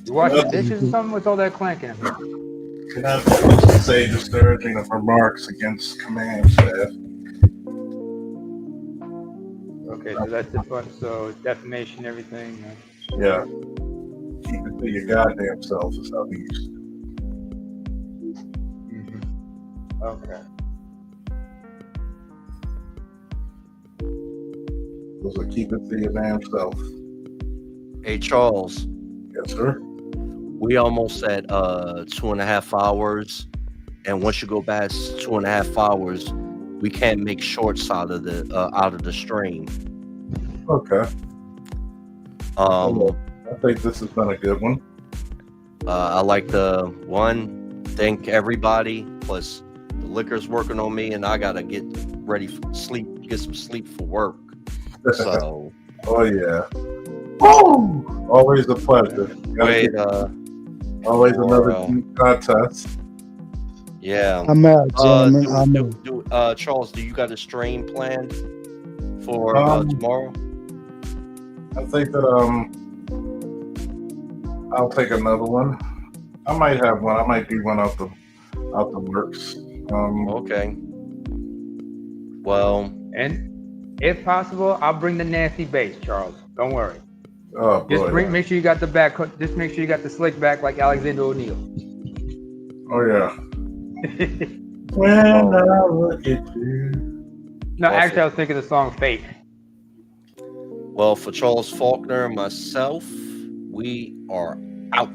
You washing dishes or something with all that clanking? You're not supposed to say disparaging of remarks against command staff. Okay, so that's the fun. So defamation, everything. Yeah. Keep it to your goddamn self is how we used to do. Okay. So keep it to your damn self. Hey, Charles. Yes, sir. We almost at 2.5 hours, and once you go past 2.5 hours, we can't make shorts out of the stream. Okay. I think this has been a good one. I like to thank everybody. Plus, the liquor's working on me, and I gotta get ready for sleep, get some sleep for work. So. Oh yeah. Oh, always a pleasure. Wait. Always another contest. Yeah. I'm out, gentlemen. Charles, do you got a stream planned for tomorrow? I think that I'll take another one. I might have one. I might do one out the works. Okay. Well, and if possible, I'll bring the nasty bass, Charles. Don't worry. Oh, boy. Make sure you got the back. Just make sure you got the slick back like Alexander O'Neal. Oh yeah. When I look at you. No, actually, I was thinking the song "Fate." Well, for Charles Faulkner and myself, we are out.